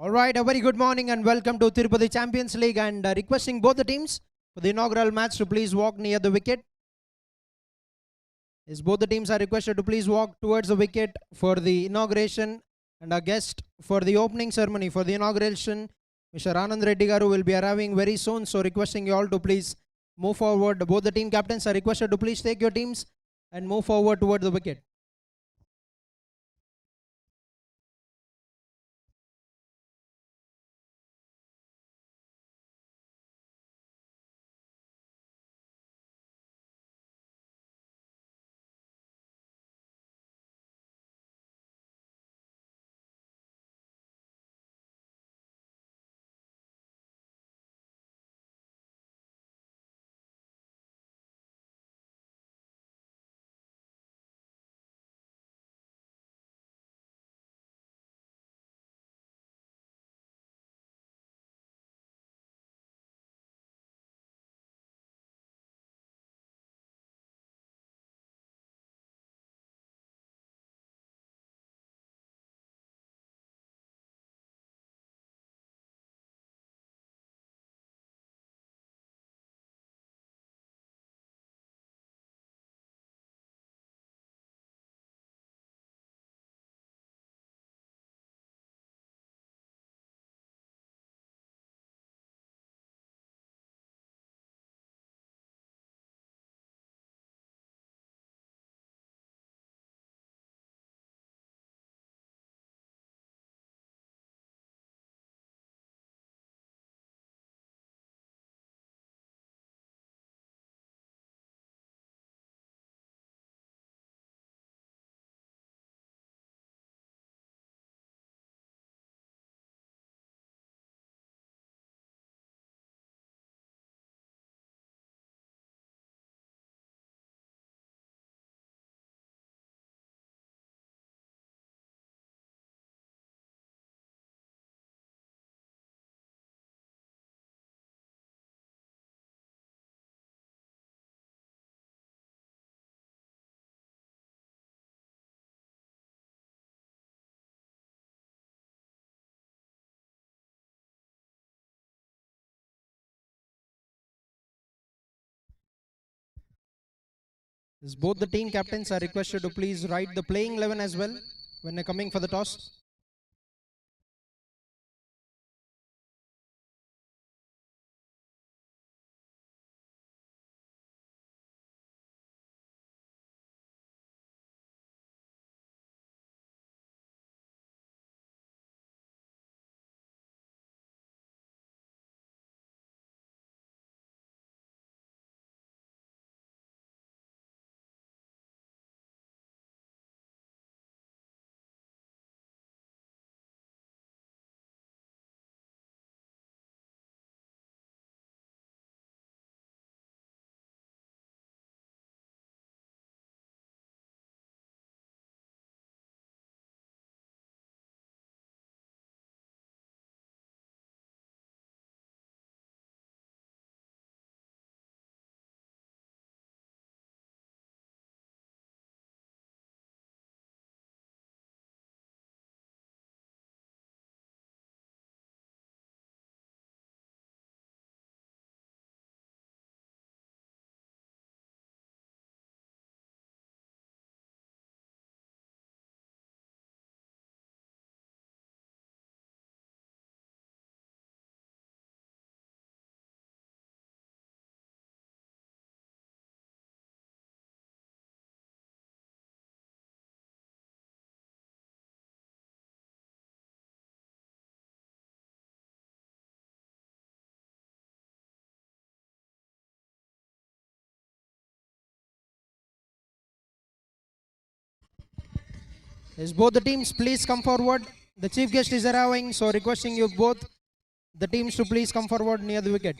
All right, a very good morning and welcome to Tirupati Champions League, and requesting both the teams for the inaugural match to please walk near the wicket. Yes, both the teams are requested to please walk towards the wicket for the inauguration, and our guest for the opening ceremony for the inauguration, Mr. Anand Reddy Garu, will be arriving very soon, so requesting you all to please move forward. Both the team captains are requested to please take your teams and move forward toward the wicket. Yes, both the team captains are requested to please write the playing 11 as well when they're coming for the toss. Yes, both the teams please come forward. The chief guest is arriving, so requesting you both the teams to please come forward near the wicket.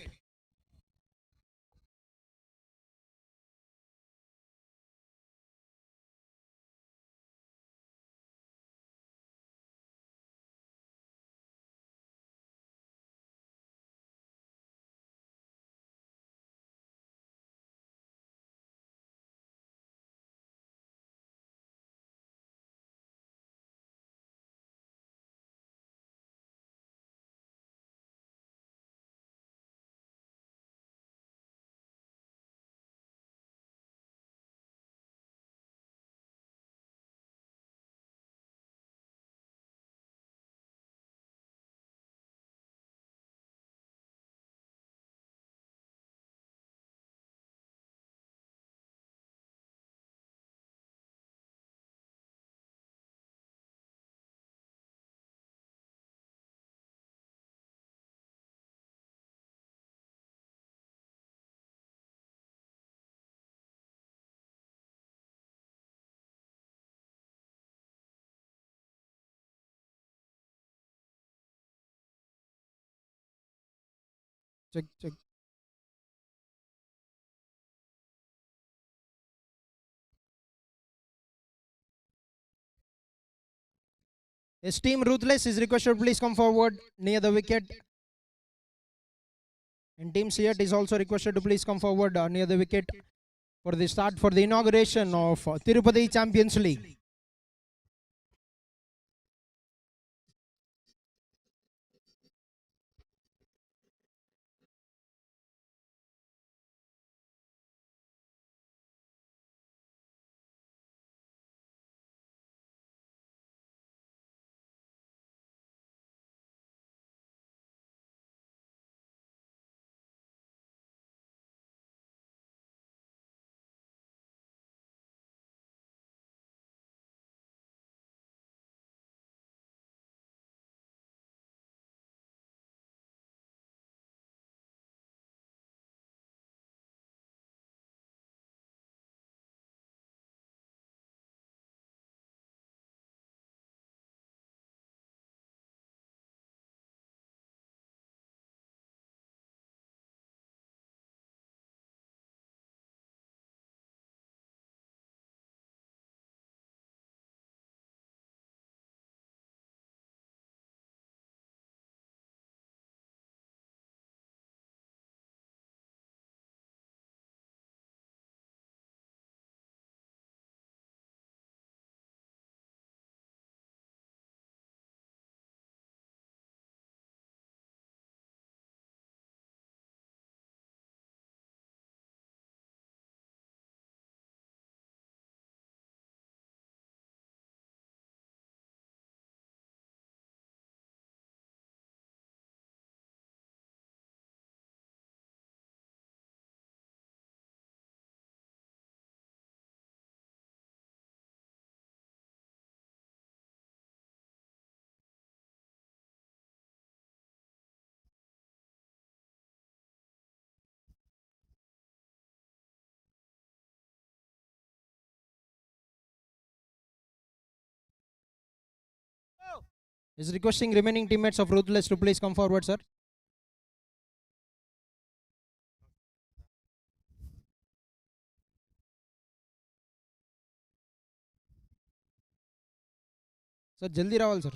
check. His team Ruthless is requested please come forward near the wicket. And team Seat is also requested to please come forward near the wicket for the start for the inauguration of Tirupati Champions League. Is requesting remaining teammates of Ruthless to please come forward, sir. Sir, जल्दी Rawal sir.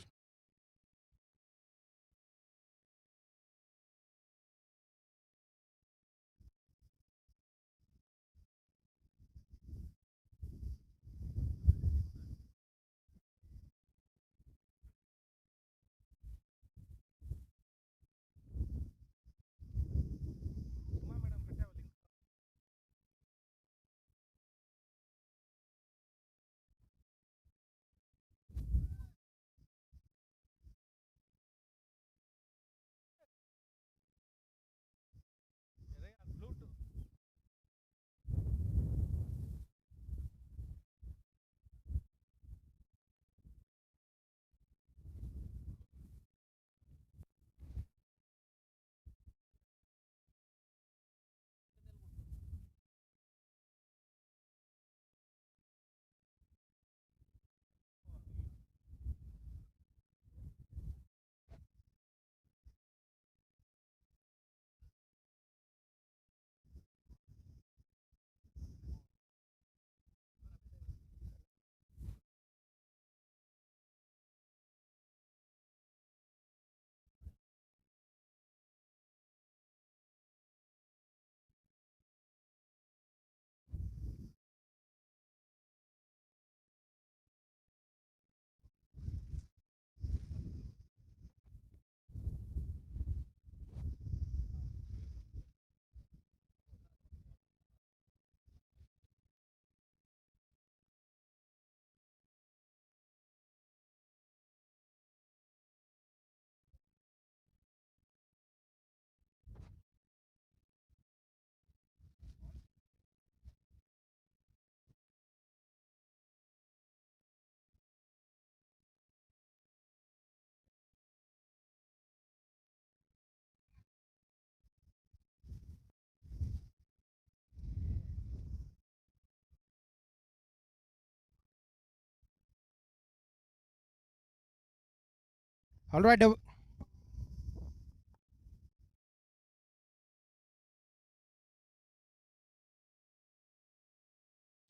All right.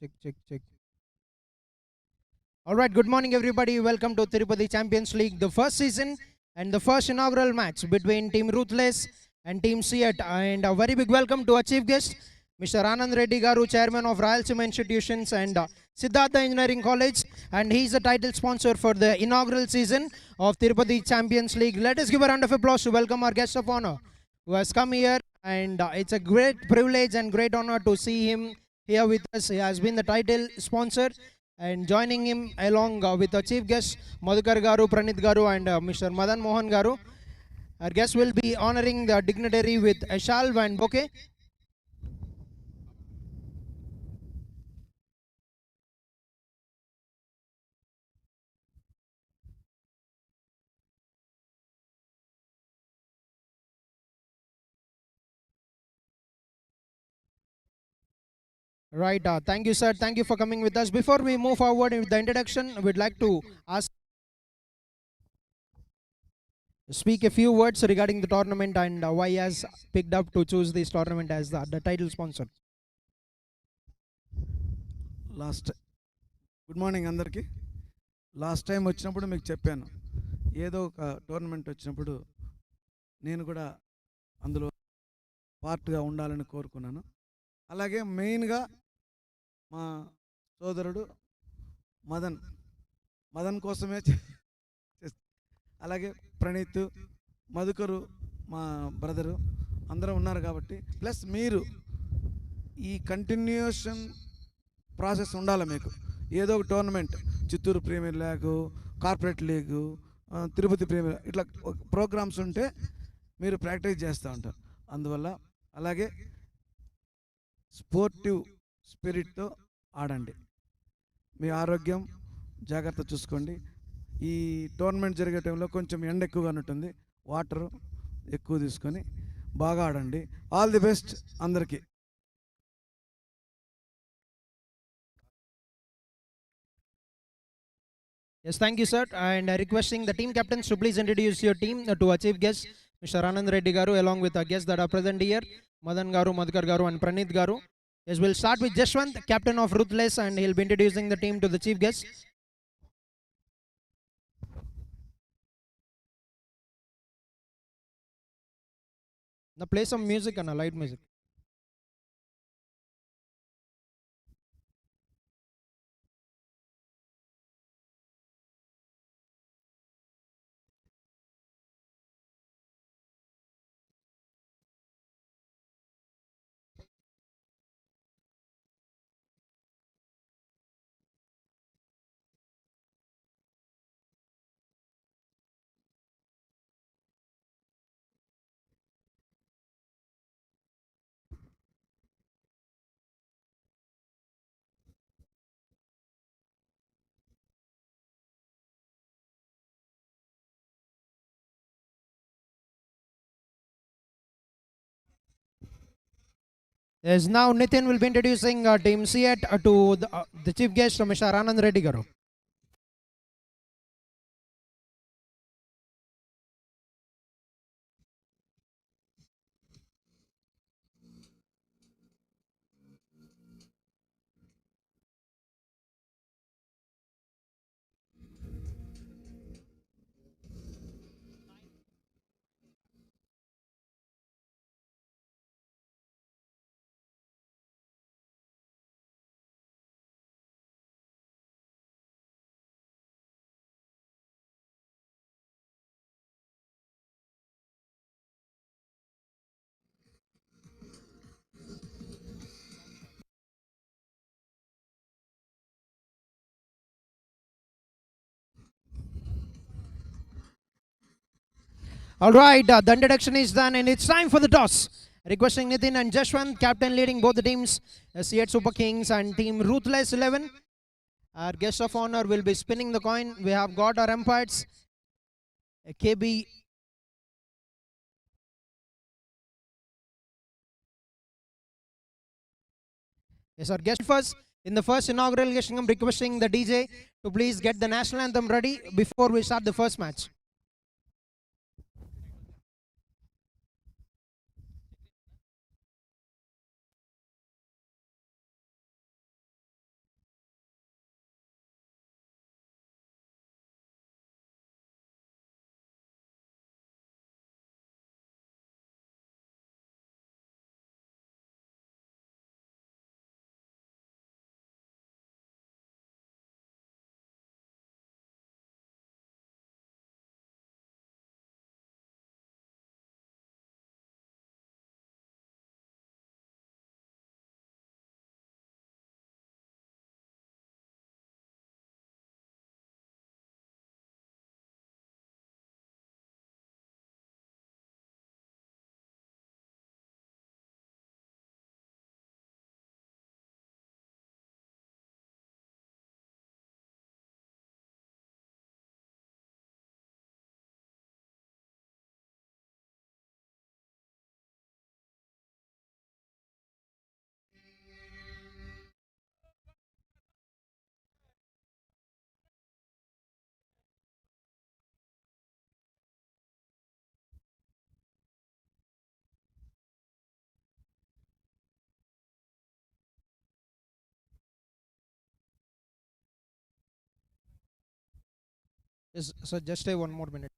Check, check, check. All right, good morning, everybody. Welcome to Tirupati Champions League, the first season and the first inaugural match between Team Ruthless and Team Seat. And a very big welcome to our chief guest, Mr. Anand Reddy Garu, Chairman of Rayalaseema Institutions and Siddhartha Engineering College. And he's the title sponsor for the inaugural season of Tirupati Champions League. Let us give a round of applause to welcome our guest of honor who has come here. And it's a great privilege and great honor to see him here with us. He has been the title sponsor, and joining him along with the chief guest Madhukar Garu, Pranit Garu and Mr. Madan Mohan Garu. Our guest will be honoring the dignitary with a shalv and bouquet. Right, thank you, sir. Thank you for coming with us. Before we move forward with the introduction, we'd like to ask speak a few words regarding the tournament and why he has picked up to choose this tournament as the title sponsor. Last good morning అందరికీ. Last time వచ్చినప్పుడు మీకు చెప్పాను, ఏదో ఒక tournament వచ్చినప్పుడు నేను కూడా అందులో పార్ట్గా ఉండాలని కోరుకున్నాను. అలాగే మెయిన్గా మా సోదరుడు మదన్ కోసమే అలాగే ప్రణీత్, మధుకరు మా బ్రదరు అందరూ ఉన్నారు కాబట్టి, ప్లస్ మీరు ఈ కంటిన్యూషన్ ప్రాసెస్ ఉండాలి మీకు. ఏదో ఒక tournament, Chittoor premier league, corporate league, Tirupati premier, ఇట్లా ప్రోగ్రామ్స్ ఉంటే మీరు ప్రాక్టీస్ చేస్తూ ఉంటారు. అందువల్ల అలాగే స్పోర్టివ్ స్పిరిట్తో ఆడండి. మీ ఆరోగ్యం జాగ్రత్త చూసుకోండి. ఈ టోర్నమెంట్ జరిగే టైంలో కొంచెం ఎండ ఎక్కువగా ఉంటుంది, వాటర్ ఎక్కువ తీసుకొని బాగా ఆడండి. ఆల్ ది బెస్ట్ అందరికీ. Yes, thank you, sir. And requesting the team captains to please introduce your team to our chief guest, Mr. Anand Reddy Garu, along with our guests that are present here, Madan Garu, Madhukar Garu, and Pranit Garu. Yes, we'll start with Jashwant, captain of Ruthless, and he'll be introducing the team to the chief guest. Now play some music and a light music. Yes, now Nitin will be introducing Team Seat to the chief guest, Mr. Anand Reddy Garu. All right, the introduction is done and it's time for the toss. Requesting Nitin and Jashwant, captain leading both the teams, Seat Super Kings and Team Ruthless 11. Our guest of honor will be spinning the coin. We have got our umpires, KB. Yes, our guest first. In the first inaugural guest, I'm requesting the DJ to please get the national anthem ready before we start the first match. So just stay 1 more minute.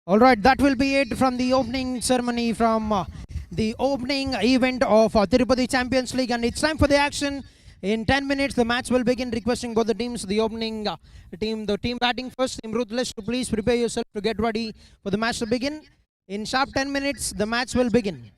All right, that will be it from the opening ceremony from the opening event of Tirupati Champions League, and it's time for the action. In 10 minutes, the match will begin. Requesting both the teams, the opening the team batting first, Team Ruthless, to please prepare yourself to get ready for the match to begin. In sharp 10 minutes, the match will begin.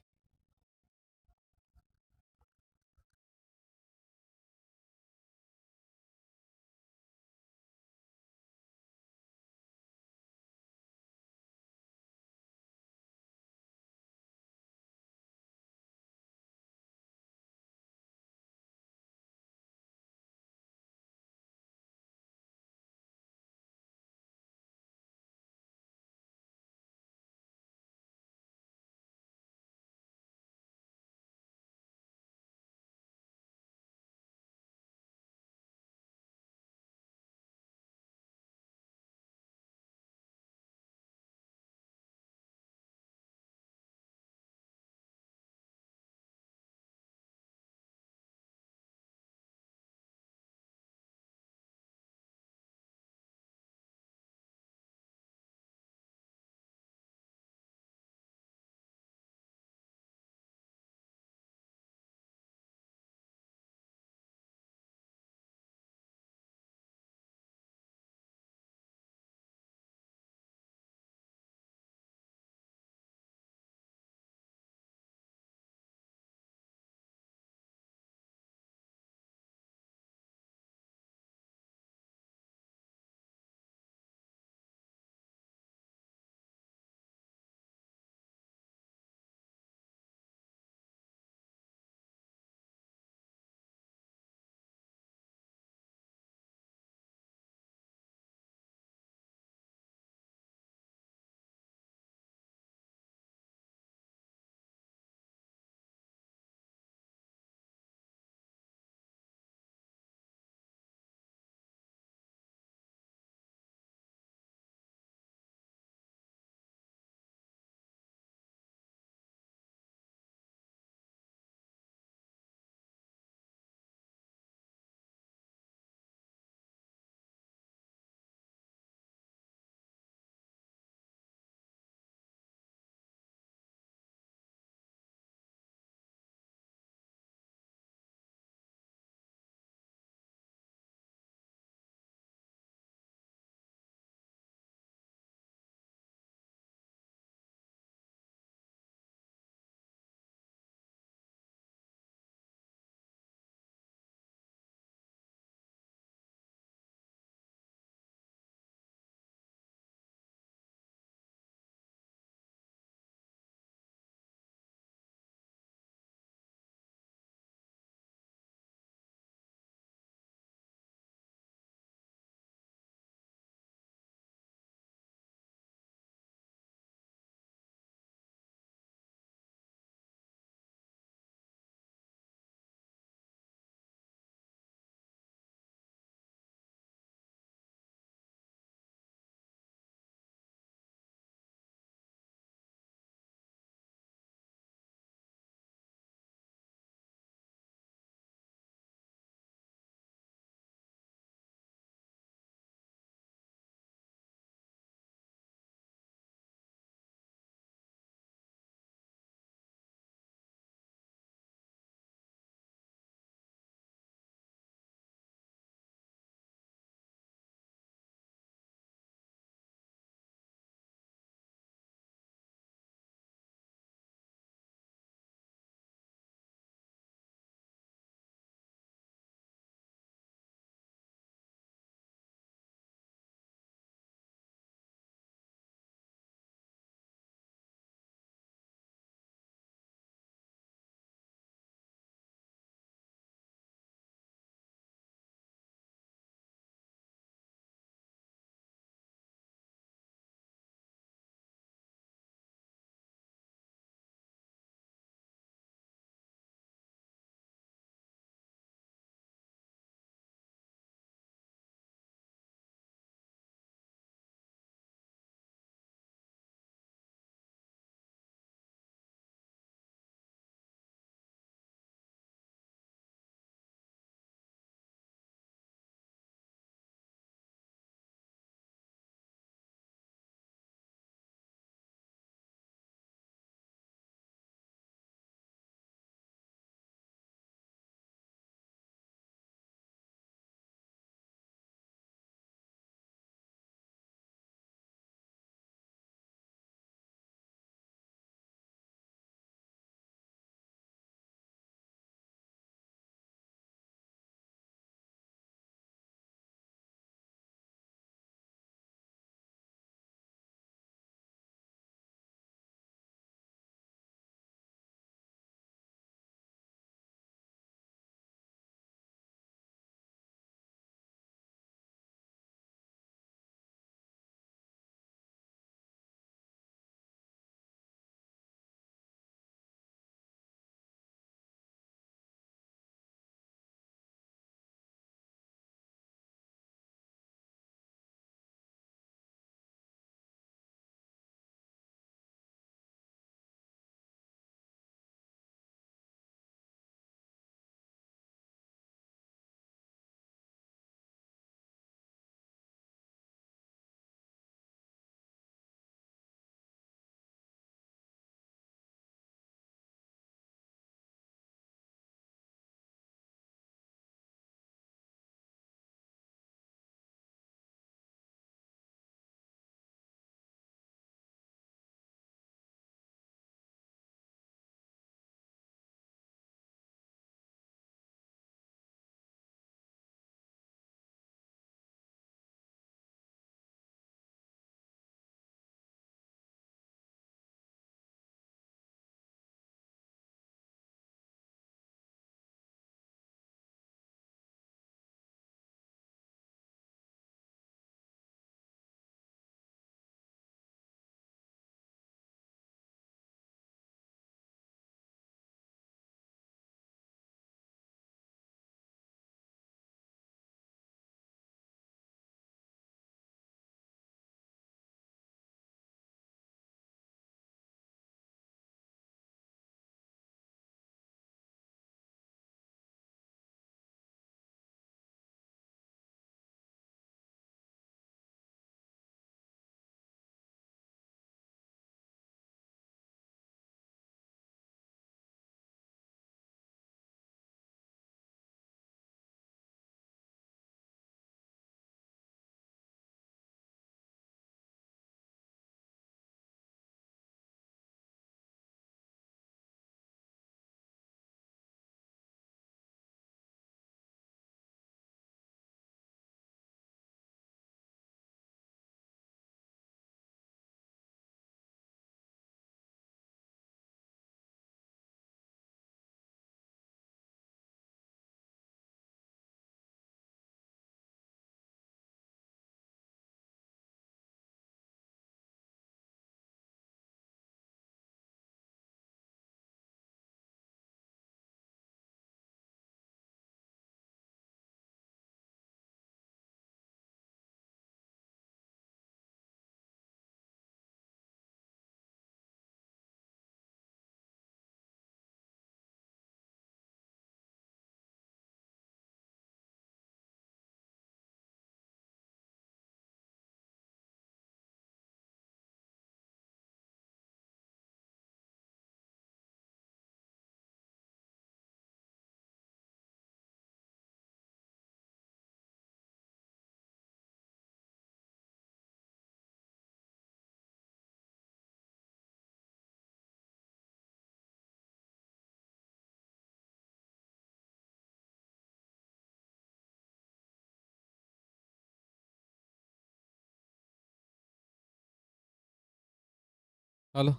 Hello.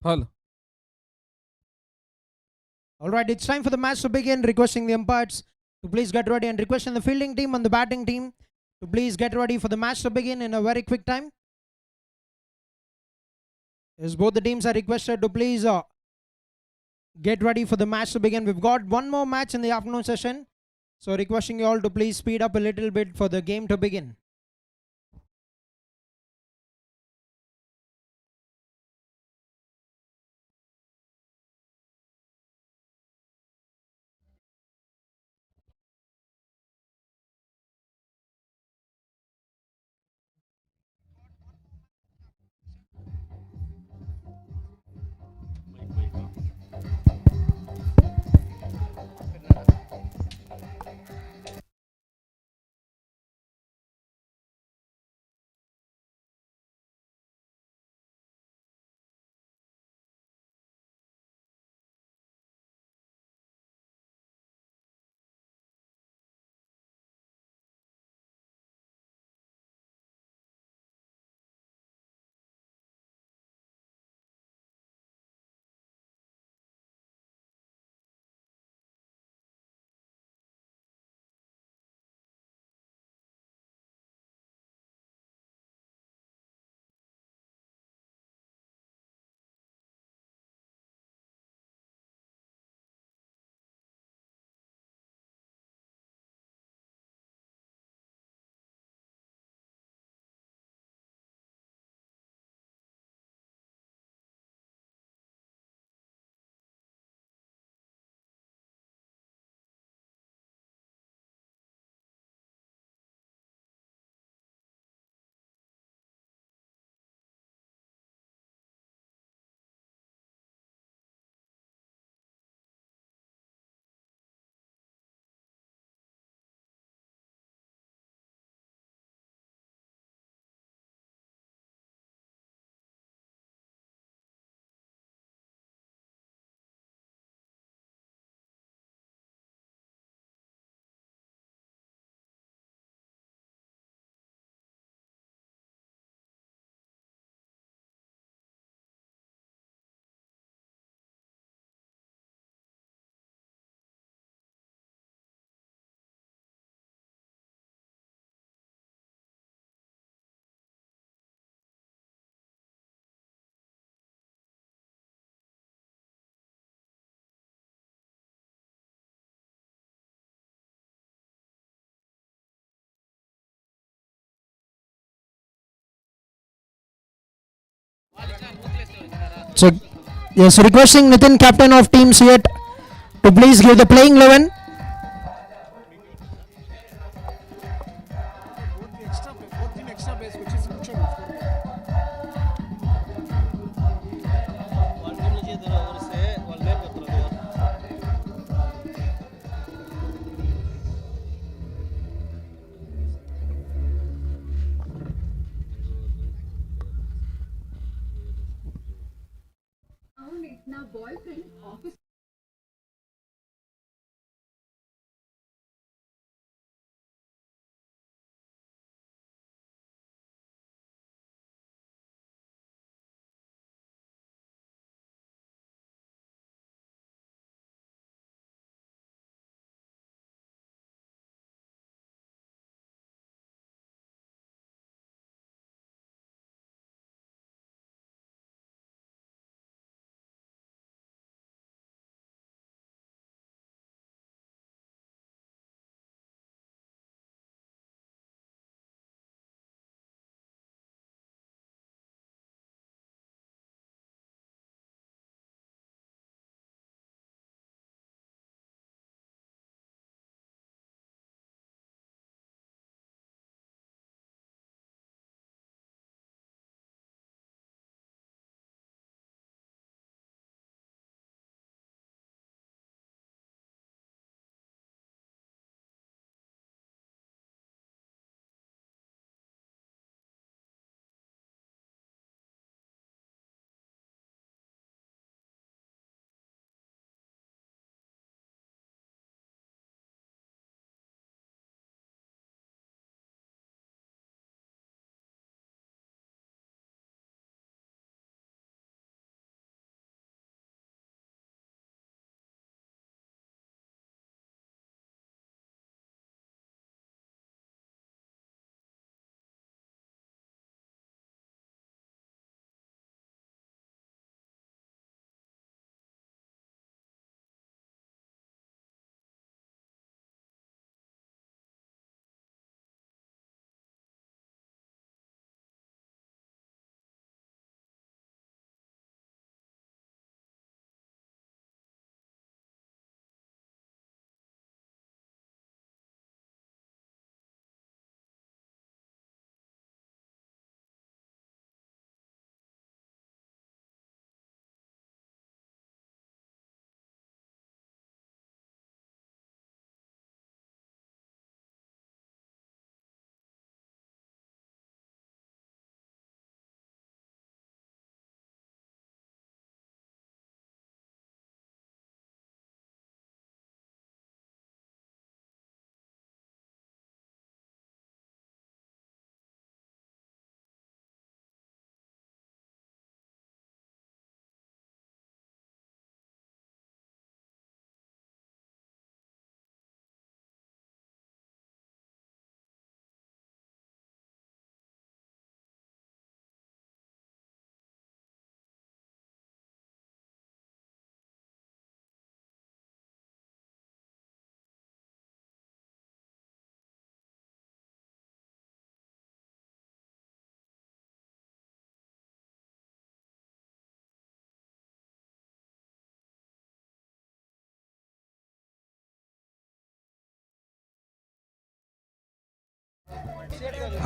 Hello. All right, it's time for the match to begin. Requesting the umpires to please get ready and requesting the fielding team and the batting team to please get ready for the match to begin in a very quick time. As both the teams are requested to please get ready for the match to begin. We've got one more match in the afternoon session, so requesting you all to please speed up a little bit for the game to begin. So, yes, requesting Nitin, captain of team Seat, to please give the playing 11.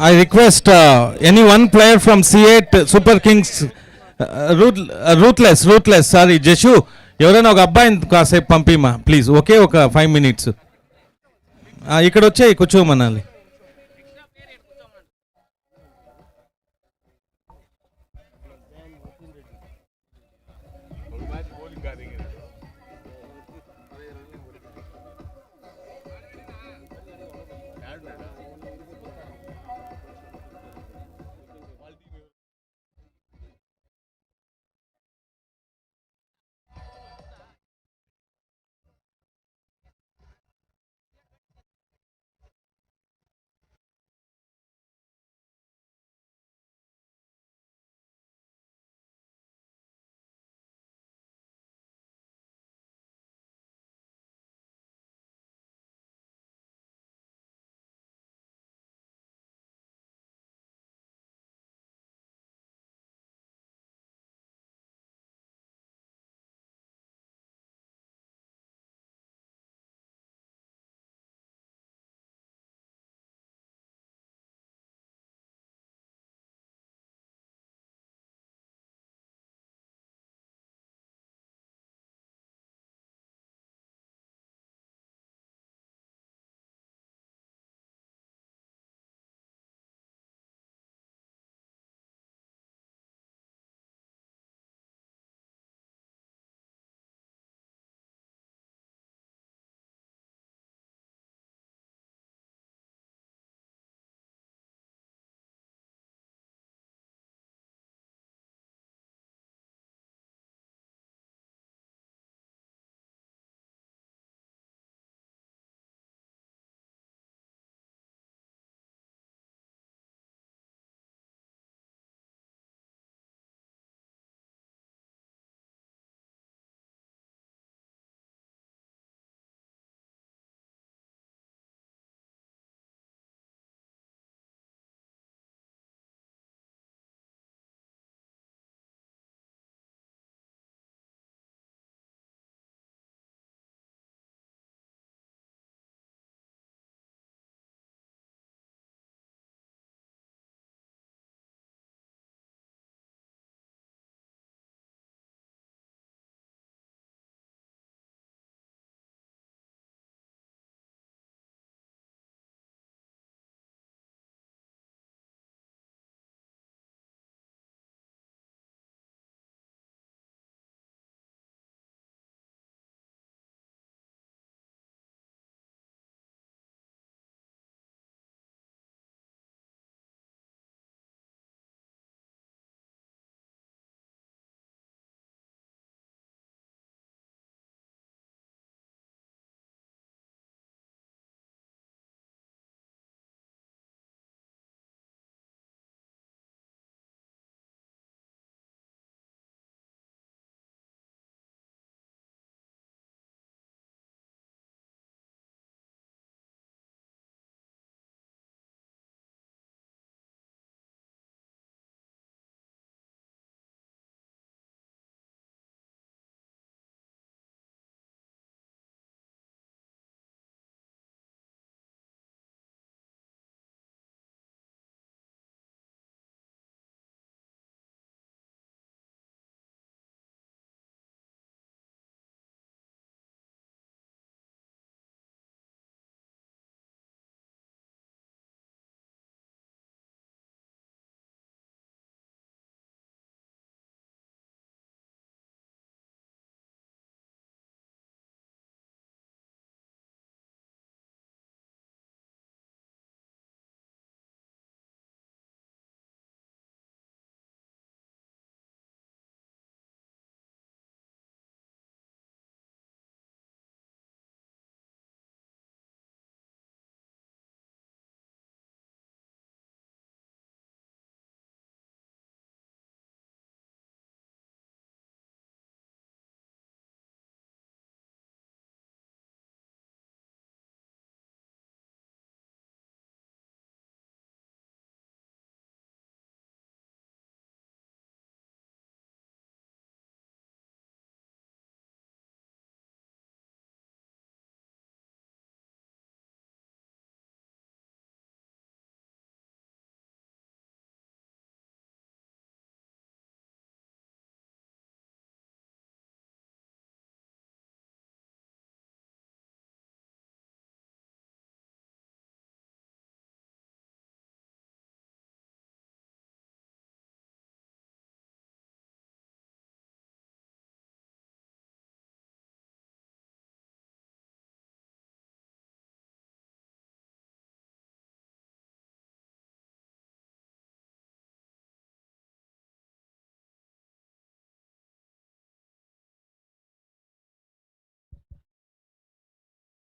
I request any one player from C8 Super Kings, ruthless, sorry, Jeshu, ఎవరైనా ఒక అబ్బాయిని కాసేపు పంపిమా please, ఒకే ఒక 5 minutes. ఇక్కడ వచ్చే కూర్చోమనాలి.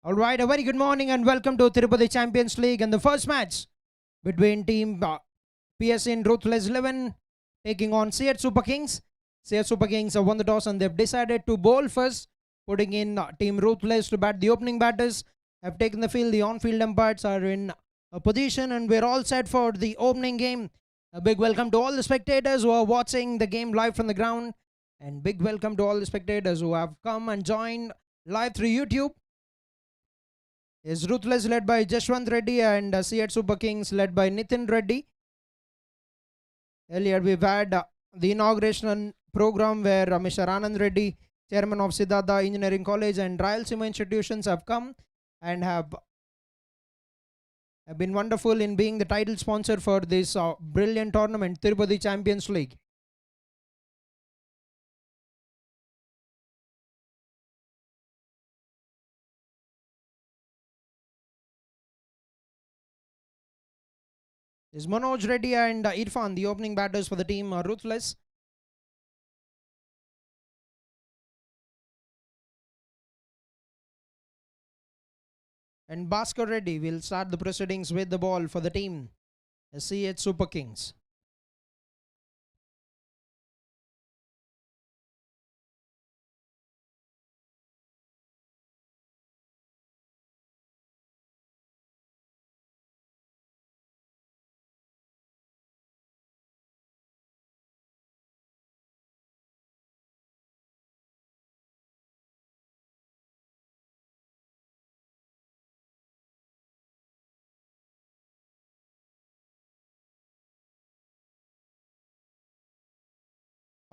All right, a very good morning and welcome to Tirupati Champions League and the first match between team PSC in Ruthless 11 taking on CH Super Kings. CH Super Kings have won the toss and they've decided to bowl first, putting in team Ruthless to bat. The opening batters have taken the field. The on-field umpires are in a position and we're all set for the opening game. A big welcome to all the spectators who are watching the game live from the ground, and big welcome to all the spectators who have come and joined live through YouTube. Is Ruthless led by Jashwant Reddy and CH Super Kings led by Nitin Reddy. Earlier we've had the inauguration program where Mr. Anand Reddy, chairman of Siddhartha Engineering College and Rayalaseema institutions, have come and have been wonderful in being the title sponsor for this brilliant tournament, Tirupati Champions League. Is Manoj Reddy and Irfan the opening batters for the team Ruthless. And Bhaskar Reddy will start the proceedings with the ball for the team, the CH Super Kings.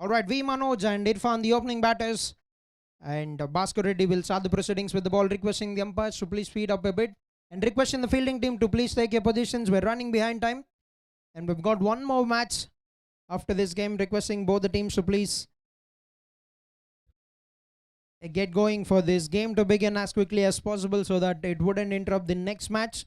Alright, V Manoj and Irfan the opening batters, and Bhaskar Reddy will start the proceedings with the ball, requesting the umpires to please speed up a bit and requesting the fielding team to please take your positions. We're running behind time and we've got one more match after this game, requesting both the teams to please get going for this game to begin as quickly as possible so that it wouldn't interrupt the next match.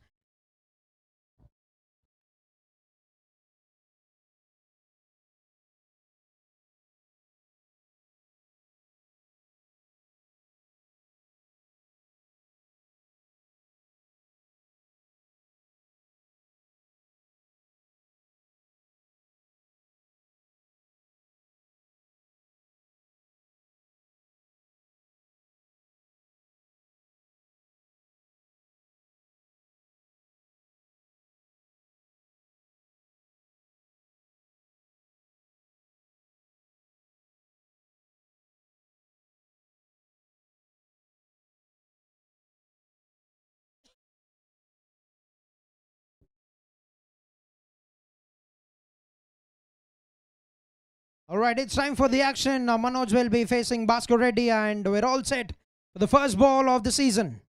Alright, it's time for the action. Manoj will be facing Bhaskar Reddy and we're all set for the first ball of the season.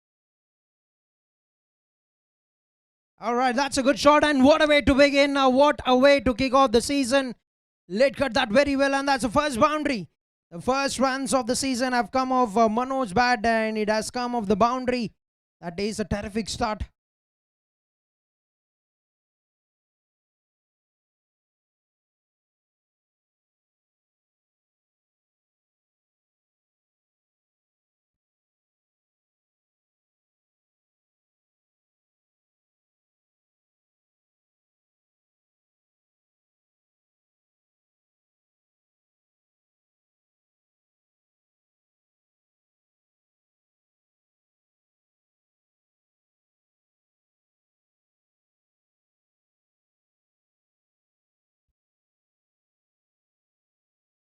Alright, that's a good shot and what a way to begin. What a way to kick off the season. Late cut that very well and that's the first boundary. The first runs of the season have come off Manoj's bat and it has come off the boundary. That is a terrific start.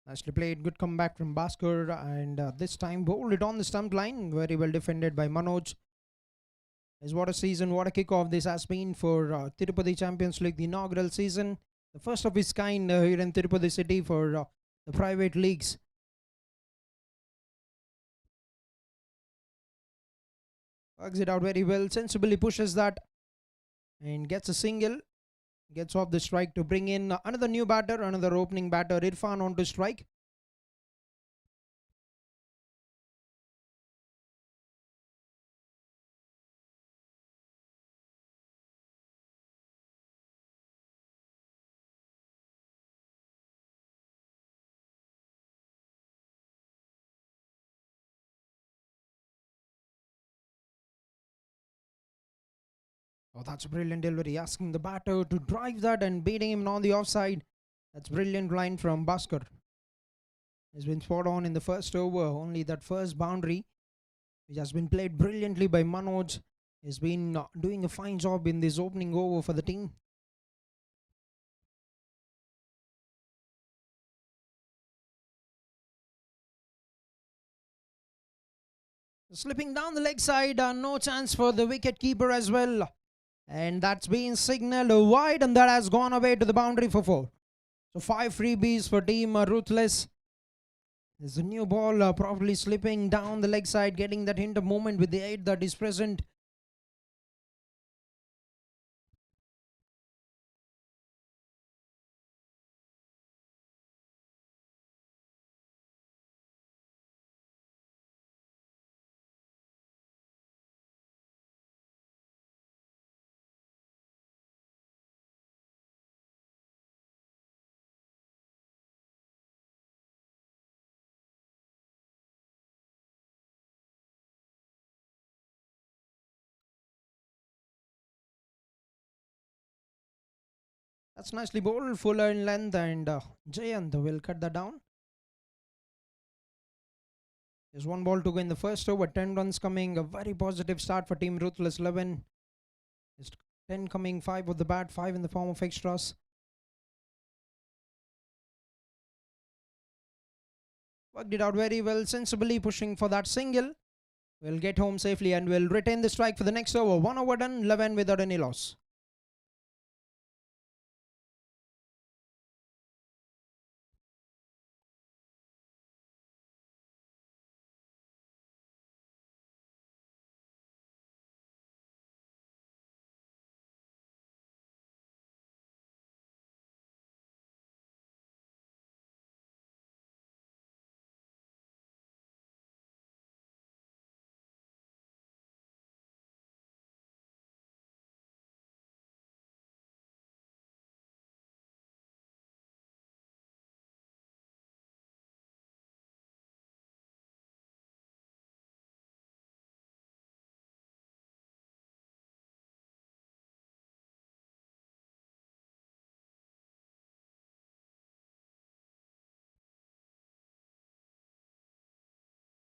Nicely played, good comeback from Bhaskar and this time bowled it on the stump line. Very well defended by Manoj. As what a season, what a kickoff this has been for Tirupati Champions League, the inaugural season. The first of its kind here in Tirupati city for the private leagues. Works it out very well, sensibly pushes that and gets a single. Gets off the strike to bring in another new batter, another opening batter, Irfan on to strike. Oh, that's a brilliant delivery. Asking the batter to drive that and beating him on the offside. That's brilliant line from Bhaskar. Has been spot on in the first over. Only that first boundary, which has been played brilliantly by Manoj, has been doing a fine job in this opening over for the team. Slipping down the leg side, no chance for the wicket keeper as well. And that's been signalled wide, and that has gone away to the boundary for 4. So 5 freebies for team Ruthless. There's a new ball probably slipping down the leg side, getting that hint of movement with the 8 that is present. That's nicely bowled, fuller in length, and Jayant will cut that down. There's 1 ball to go in the first over, 10 runs coming, a very positive start for team Ruthless 11. Just 10 coming, 5 with the bat, 5 in the form of extras. Worked it out very well, sensibly pushing for that single. Will get home safely and will retain the strike for the next over. 1 over done, 11 without any loss.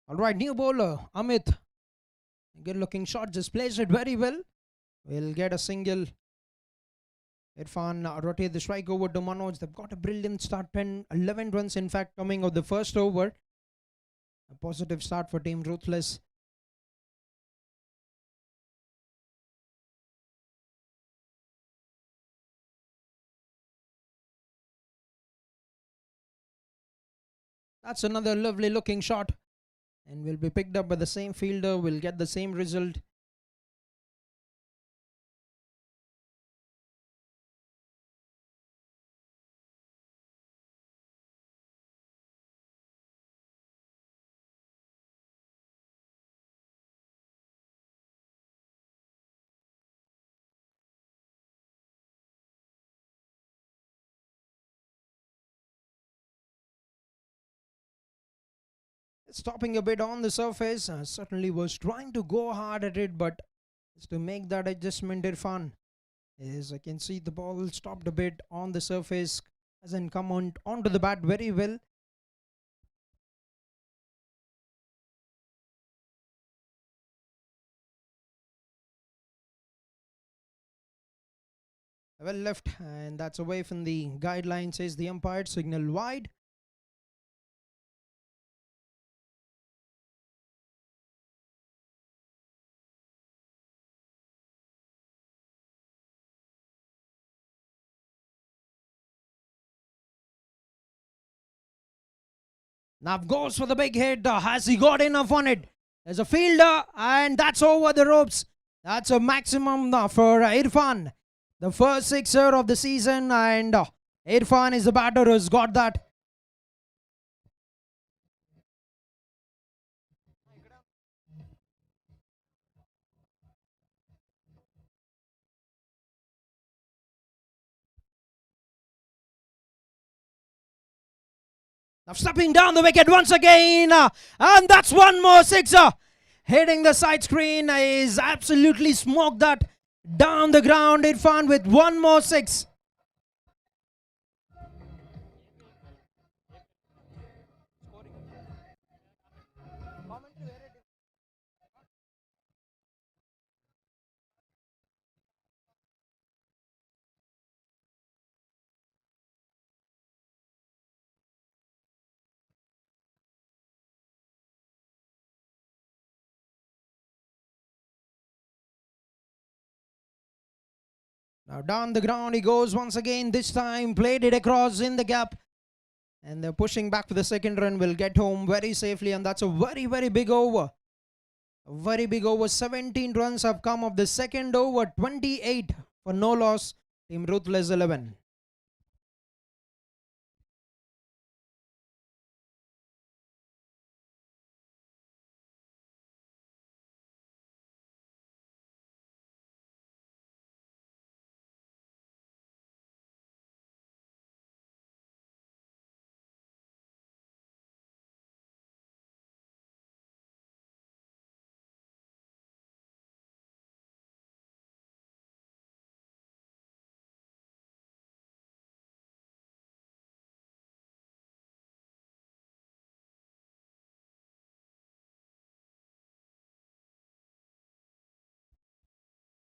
Alright, new bowler, Amit. Good looking shot, just plays it very well. Will get a single. Irfan rotate the strike over to Manoj. They've got a brilliant start, 10, 11 runs in fact coming of the first over. A positive start for team Ruthless. That's another lovely looking shot, and will be picked up by the same fielder, will get the same result. Stopping a bit on the surface, certainly was trying to go hard at it, but just to make that adjustment, Irfan, as I can see the ball stopped a bit on the surface, hasn't come onto the bat very well. Well left, and that's away from the guideline, says the umpire. Signal wide. Now goes for the big hit. Has he got enough on it? There's a fielder, and that's over the ropes. That's a maximum for Irfan. The first sixer of the season, and Irfan is the batter who's got that. Now stepping down the wicket once again, and that's one more sixer. Hitting the side screen is absolutely smoked that. Down the ground, Irfan with one more six. Now down the ground he goes once again. This time played it across in the gap. And they're pushing back for the second run. Will get home very safely. And that's a very, very big over. A very big over. 17 runs have come of the second over. 28 for no loss. Team Ruthless 11.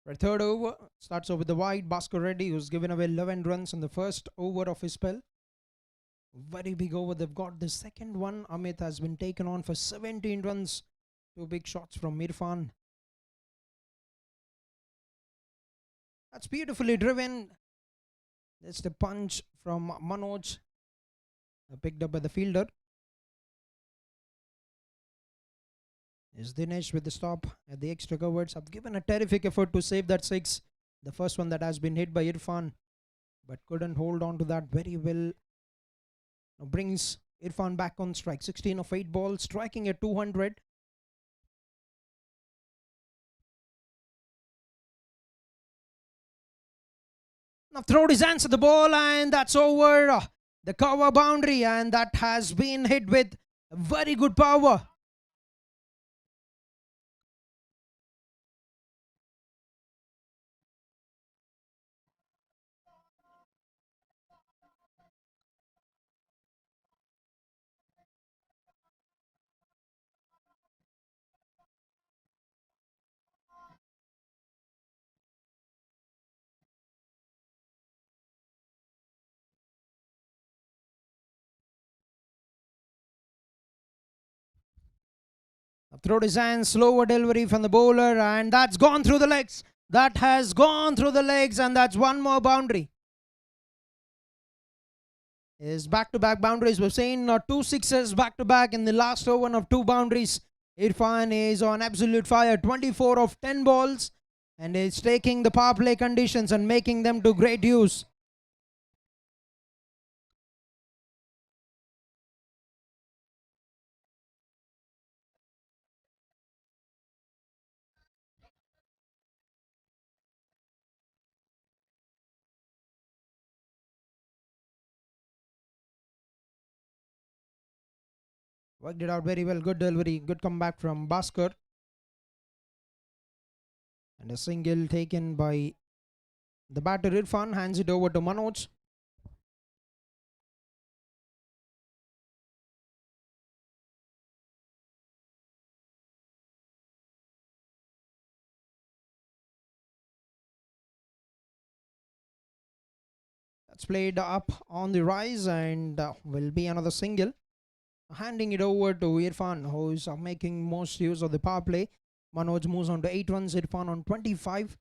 For third over, starts off with the wide Bhaskar Reddy, who's given away 11 runs in the first over of his spell. Very big over. They've got the second one. Amit has been taken on for 17 runs. Two big shots from Irfan. That's beautifully driven. That's the punch from Manoj. Picked up by the fielder. Is Dinesh with the stop at the extra covers. Have given a terrific effort to save that six. The first one that has been hit by Irfan, but couldn't hold on to that very well. Now brings Irfan back on strike. 16 of 8 balls, striking at 200. Now throwed his hands at the ball, and that's over the cover boundary, and that has been hit with very good power. Throwed his hands, slower delivery from the bowler, and that's gone through the legs. That has gone through the legs, and that's one more boundary. Is back-to-back boundaries. We've seen 2 sixes back-to-back in the last over of 2 boundaries. Irfan is on absolute fire. 24 of 10 balls, and is taking the power play conditions and making them to great use. Worked it out very well. Good delivery. Good comeback from Bhaskar. And a single taken by the batter Irfan. Hands it over to Manoj. That's played up on the rise, and will be another single. Handing it over to Irfan, who is making most use of the power play. Manoj moves on to 8 runs. Irfan on 25.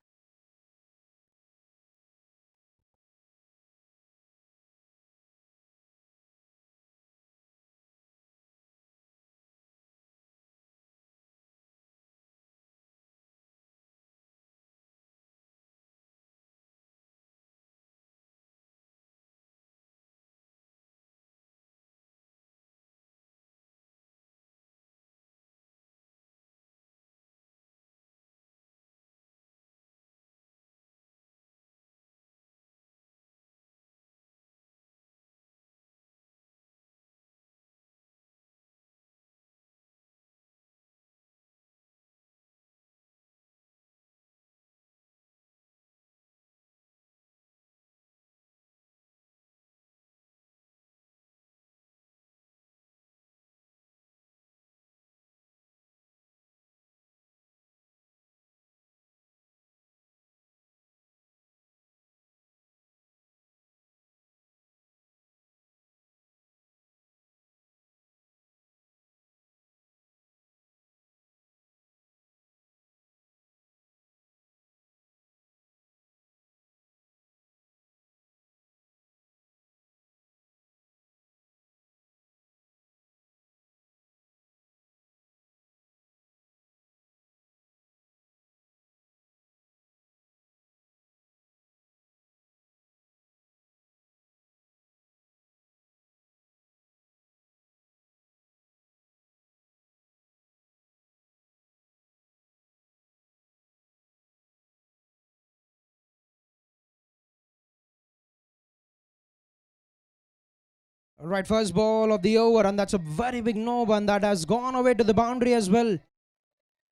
Right, first ball of the over, and that's a very big no, and that has gone away to the boundary as well.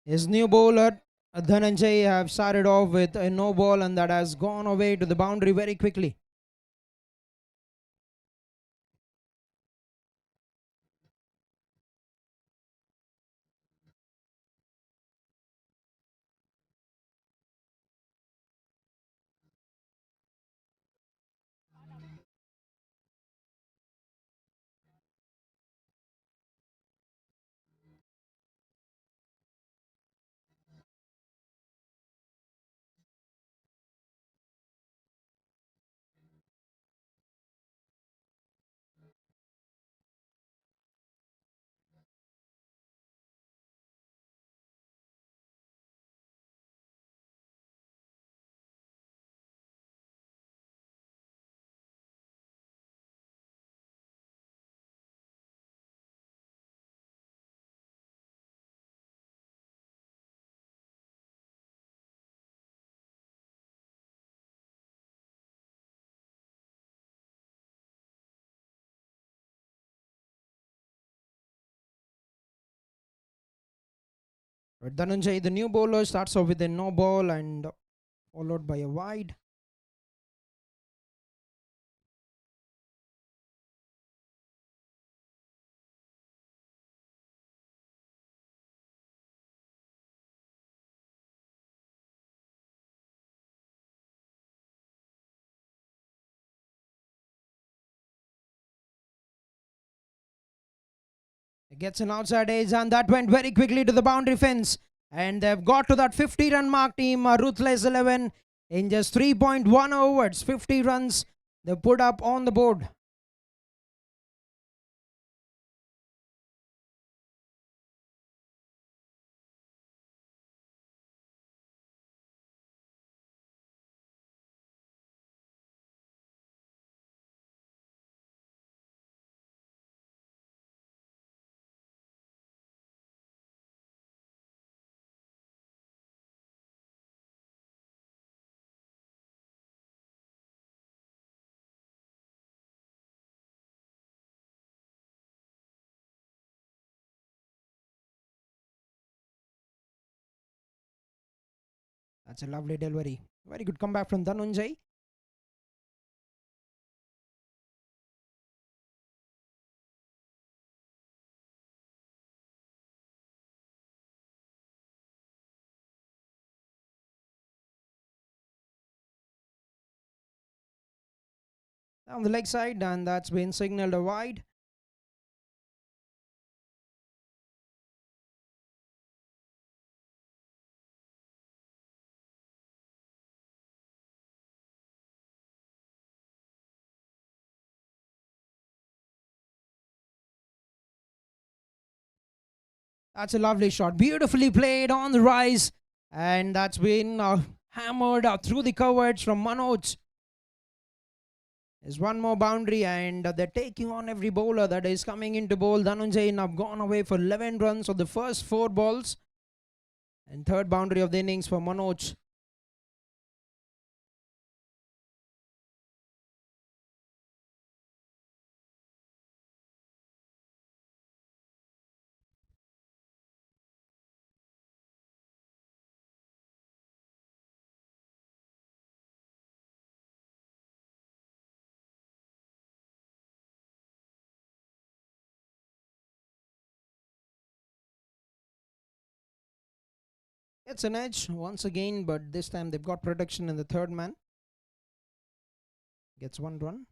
His new bowler Dhananjay have started off with a no ball, and that has gone away to the boundary very quickly. Right, Dhananjay, the new bowler, starts off with a no ball and followed by a wide. It gets an outside edge, and that went very quickly to the boundary fence. And they've got to that 50-run mark, team Ruthless 11, in just 3.1 overs. 50 runs they put up on the board. That's a lovely delivery. Very good comeback from Dhananjay. Down the leg side, and that's been signaled a wide. That's a lovely shot. Beautifully played on the rise. And that's been hammered through the coverage from Manoj. There's one more boundary, and they're taking on every bowler that is coming into bowl. Dhananjay have gone away for 11 runs of the first 4 balls. And third boundary of the innings for Manoj. It's an edge once again, but this time they've got protection in the third man. Gets 1 run.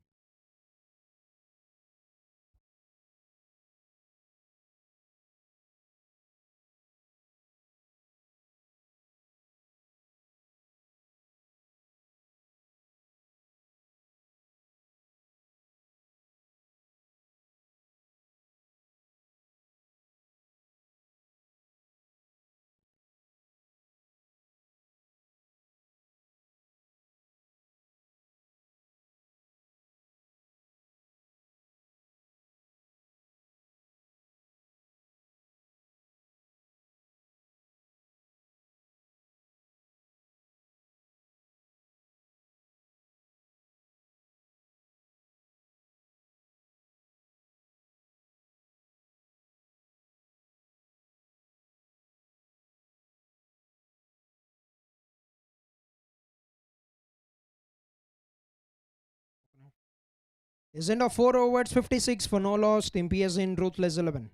Is end of 4 overs, 56 for no loss. Team PS in Ruthless 11.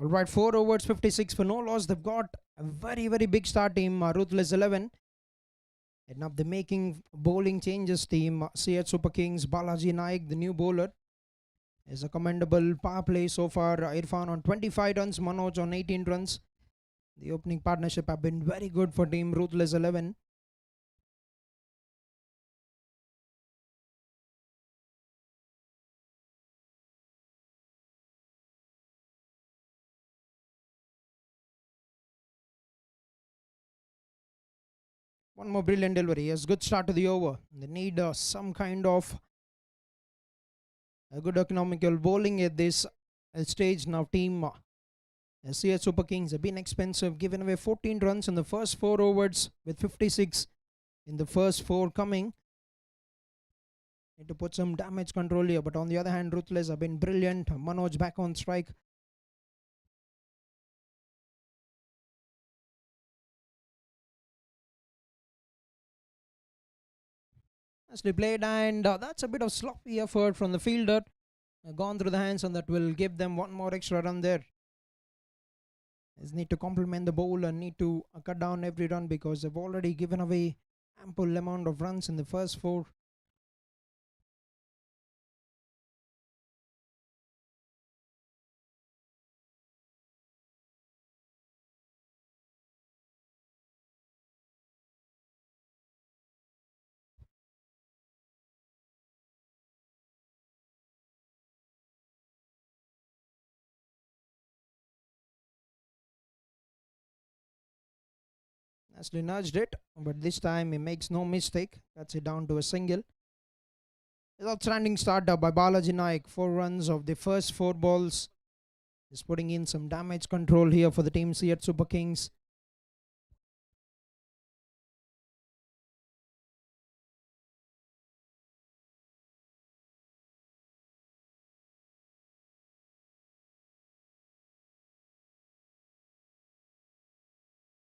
All right, 4 overs, 56 for no loss. They've got a very big start team, Ruthless 11. And now the making bowling changes team, CH Super Kings, Balaji Naik, the new bowler, is a commendable power play so far. Irfan on 25 runs, Manoj on 18 runs. The opening partnership have been very good for team Ruthless 11. One more brilliant delivery. Yes, good start to the over. They need some kind of a good economical bowling at this stage. Now team SCS Super Kings have been expensive, given away 14 runs in the first 4 overs with 56 in the first 4 coming. Need to put some damage control here, but on the other hand, Ruthless have been brilliant. Manoj back on strike. Nicely played, and that's a bit of sloppy effort from the fielder. Gone through the hands, and that will give them one more extra run there. They need to complement the bowler, need to cut down every run because they've already given away ample amount of runs in the first 4. Nicely nudged it, but this time he makes no mistake. Cuts it down to a single. Outstanding start by Balaji Naik. 4 runs of the first 4 balls. Is putting in some damage control here for the team CH Super Kings.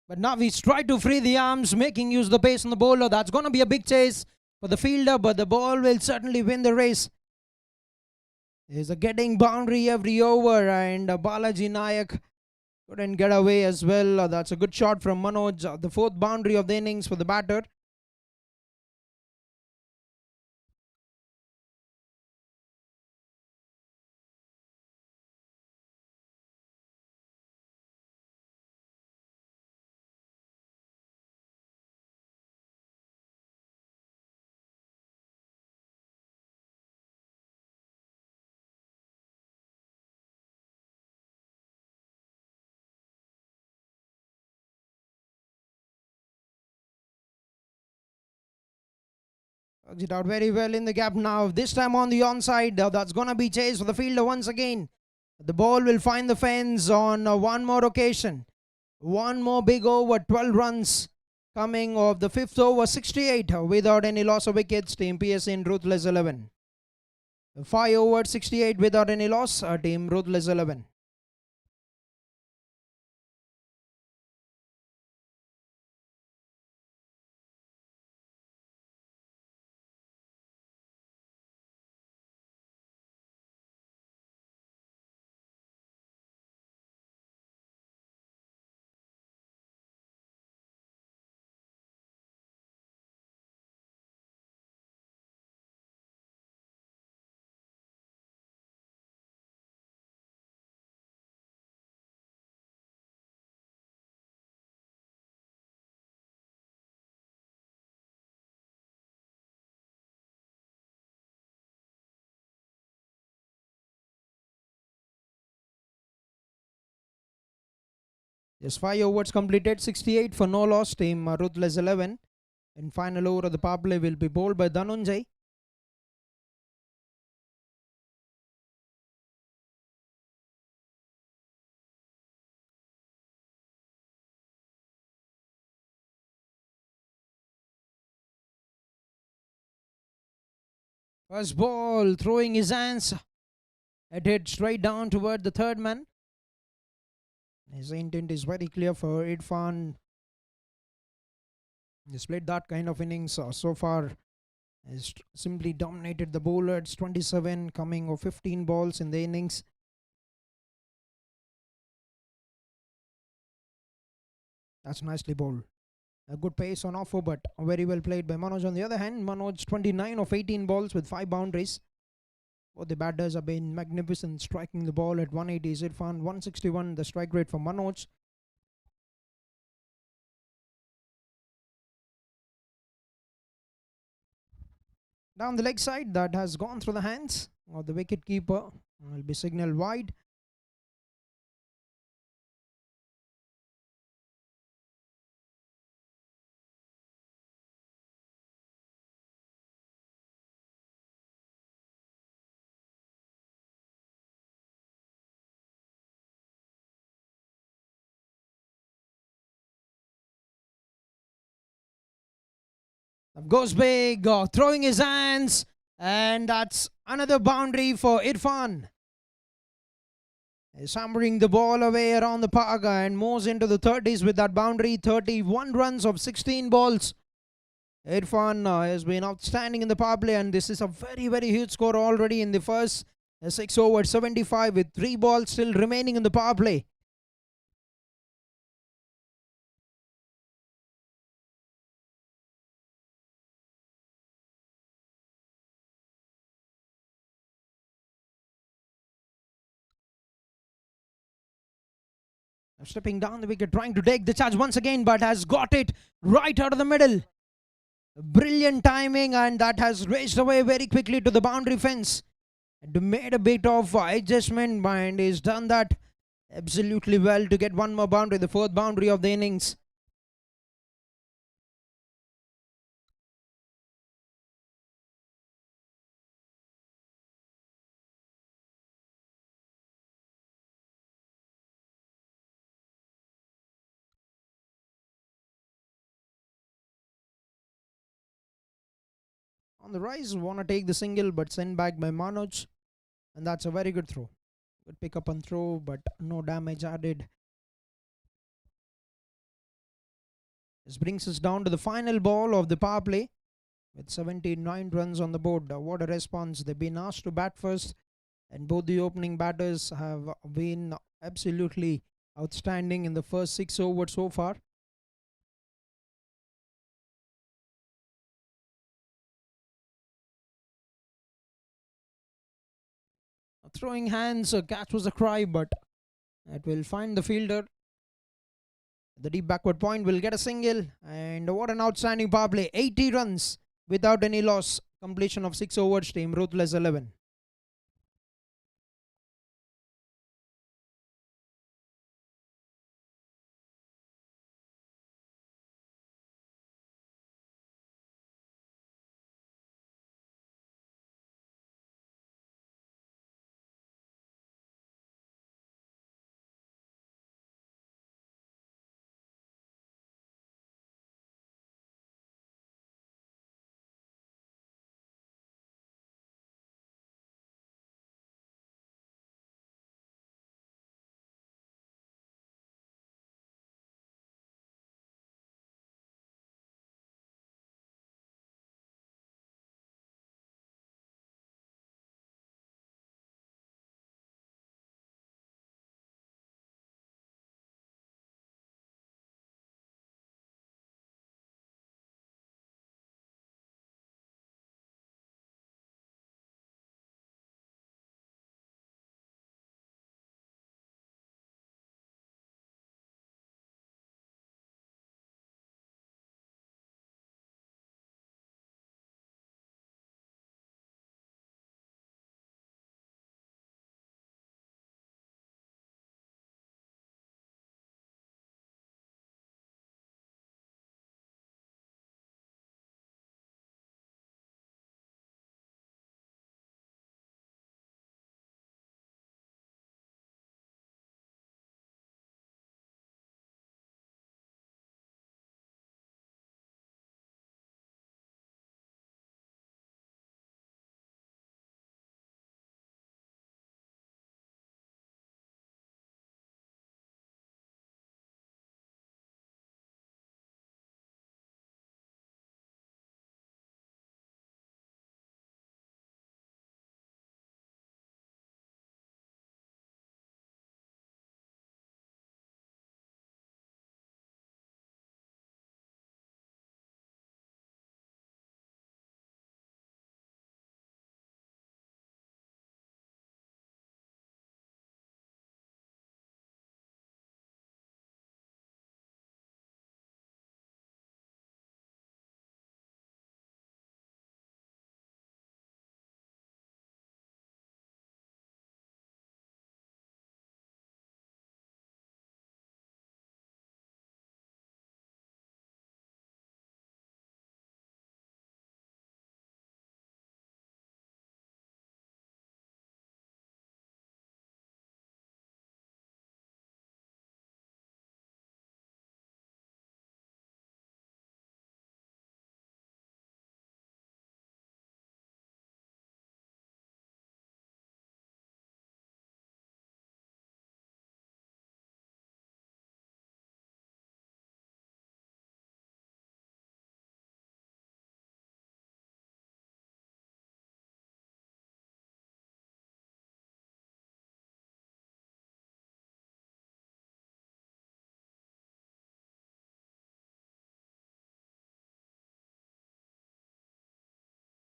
But now he's tried to free the arms, making use of the pace on the bowler. That's going to be a big chase for the fielder, but the ball will certainly win the race. There's a getting boundary every over, and Balaji Nayak couldn't get away as well. That's a good shot from Manoj. The 4th boundary of the innings for the batter. Tugs it out very well in the gap now. This time on the onside. That's going to be chased for the fielder once again. The ball will find the fence on one more occasion. One more big over, 12 runs coming of the fifth over, 68 without any loss of wickets. Team PS in Ruthless 11. 5 over, 68 without any loss. Team Ruthless 11. Just 5 overs completed, 68 for no loss. Team Ruthless 11. And final over of the power play will be bowled by Dhananjay. First ball, throwing his hands. It hit straight down toward the third man. His intent is very clear for Irfan. He's played that kind of innings so far. Has simply dominated the bowlers. 27 coming of 15 balls in the innings. That's nicely bowled. A good pace on offer, but very well played by Manoj. On the other hand, Manoj 29 of 18 balls with 5 boundaries. Both the batters have been magnificent, striking the ball at 180 is Irfan, 161 the strike rate for Manoj. Down the leg side, that has gone through the hands of the wicket keeper. Will be signalled wide. Goes big, throwing his hands, and that's another boundary for Irfan. He's hammering the ball away around the park and moves into the 30s with that boundary. 31 runs of 16 balls. Irfan has been outstanding in the power play, and this is a very, very huge score already in the first 6 overs, 75 with 3 balls still remaining in the power play. Stepping down the wicket, trying to take the charge once again, but has got it right out of the middle. Brilliant timing, and that has raced away very quickly to the boundary fence. And made a bit of adjustment, and he's done that absolutely well to get one more boundary, the 4th boundary of the innings. On the rise, want to take the single, but sent back by Manoj, and that's a very good throw. Good pick up and throw, but no damage added. This brings us down to the final ball of the power play with 79 runs on the board. What a response. They've been asked to bat first, and both the opening batters have been absolutely outstanding in the first 6 overs so far. Throwing hands, a catch was a cry, but it will find the fielder. The deep backward point will get a single, and what an outstanding power play. 80 runs without any loss. Completion of 6 overs, Team Ruthless 11.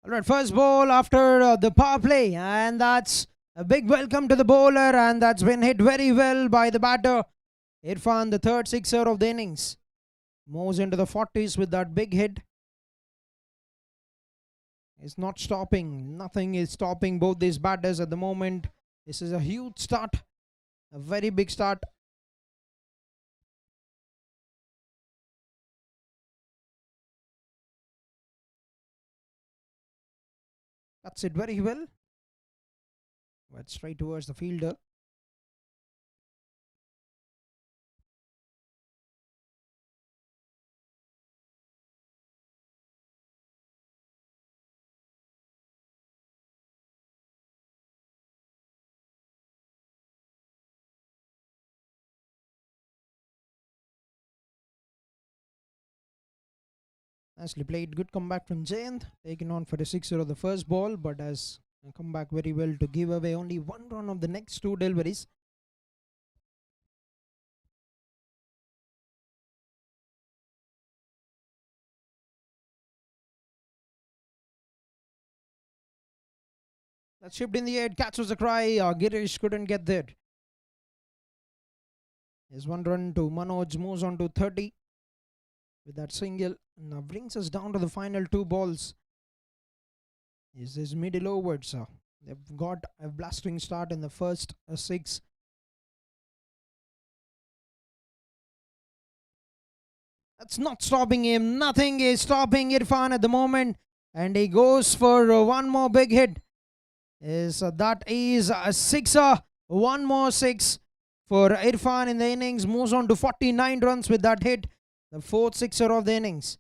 All right, first ball after the power play, and that's a big welcome to the bowler, and that's been hit very well by the batter. Irfan, the third sixer of the innings, moves into the 40s with that big hit. It's not stopping. Nothing is stopping both these batters at the moment. This is a huge start, a very big start. That's it very well. But straight towards the fielder. Nicely played. Good comeback from Jayant. Taken on for a sixer of the first ball, but has come back very well to give away only one run of the next two deliveries. That shipped in the air, catches a cry. Girish couldn't get there. There's one run to Manoj, moves on to 30 with that single. Now brings us down to the final two balls. This is middle overs. They've got a blasting start in the first six. That's not stopping him. Nothing is stopping Irfan at the moment. And he goes for one more big hit. That is a sixer. One more six for Irfan in the innings. Moves on to 49 runs with that hit. The fourth sixer of the innings.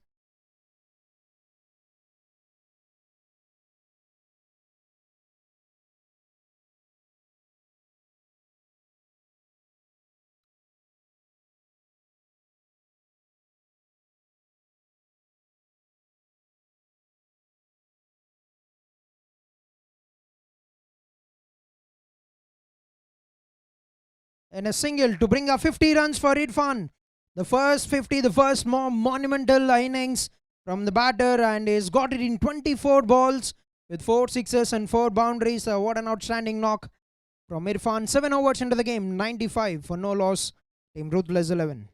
And a single to bring up 50 runs for Irfan. The first 50, the first more monumental innings from the batter, and he's got it in 24 balls with 4 sixes and 4 boundaries. What an outstanding knock from Irfan. 7 overs into the game, 95 for no loss. Team Ruthless 11.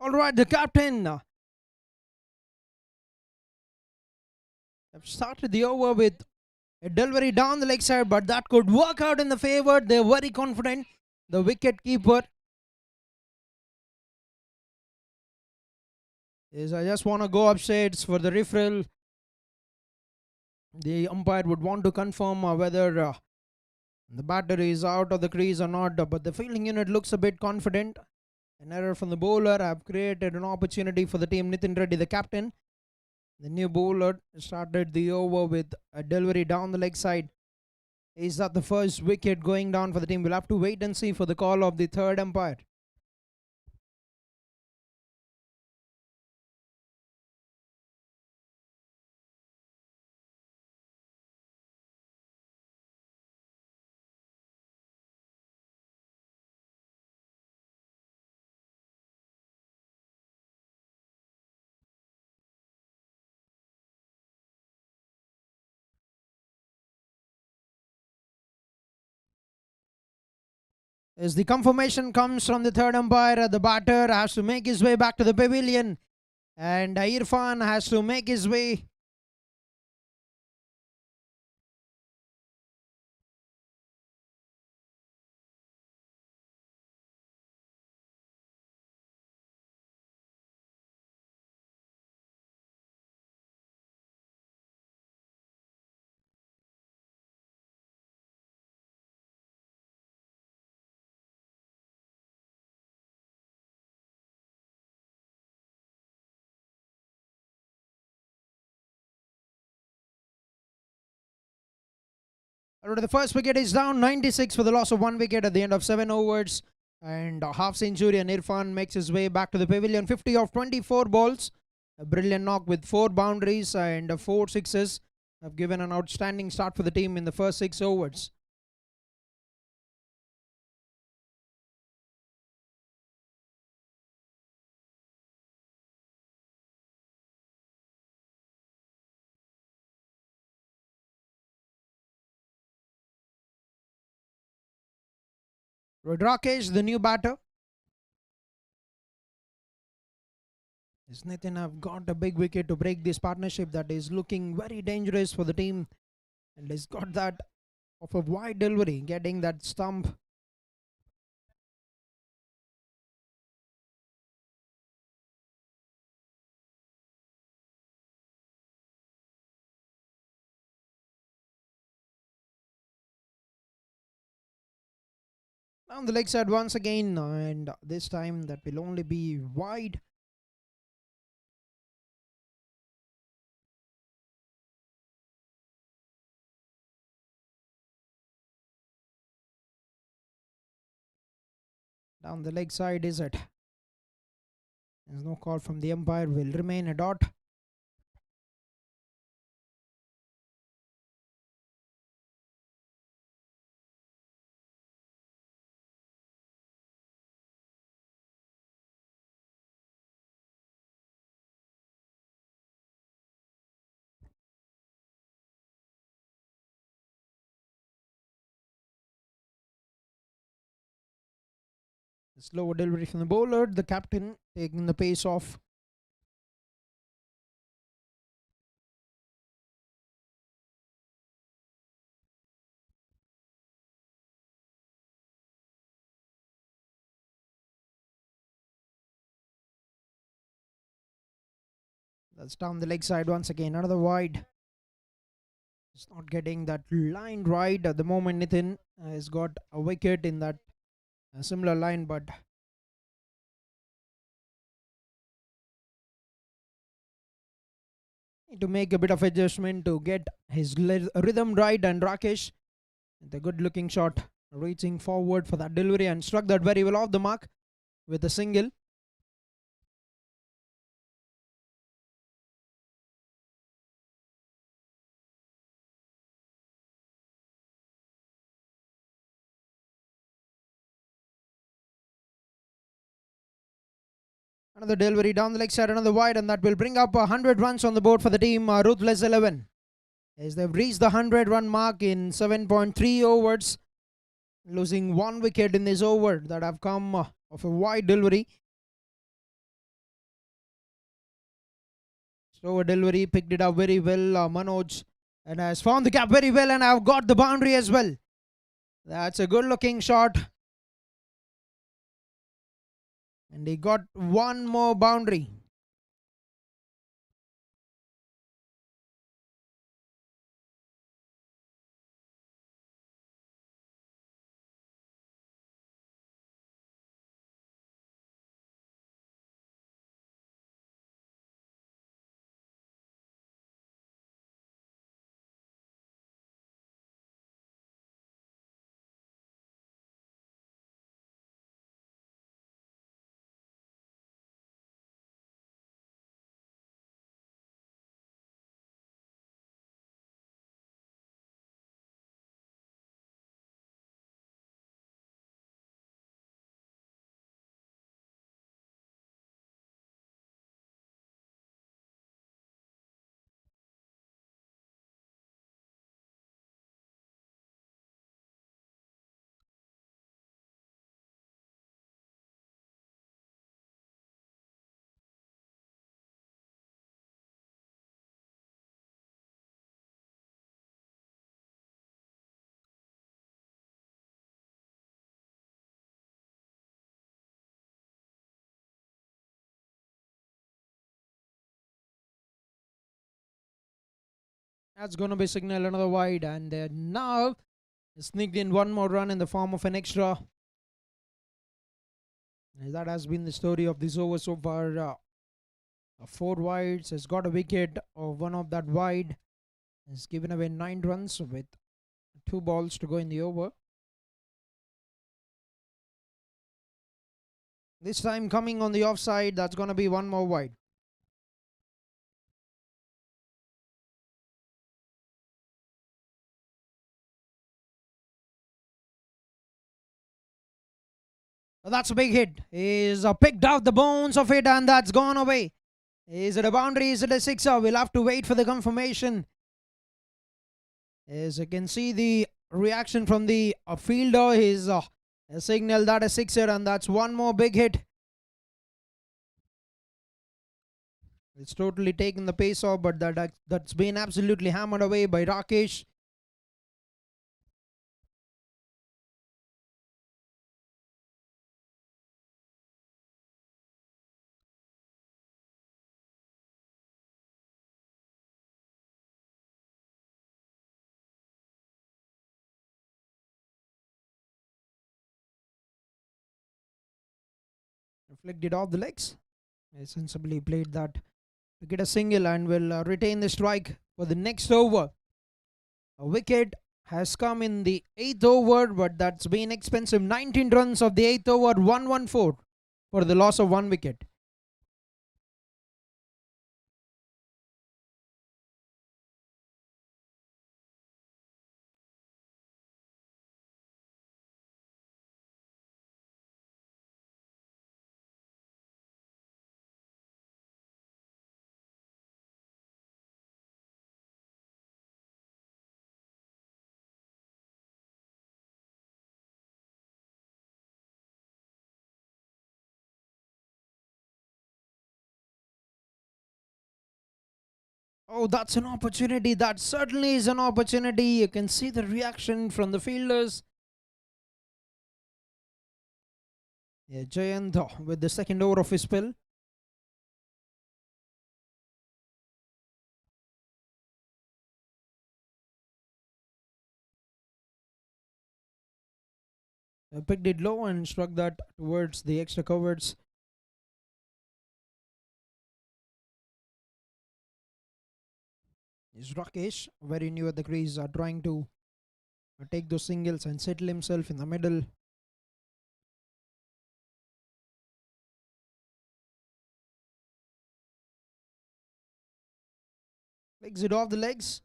All right, the captain have started the over with a delivery down the leg side, but that could work out in the favor. They're very confident. The wicket keeper is, I just want to go upstairs for the referral. The umpire would want to confirm whether the batter is out of the crease or not, but the fielding unit looks a bit confident. An error from the bowler have created an opportunity for the team. Nitin Reddy, the captain, the new bowler, started the over with a delivery down the leg side. Is that the first wicket going down for the team? We'll have to wait and see for the call of the third umpire. As the confirmation comes from the third umpire, the batter has to make his way back to the pavilion, and Irfan has to make his way The first wicket is down, 96 for the loss of 1 wicket at the end of 7 overs. And a half century, and Irfan makes his way back to the pavilion. 50 of 24 balls. A brilliant knock with 4 boundaries and 4 sixes have given an outstanding start for the team in the first 6 overs. Rakesh, the new batter. As Nitin have got a big wicket to break this partnership that is looking very dangerous for the team, and has got that of a wide delivery, getting that stump. Down the leg side once again, and this time that will only be wide. Down the leg side, is it? There's no call from the umpire, will remain a dot. Slower delivery from the bowler, the captain taking the pace off. That's down the leg side once again, another wide. It's not getting that line right at the moment. Nitin has got a wicket in that similar line, but need to make a bit of adjustment to get his rhythm right. And Rakesh, the good looking shot, reaching forward for that delivery and struck that very well off the mark with a single. Another delivery down the leg side, another wide, and that will bring up 100 runs on the board for the team. Ruthless 11, as they've reached the 100-run mark in 7.3 overs, losing 1 wicket in this over that have come of a wide delivery. Slower delivery, picked it up very well, Manoj, and has found the gap very well, and have got the boundary as well. That's a good looking shot. And he got one more boundary. That's going to be signal another wide, and now sneaked in one more run in the form of an extra. That has been the story of this over so far. 4 wides, has got a wicket of one of that wide, has given away 9 runs with 2 balls to go in the over. This time coming on the offside, that's going to be one more wide. That's a big hit. He's picked out the bones of it and that's gone away. Is it a boundary? Is it a sixer? We'll have to wait for the confirmation. As you can see the reaction from the fielder, he's a signal that a sixer and that's one more big hit. It's totally taken the pace off, but that's been absolutely hammered away by Rakesh. Reflected off the legs. He sensibly played that to get a single and will retain the strike for the next over. A wicket has come in the 8th over, but that's been expensive. 19 runs of the 8th over, 114 for the loss of 1 wicket. Oh, that's an opportunity. That certainly is an opportunity. You can see the reaction from the fielders. Yeah, Jayant with the second over of his spell. Picked it low and struck that towards the extra covers. Is Rakesh very new at the crease, trying to take those singles and settle himself in the middle. Legs it off the legs.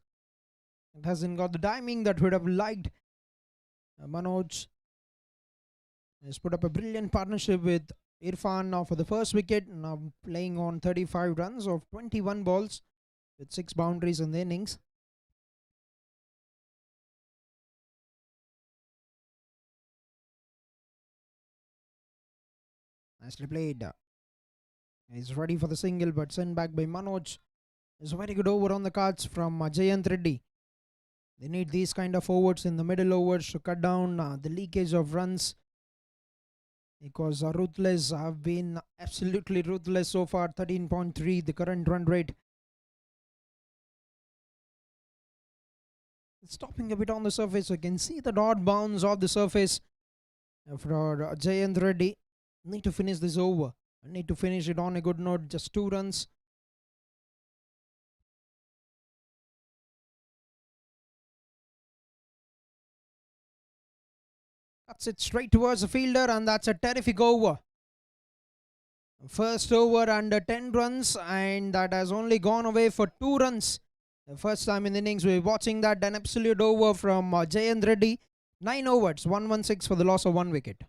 It hasn't got the timing that would have liked. Manoj has put up a brilliant partnership with Irfan now for the first wicket, now playing on 35 runs of 21 balls with 6 boundaries in the innings. Nicely played. He's ready for the single but sent back by Manoj. It's a very good over on the cards from Jayant Reddy. They need these kind of overs in the middle overs to cut down the leakage of runs, because Ruthless have been absolutely ruthless so far. 13.3 the current run rate. It's stopping a bit on the surface. You can see the dot bounce off the surface for Jayant Reddy. Need to finish this over. I need to finish it on a good note. Just 2 runs. That's it straight towards the fielder, and that's a terrific over. First over under 10 runs, and that has only gone away for 2 runs. The first time in the innings we're watching that. An absolute over from Jayant Reddy. 9 overs, 116 for the loss of 1 wicket.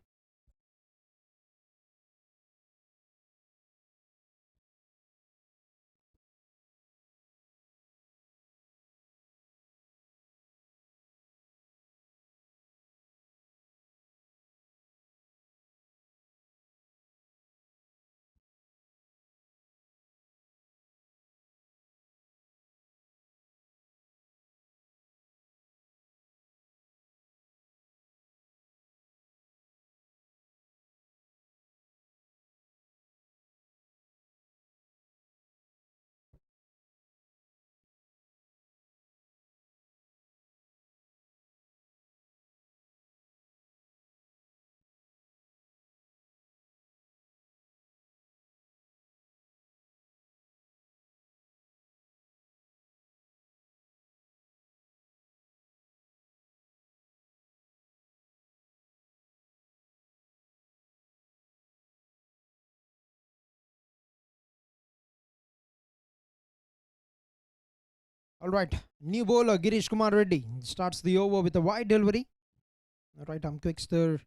All right, new bowler Girish Kumar Reddy starts the over with a wide delivery. Right arm quickster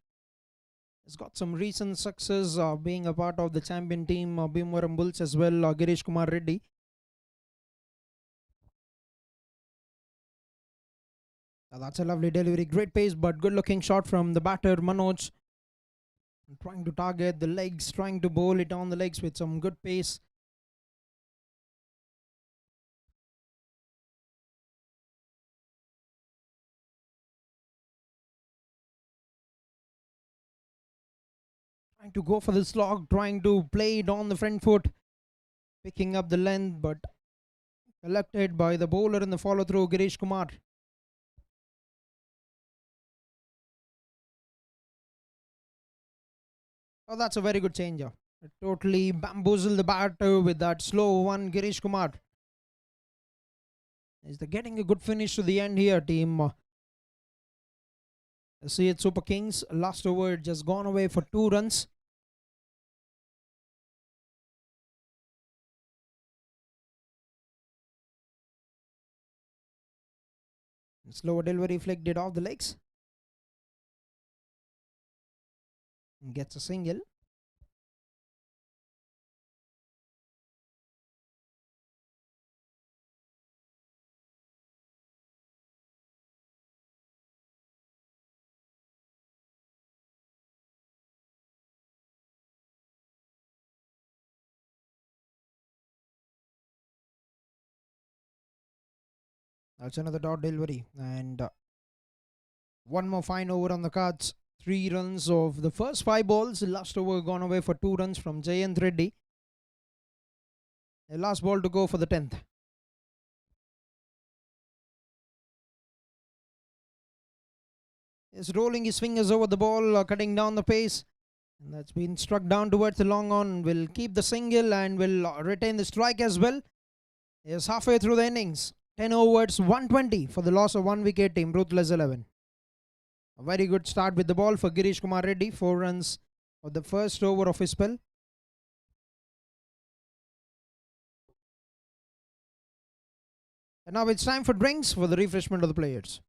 has got some recent success being a part of the champion team Bhimavaram Bulls as well. Girish Kumar Reddy. That's a lovely delivery, great pace, but good looking shot from the batter Manoj. Trying to target the legs, trying to bowl it on the legs with some good pace. Trying to go for the slog, trying to play it on the front foot, picking up the length, but collected by the bowler in the follow through, Girish Kumar. Oh, that's a very good changer. It totally bamboozled the batter with that slow one, Girish Kumar. Is they getting a good finish to the end here, team? See it, Super Kings. Last over just gone away for 2 runs. Slower delivery flicked it off the legs. Gets a single. That's another dot delivery. And one more fine over on the cards. 3 runs of the first 5 balls. Last over gone away for 2 runs from Jayant Reddy. The last ball to go for the 10th. Is rolling his fingers over the ball, cutting down the pace. And that's been struck down towards the long on. Will keep the single and will retain the strike as well. Is halfway through the innings. 10 overs, 120 for the loss of 1 wicket, team Ruthless 11. A very good start with the ball for Girish Kumar Reddy. 4 runs for the first over of his spell. And now it's time for drinks for the refreshment of the players.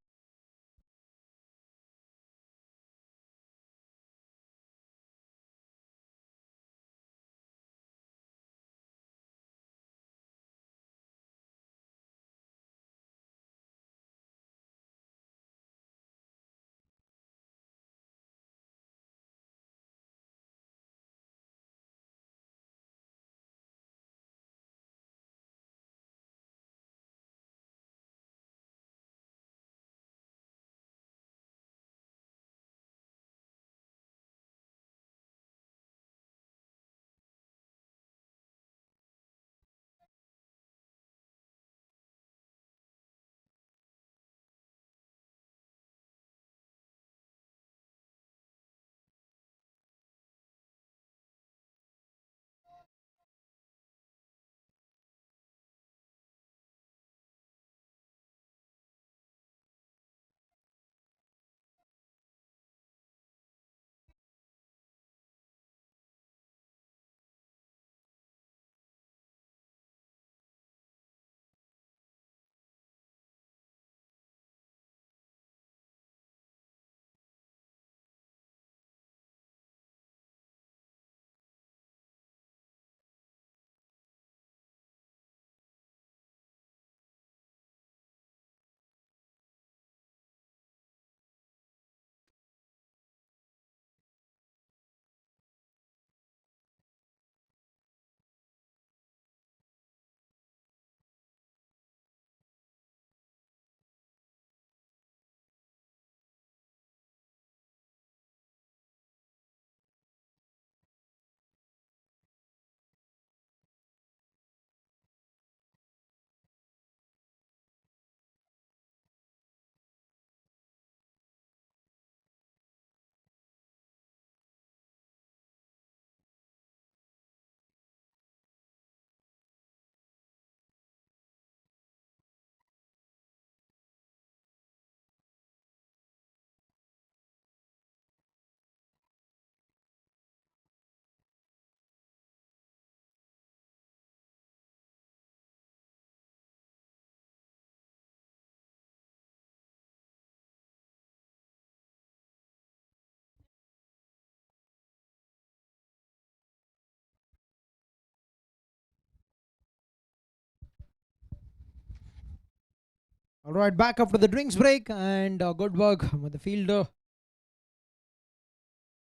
All right, back after the drinks break, and good work with the fielder.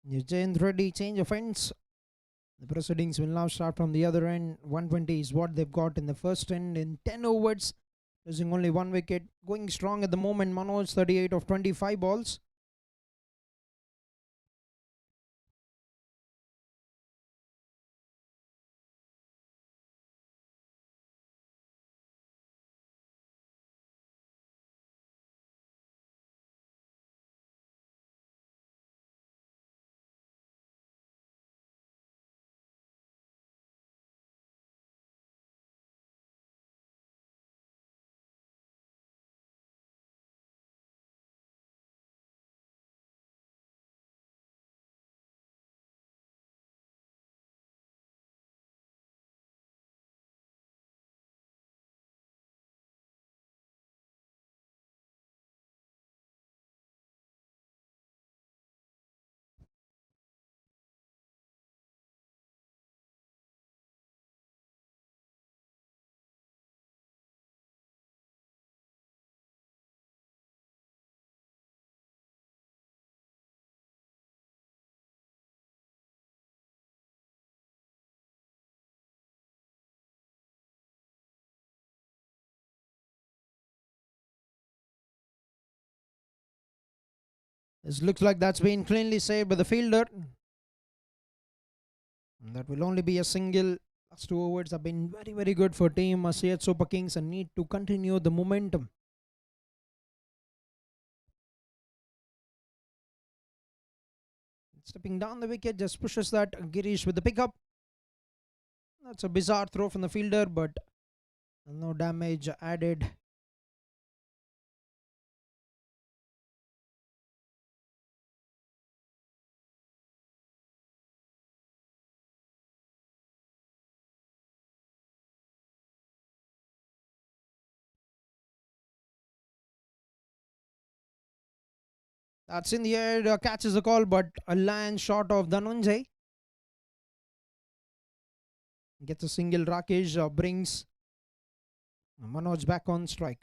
Jayant Reddy, change of ends. The proceedings will now start from the other end. 120 is what they've got in the first end in 10 overs, losing only 1 wicket. Going strong at the moment, Manoj 38 of 25 balls. This looks like that's been cleanly saved by the fielder. And that will only be a single. Last 2 overs have been very, very good for team Seat Super Kings and need to continue the momentum. Stepping down the wicket just pushes that. Girish with the pickup. That's a bizarre throw from the fielder, but no damage added. That's in the air, catches the call, but a land shot of Dhananjay. Gets a single. Rakesh brings Manoj back on strike.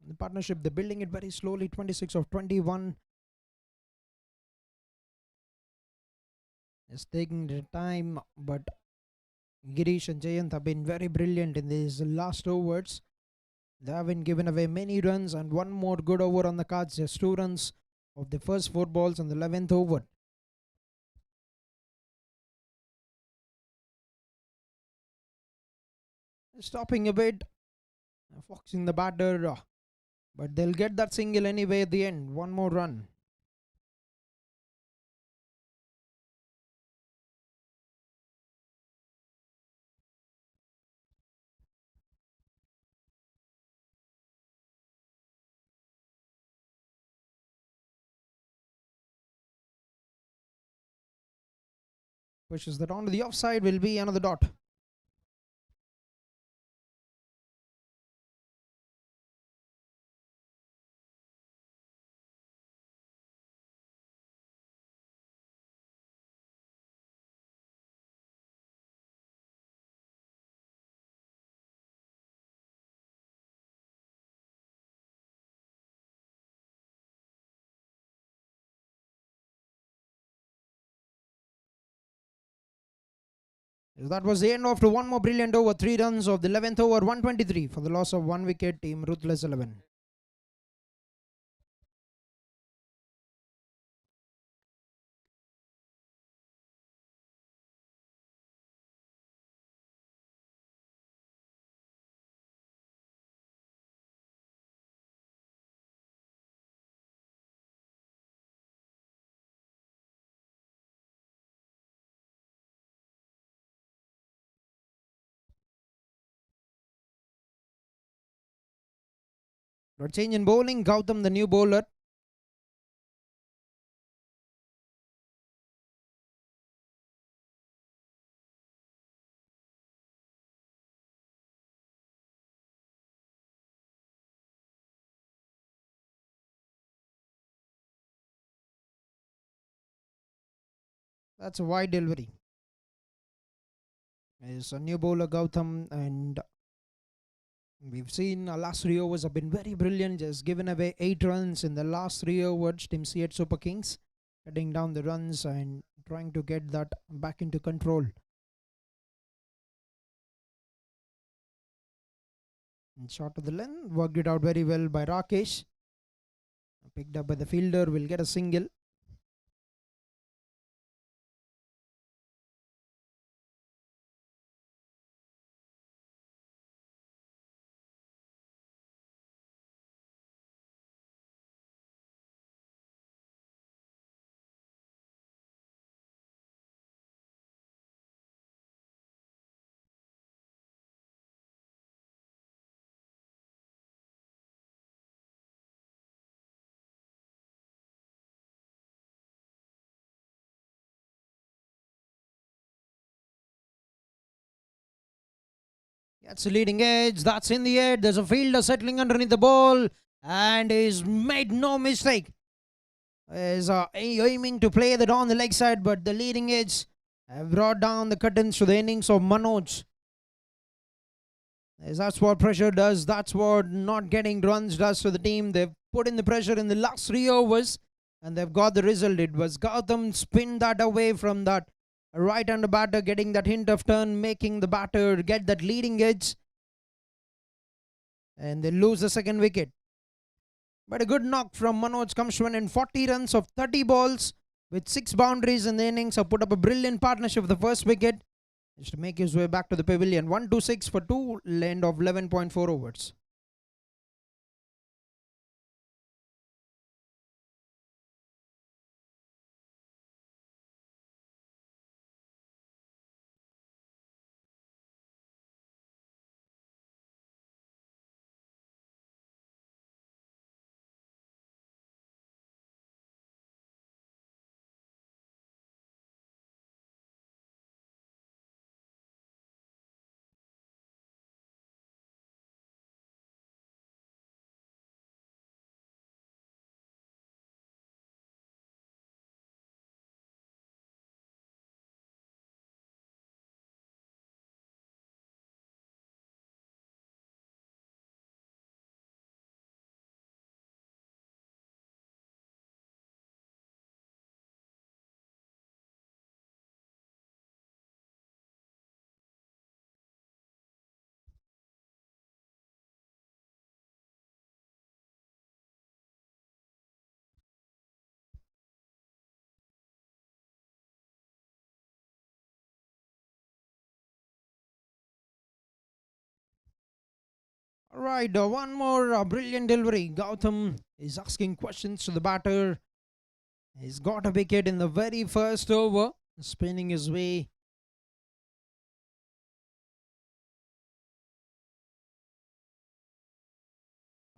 The partnership, they're building it very slowly. 26 of 21. It's taking the time, but Girish and Jayant have been very brilliant in these last overs. They haven't given away many runs, and one more good over on the cards. Just 2 runs of the first 4 balls on the 11th over. Stopping a bit, foxing the batter, but they'll get that single anyway at the end. One more run. Pushes that onto the offside, will be another dot. That was the end of the one more brilliant over. 3 runs of the 11th over. 123 for the loss of 1 wicket. Team Ruthless 11. But change in bowling. Gautam, the new bowler. That's a wide delivery. Is a new bowler Gautam, and We've seen last 3 overs have been very brilliant, just given away 8 runs in the last 3 overs. Team C8 Super Kings cutting down the runs and trying to get that back into control. And shot to the length, worked it out very well by Rakesh. Picked up by the fielder, will get a single. Gets the leading edge, that's in the air. There's a fielder settling underneath the ball and he's made no mistake. Is aiming to play that on the leg side, but the leading edge have brought down the curtains to the innings of Manoj. As that's what pressure does, that's what not getting runs does to the team. They've put in the pressure in the last 3 overs and they've got the result. It was Gautam spin that away from that right-hander batter, getting that hint of turn, making the batter get that leading edge, and they lose the second wicket. But a good knock from Manoj comes to an end. 40 runs of 30 balls with 6 boundaries in the innings have put up a brilliant partnership for the first wicket. Just to make his way back to the pavilion. 1-2-6 for 2, end of 11.4 overs. Alright, one more brilliant delivery. Gautam is asking questions to the batter. He's got a wicket in the very first over, spinning his way.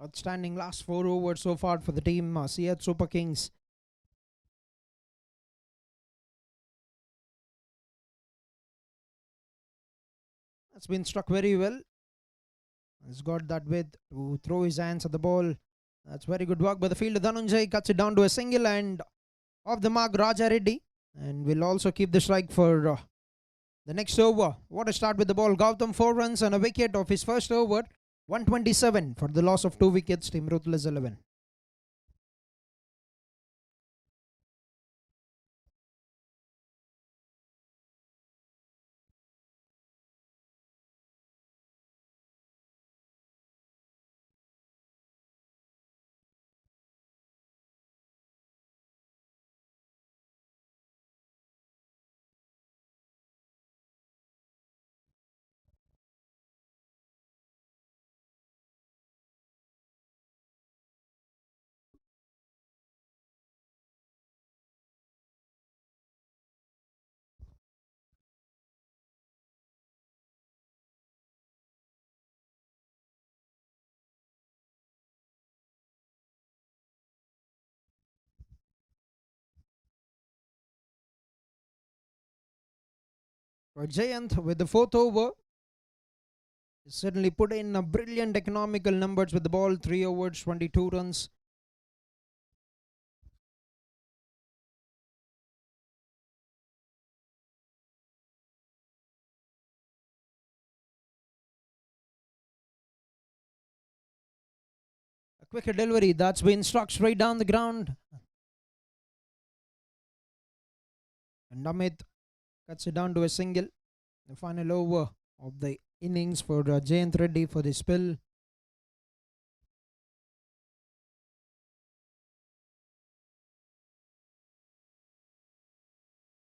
Outstanding last 4 overs so far for the team, C8 Super Kings. That's been struck very well. He's got that width to throw his hands at the ball. That's very good work by the fielder. Dhananjay cuts it down to a single and off the mark Raja Reddy. And will also keep the strike for the next over. What a start with the ball. Gautam 4 runs and a wicket of his first over. 127 for the loss of 2 wickets. Team Ruthless 11. For Jayant with the 4th over. Certainly put in a brilliant economical numbers with the ball. 3 overs, 22 runs. quick delivery that's been struck straight down the ground. And Amit cuts it down to a single. The final over of the innings for Jayant Reddy for the spill.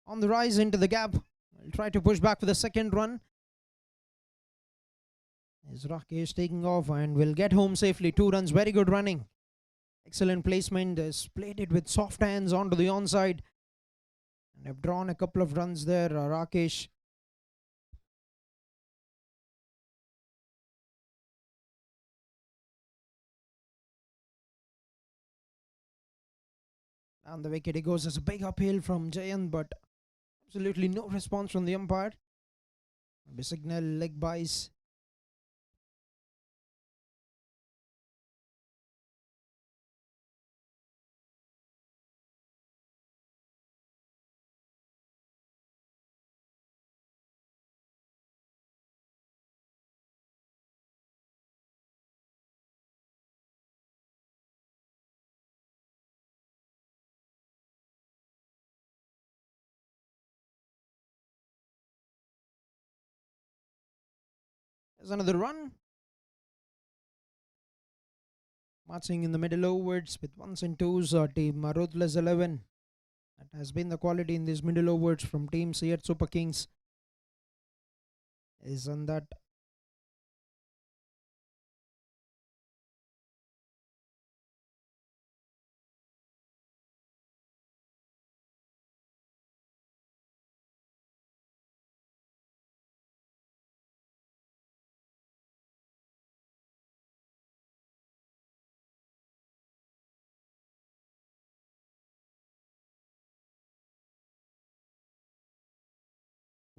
On the rise into the gap. I'll try to push back for the second run. Is Rakesh taking off and will get home safely. 2 runs, very good running. Excellent placement. Has played it with soft hands onto the onside. And have drawn a couple of runs there, Rakesh. And the wicket, he goes as a big uphill from Jayant, but absolutely no response from the umpire. A signal leg byes. There's another run. Marching in the middle overs with ones and twos, team Ruthless 11. That has been the quality in these middle overs from team Seat Super Kings. Isn't that?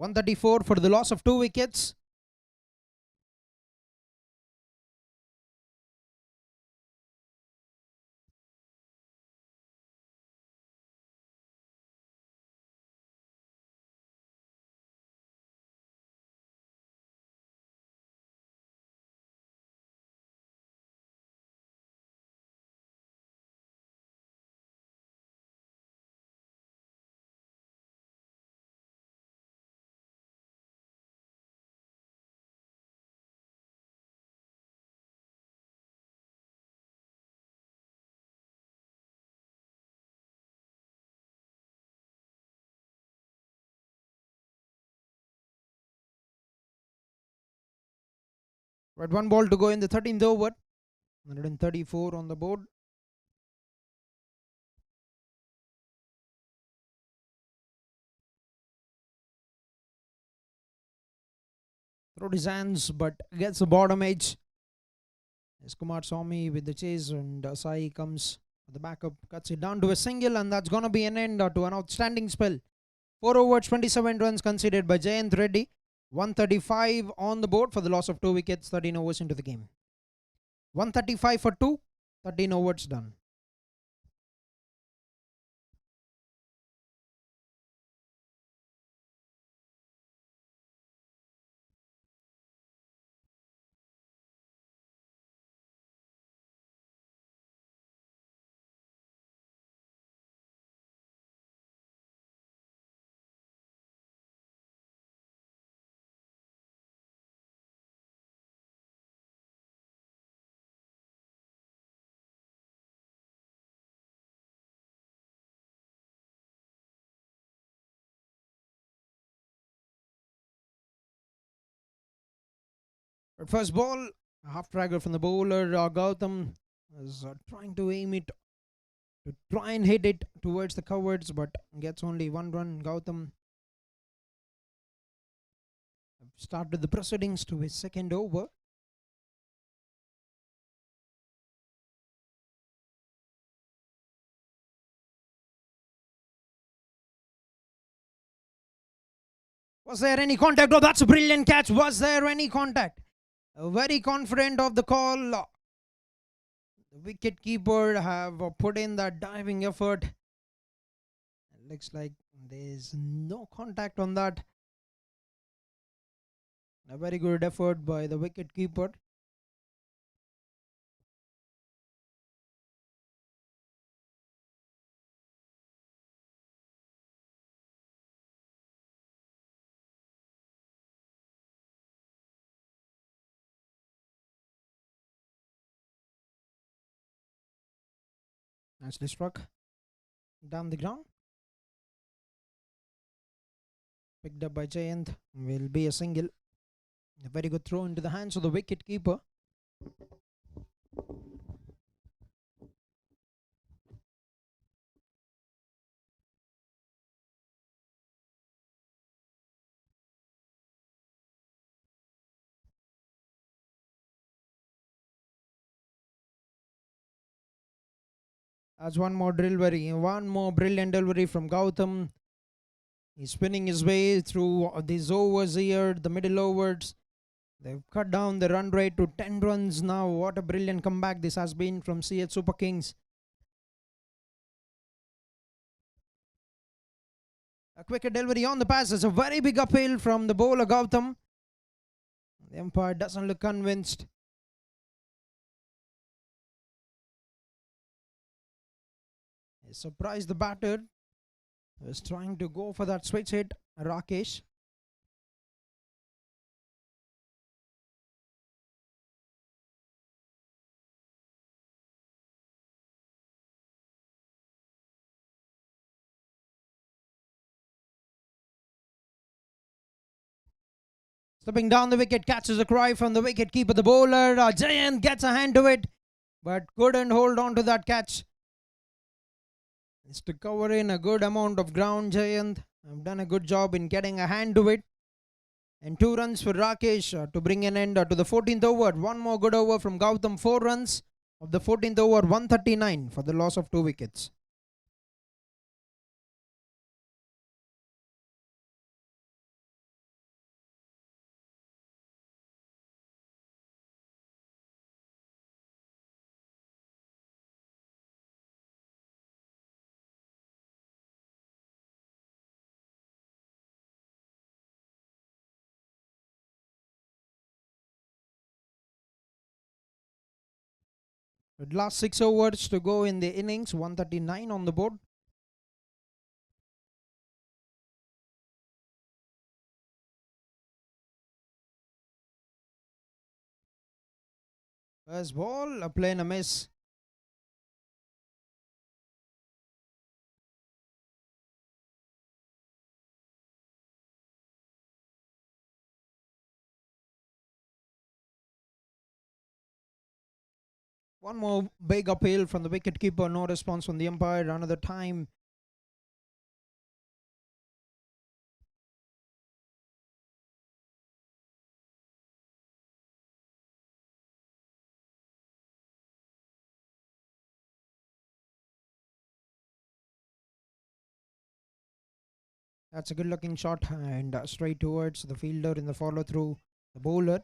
.134 for the loss of 2 wickets. Right, 1 ball to go in the 13th over. 134 on the board. Through his hands, but gets the bottom edge. As Kumar Swamy with the chase, and Sai comes for the backup, cuts it down to a single, and that's going to be an end to an outstanding spell. 4 overs, 27 runs conceded by Jayant Reddy. 135 on the board for the loss of 2 wickets, 13 overs into the game. 135 for 2, 13 overs done. But first ball, a half dragger from the bowler, Gautam is trying to aim it, to try and hit it towards the covers, but gets only 1 run. Gautam started the proceedings to his second over. Was there any contact? Oh, that's a brilliant catch. Was there any contact? Very confident of the call. The wicket keeper have put in that diving effort. It looks like there's no contact on that. A very good effort by the wicket keeper. Nicely struck down the ground. Picked up by Jayant. Will be a single. A very good throw into the hands of the wicket keeper. As one more brilliant delivery from Gautam. He's spinning his way through these overs here, the middle overs. They've cut down the run rate to 10 runs now. What a brilliant comeback this has been from CH Super Kings. A quicker delivery on the pass. It's a very big uphill from the bowler Gautam. The umpire doesn't look convinced. He surprised the batter. He was trying to go for that switch hit, Rakesh. Stepping down the wicket, catches a cry from the wicket keeper, the bowler. Jayant gets a hand to it, but couldn't hold on to that catch. It's to cover in a good amount of ground, Jayant. I've done a good job in getting a hand to it. And 2 runs for Rakesh to bring an end to the 14th over. One more good over from Gautam. 4 runs of the 14th over, 139 for the loss of 2 wickets. The last 6 overs to go in the innings, 139 on the board. First ball, a play and a miss. One more big appeal from the wicketkeeper. No response from the umpire. Another time. That's a good looking shot and straight towards the fielder in the follow through the bowler.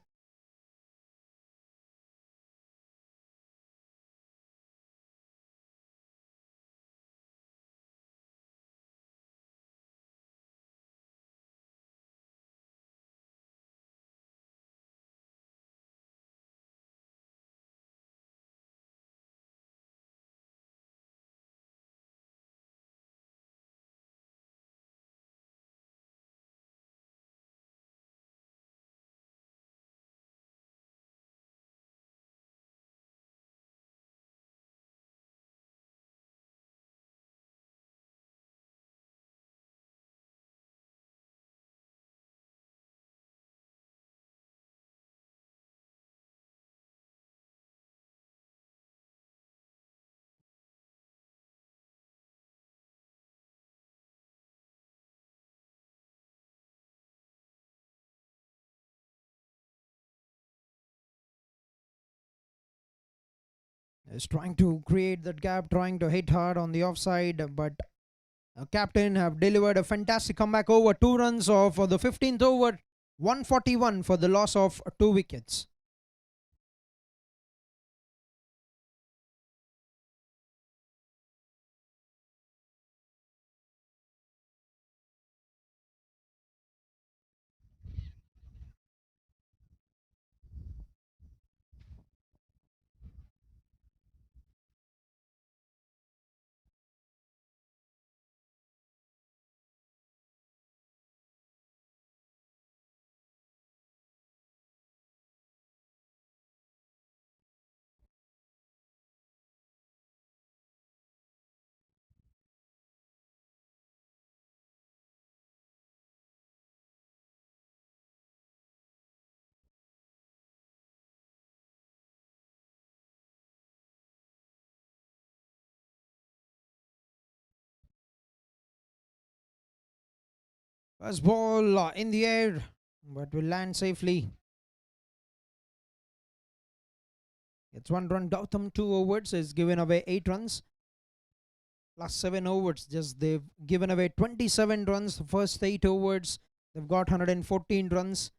Is trying to create that gap, trying to hit hard on the offside, but captain have delivered a fantastic comeback over 2 runs of the 15th over, 141 for the loss of 2 wickets. First ball in the air, but will land safely. It's 1 run. Gautam 2 overs is given away 8 runs. Plus 7 overs. Just they've given away 27 runs. The first 8 overs, they've got 114 runs.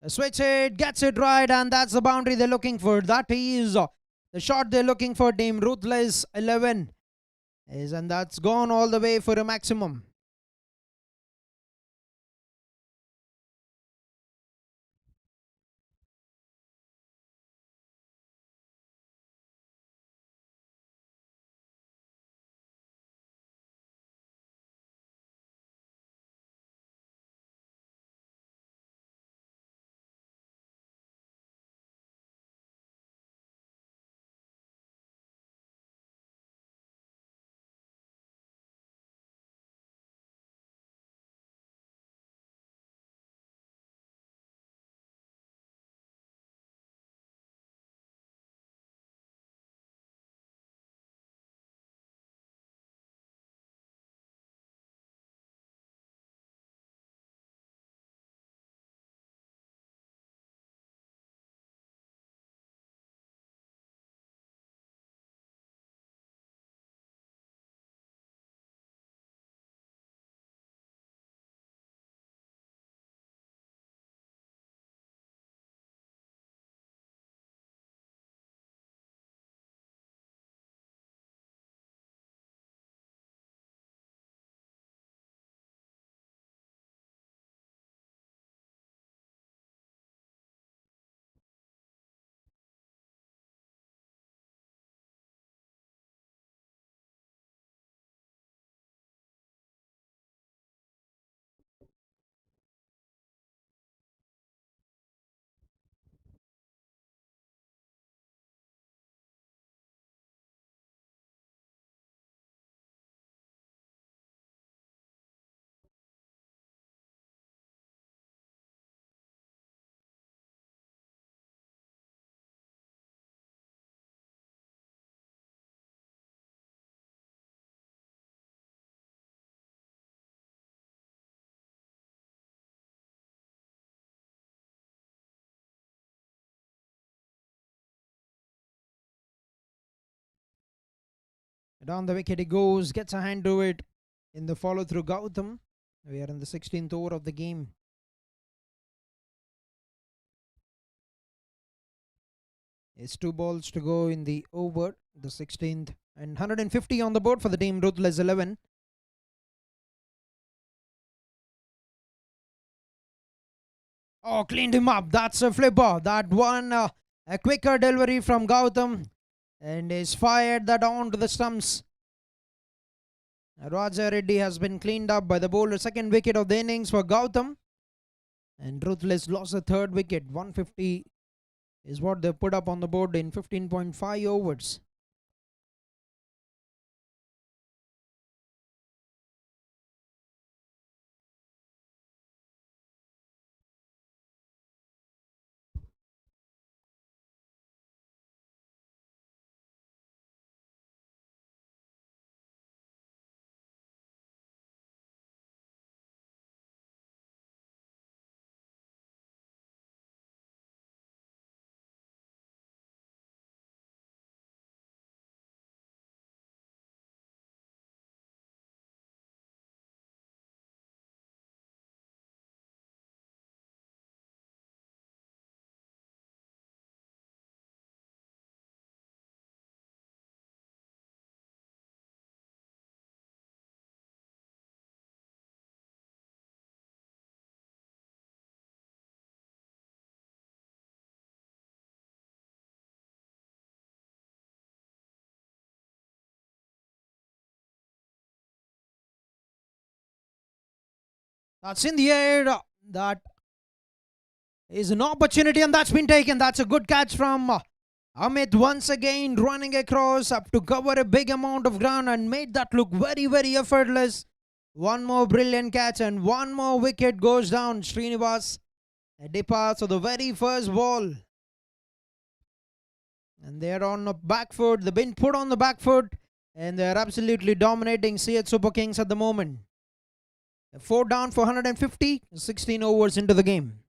A switch hit, gets it right, and that's the boundary they're looking for. That is the shot they're looking for. Team Ruthless 11 is, and that's gone all the way for a maximum. Down the wicket he goes, gets a hand to it in the follow through Gautam. We are in the 16th over of the game. It's 2 balls to go in the over, the 16th, and 150 on the board for the team Ruthless 11. Oh, cleaned him up. That's a flipper. That one, a quicker delivery from Gautam, and is fired that on to the stumps. Raja Reddy has been cleaned up by the bowler. Second wicket of the innings for Gautam. And Ruthless lost the third wicket. 150 is what they put up on the board in 15.5 overs. That's in the air. That is an opportunity, and that's been taken. That's a good catch from Amit once again, running across up to cover a big amount of ground and made that look very, very effortless. One more brilliant catch and one more wicket goes down. Srinivas departs of the very first ball. And they're on the back foot. They've been put on the back foot and they are absolutely dominating CH Super Kings at the moment. 4 down for 150, 16 overs into the game.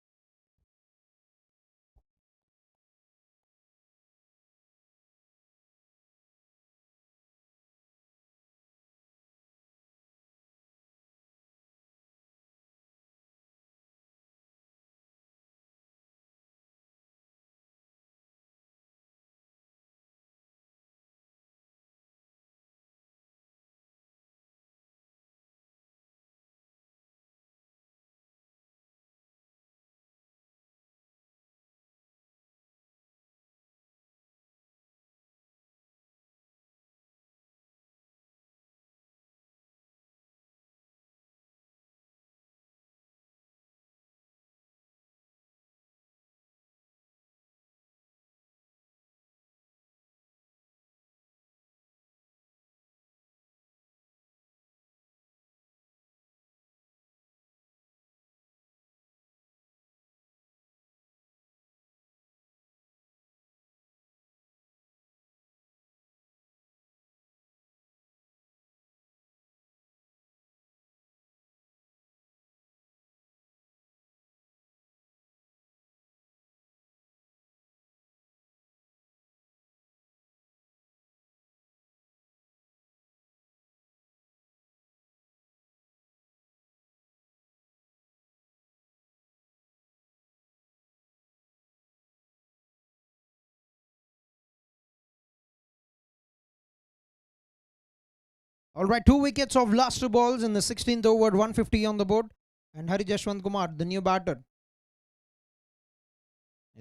All right, 2 wickets of last 2 balls in the 16th over, 150 on the board. And Hari Jashwant Kumar, the new batter.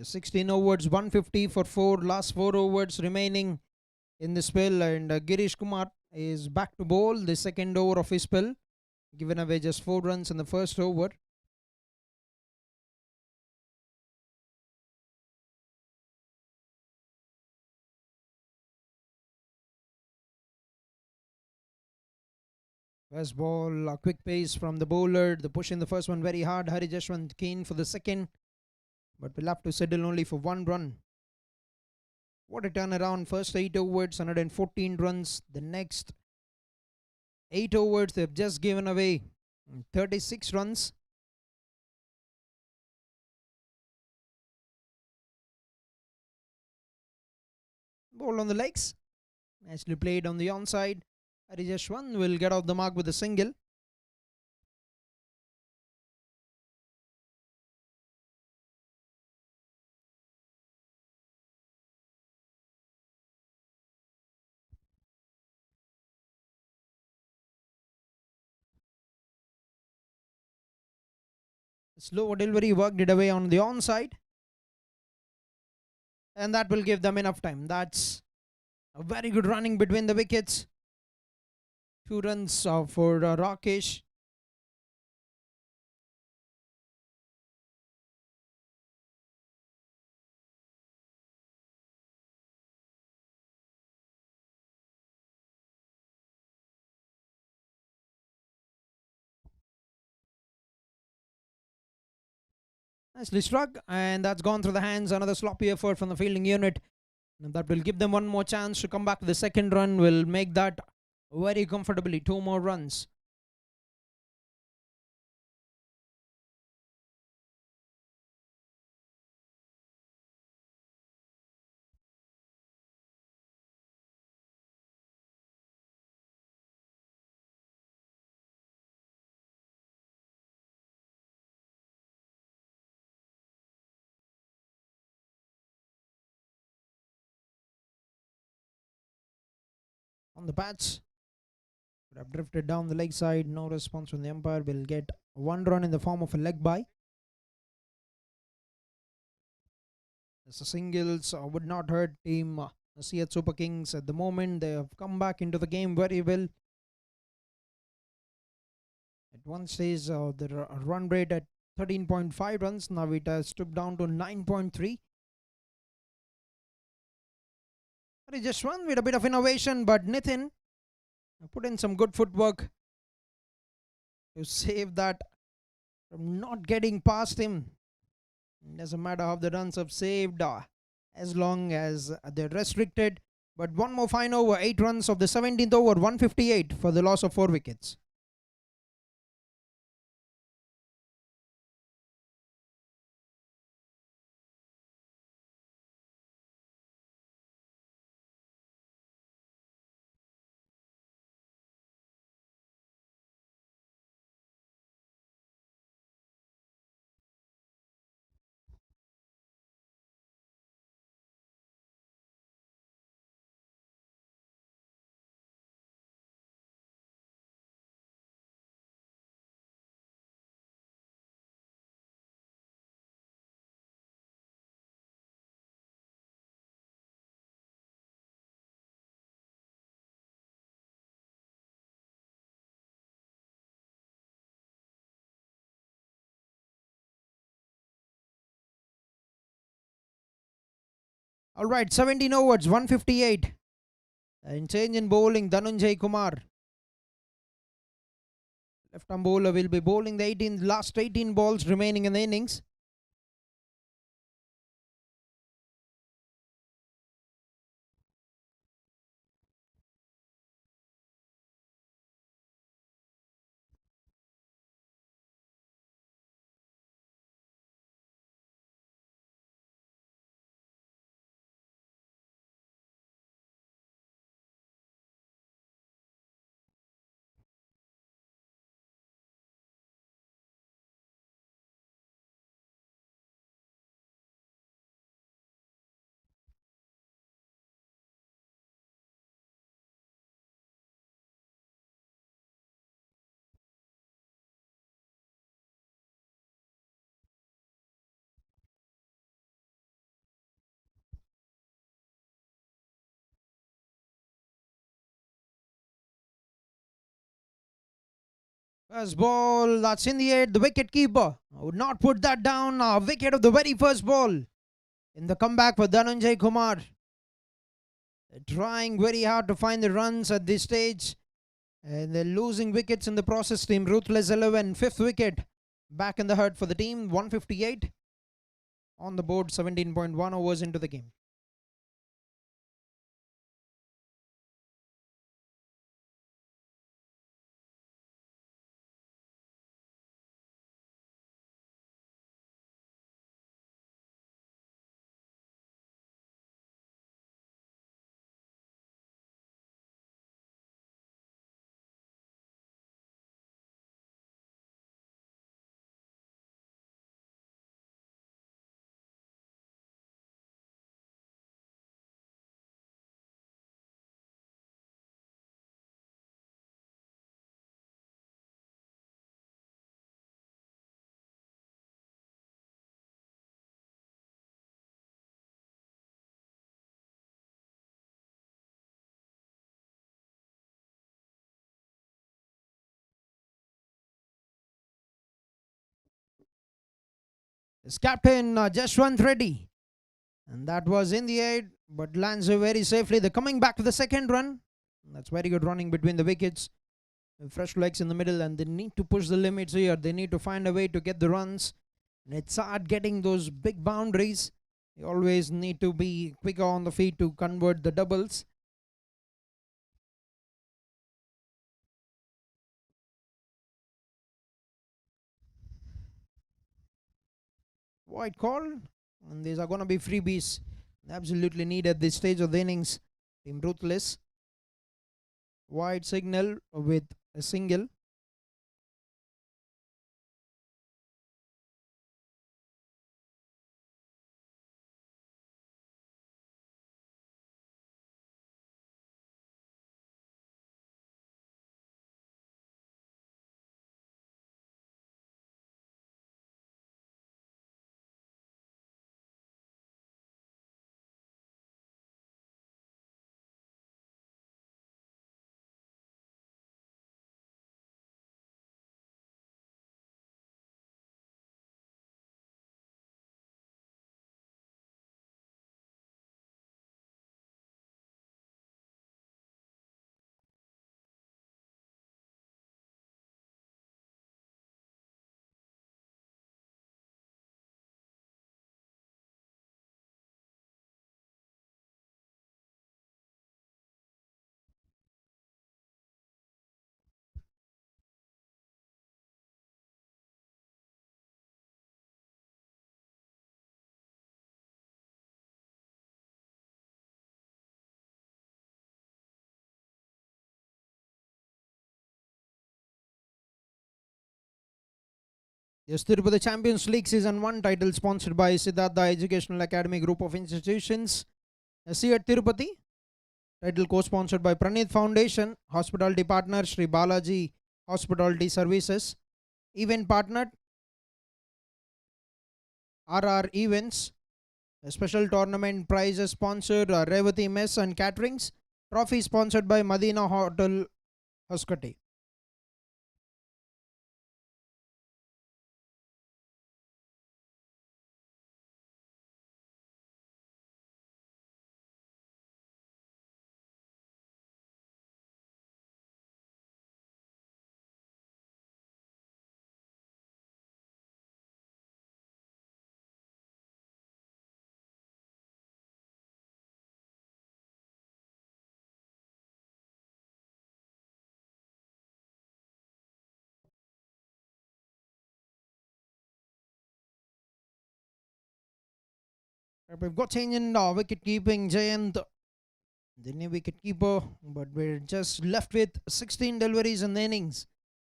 16 overs, 150 for 4, last 4 overs remaining in the spell. And Girish Kumar is back to bowl the second over of his spell. Given away just 4 runs in the first over. First ball, a quick pace from the bowler. The push in the first one very hard. Hari Jashwant keen for the second, but will have to settle only for 1 run. What a turnaround. First 8 overs, 114 runs. The next 8 overs, they've just given away 36 runs. Ball on the legs. Nicely played on the onside. Hari Jashwant will get off the mark with a single. Slow delivery worked it away on the onside. And that will give them enough time. That's a very good running between the wickets. 2 runs for Rakesh. Nicely struck, and that's gone through the hands. Another sloppy effort from the fielding unit. And that will give them one more chance to come back. The second run will make that very comfortably 2 more runs. On the patch, would have drifted down the leg side. No response from the umpire. Will get 1 run in the form of a leg bye. The singles would not hurt team CH Super Kings at the moment. They have come back into the game very well. At one stage, the run rate at 13.5 runs. Now it has stooped down to 9.3. Just one with a bit of innovation, but Nitin put in some good footwork to save that from not getting past him. It doesn't matter how the runs have saved, as long as they're restricted. But one more fine over, 8 runs of the 17th over, 158 for the loss of 4 wickets. All right, 17 overs, 158. And change in bowling, Dhananjay Kumar. Left arm bowler will be bowling the last 18 balls remaining in the innings. First ball, that's in the air. The wicket keeper would not put that down. Wicket of the very first ball in the comeback for Dhananjay Kumar. Trying very hard to find the runs at this stage. And they're losing wickets in the process. Team Ruthless 11, 5th wicket. Back in the herd for the team, 158. On the board, 17.1 overs into the game. His captain, Jashwant Reddy. And that was in the air, but lands very safely. They're coming back to the second run. That's very good running between the wickets. Fresh legs in the middle, and they need to push the limits here. They need to find a way to get the runs. And it's hard getting those big boundaries. You always need to be quicker on the feet to convert the doubles. White call, and these are going to be freebies. Absolutely needed at this stage of the innings. Team Ruthless. Wide signal with a single. Yes, Tirupati Champions League Season 1 title sponsored by Siddhartha Educational Academy Group of Institutions. SC at Tirupati. Title co-sponsored by Praneeth Foundation. Hospitality partner Sri Balaji Hospitality Services. Event partner RR Events. A special tournament prizes sponsored Revati Mess and Caterings. Trophy sponsored by Madina Hotel Hoskati. We've got change in wicket keeping. Jayant, the new wicket keeper, but we're just left with 16 deliveries in the innings.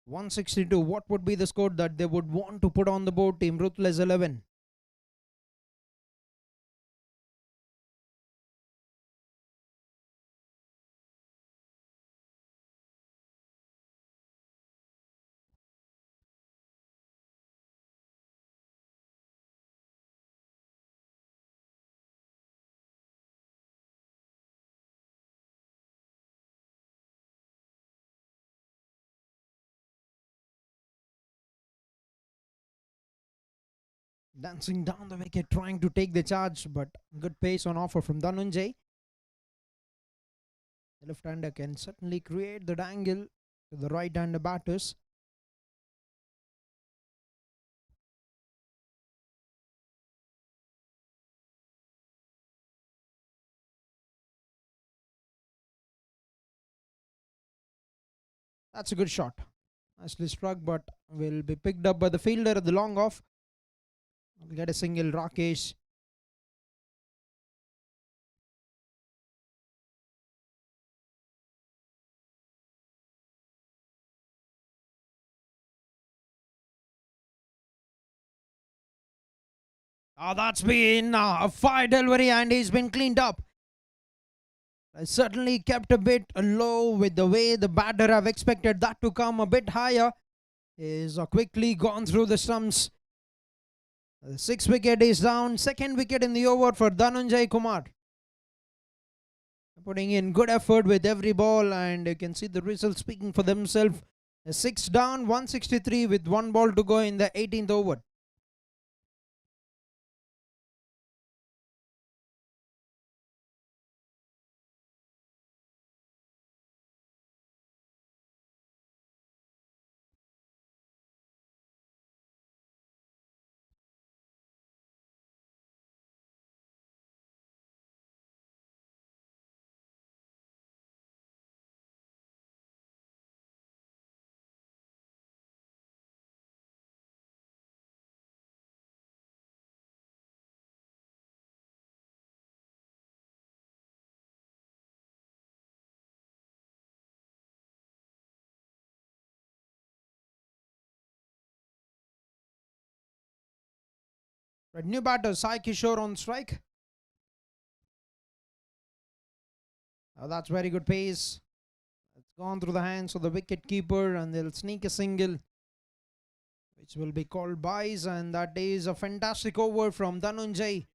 162. What would be the score that they would want to put on the board? Team Ruthless 11. Dancing down the wicket, trying to take the charge, but good pace on offer from Dhananjay. The left-hander can certainly create the angle to the right-hander batters. That's a good shot. Nicely struck, but will be picked up by the fielder at the long off. We'll get a single, Rakesh. That's been a fire delivery and he's been cleaned up. I certainly kept a bit low with the way the batter have expected that to come a bit higher. Is quickly gone through the stumps. The 6th wicket is down. 2nd wicket in the over for Dhananjay Kumar. Putting in good effort with every ball, and you can see the results speaking for themselves. 6 down, 163 with 1 ball to go in the 18th over. Right, new batter Sai Kishore on strike. That's very good pace. It's gone through the hands of the wicket keeper, and they'll sneak a single, which will be called byes, and that is a fantastic over from Dhananjay.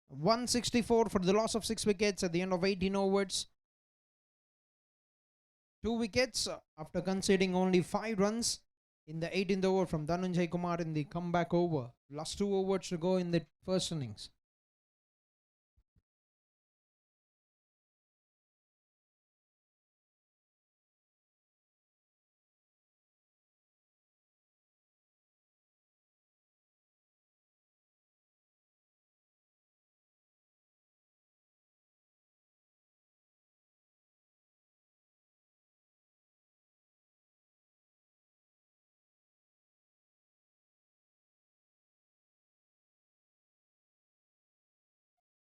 164 for the loss of 6 wickets at the end of 18 overs. 2 wickets after conceding only 5 runs in the 18th over from Dhananjay Kumar in the comeback over. Last 2 overs to go in the first innings.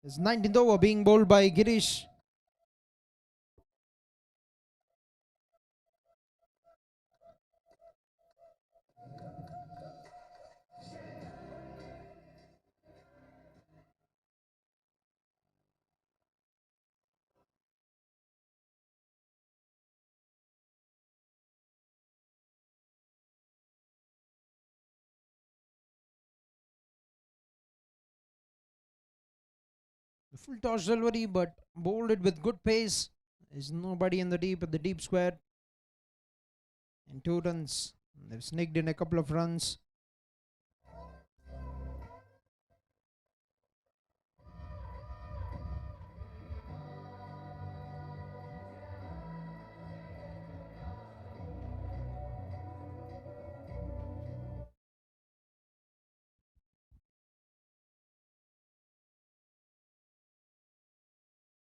It's 19th over being bowled by Girish. Full toss delivery, but bowled it with good pace. There's nobody in the deep at the deep square. And 2 runs. They've sneaked in a couple of runs.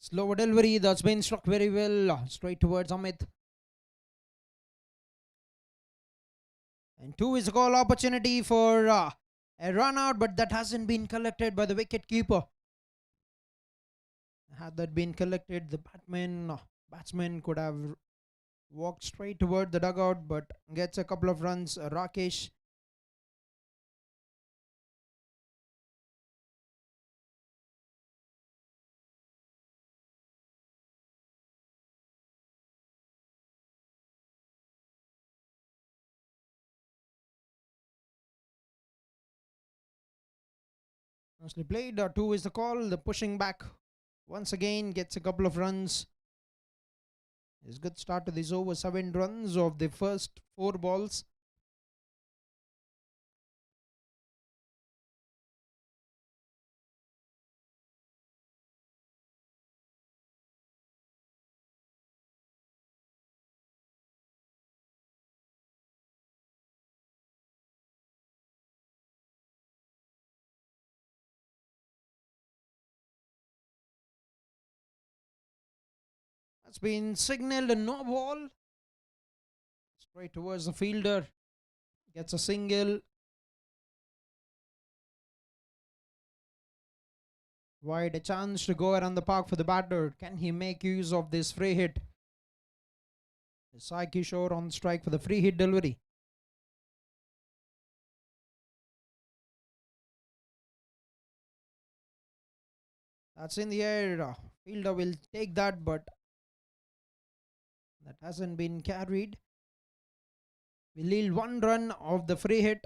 Slower delivery, that's been struck very well. Straight towards Amit. And 2 is a call opportunity for a run out, but that hasn't been collected by the wicket keeper. Had that been collected, the batsman could have walked straight toward the dugout, but gets a couple of runs. Rakesh. Nicely played. 2 is the call. The pushing back once again gets a couple of runs. It's a good start to this over. 7 runs of the first 4 balls. That's been signaled a no ball. Straight towards the fielder. Gets a single. Wide, a chance to go around the park for the batter. Can he make use of this free hit? Sai Kishore on strike for the free hit delivery. That's in the air. Fielder will take that, but that hasn't been carried. We need 1 run of the free hit.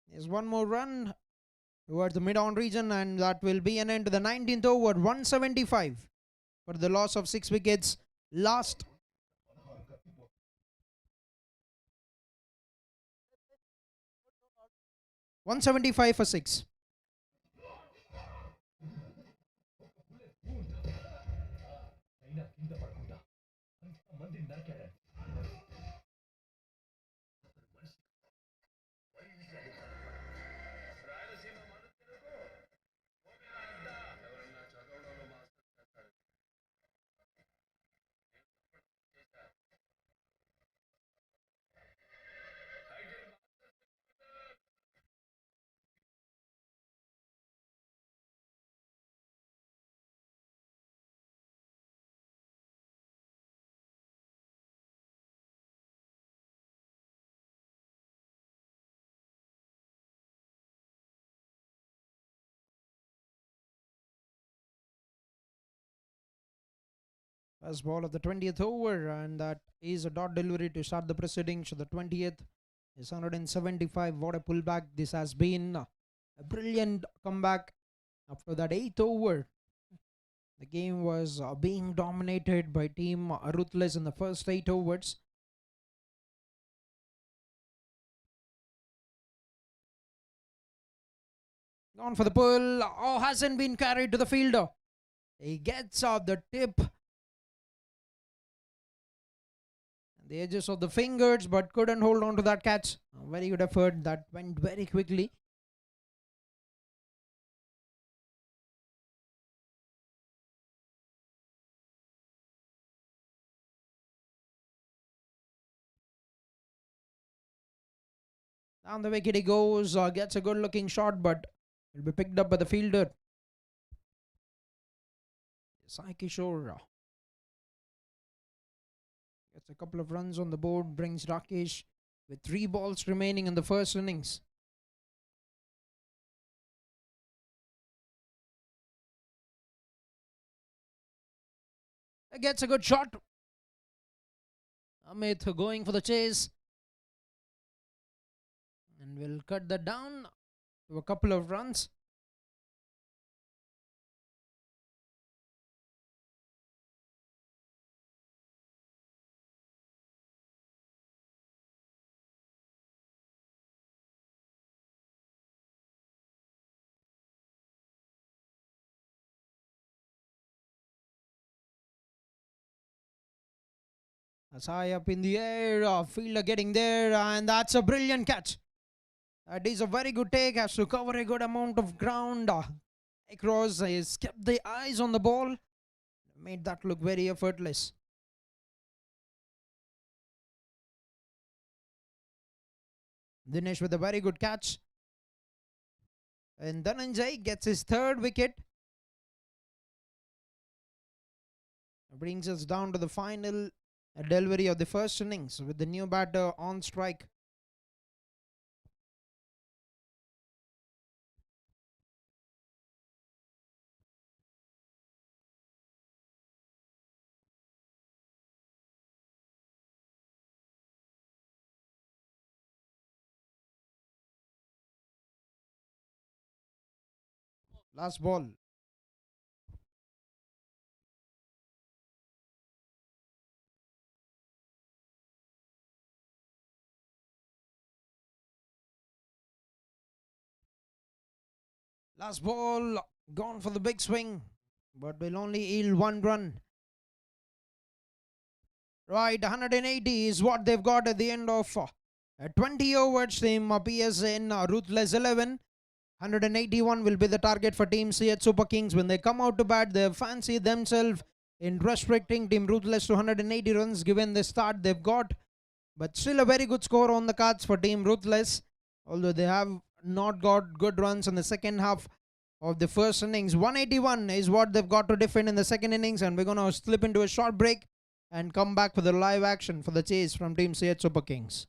There's 1 more run towards the mid-on region, and that will be an end to the 19th over. 175 for the loss of 6 wickets. Last 175 for 6. First ball of the 20th over, and that is a dot delivery to start the proceedings. The 20th is 175. What a pullback. This has been a brilliant comeback after that 8th over. The game was being dominated by team Ruthless in the first 8 overs. Gone for the pull. Oh, hasn't been carried to the fielder. He gets off the tip, the edges of the fingers, but couldn't hold on to that catch. A very good effort. That went very quickly. Down the wicket he goes. Gets a good looking shot, but will be picked up by the fielder. Sai Kishore gets a couple of runs on the board. Brings Rakesh with 3 balls remaining in the first innings. Gets a good shot. Amit going for the chase. And we'll cut that down to a couple of runs. That's high up in the air. Fielder getting there, and that's a brilliant catch. That is a very good take. Has to cover a good amount of ground. Across, he's kept the eyes on the ball. Made that look very effortless. Dinesh with a very good catch. And Dhananjay gets his 3rd wicket. Brings us down to the final delivery of the first innings with the new batter on strike. Last ball. Last ball. Gone for the big swing, but will only yield 1 run. Right, 180 is what they've got at the end of 20 overs. Team PS in Ruthless 11. 181 will be the target for Team CH Super Kings. When they come out to bat, they fancy themselves in restricting Team Ruthless to 180 runs given the start they've got. But still a very good score on the cards for Team Ruthless, although they have not got good runs in the second half of the first innings. 181 is what they've got to defend in the second innings, and we're going to slip into a short break and come back for the live action for the chase from Team CH Super Kings.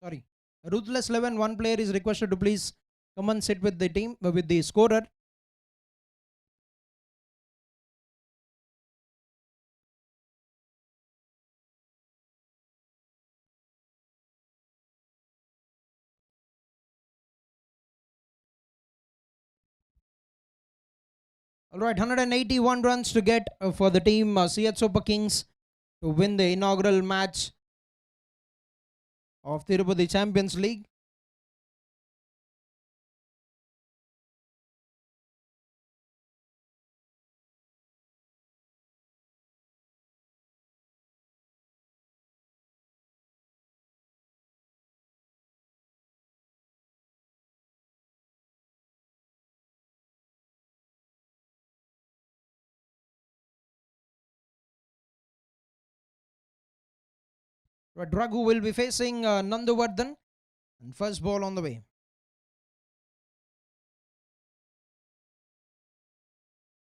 Sorry. Ruthless 11, one player is requested to please come and sit with the team, with the scorer. All right, 181 runs to get for the team CH Super Kings to win the inaugural match of Tirupati Champions League. Right, Raghu will be facing Nanduvardhan, and first ball on the way.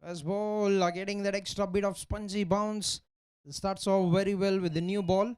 First ball getting that extra bit of spongy bounce. It starts off very well with the new ball.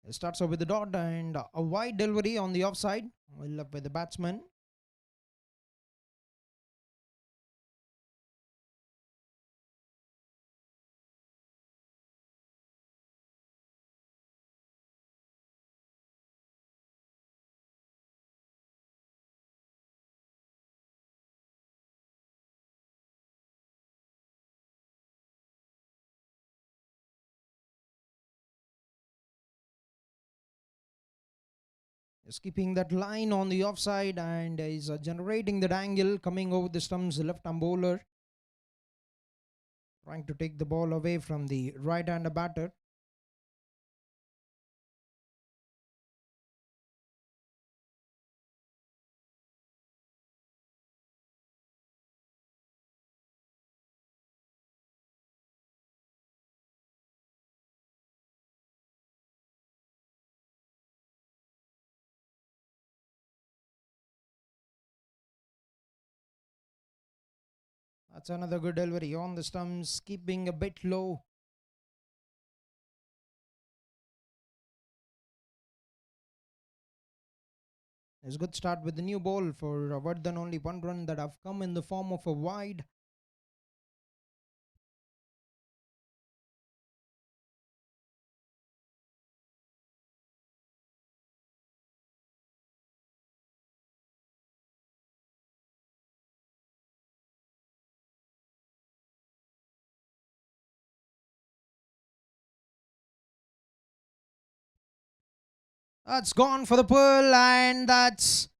It starts off with the dot and a wide delivery on the offside. Well up by the batsman. Is keeping that line on the offside and is generating that angle coming over the stumps, left arm bowler. Trying to take the ball away from the right-hander batter. That's another good delivery on the stumps, keeping a bit low. It's a good start with the new ball for Vardhan. Only one run that have come in the form of a wide. That's gone for the pull, and that's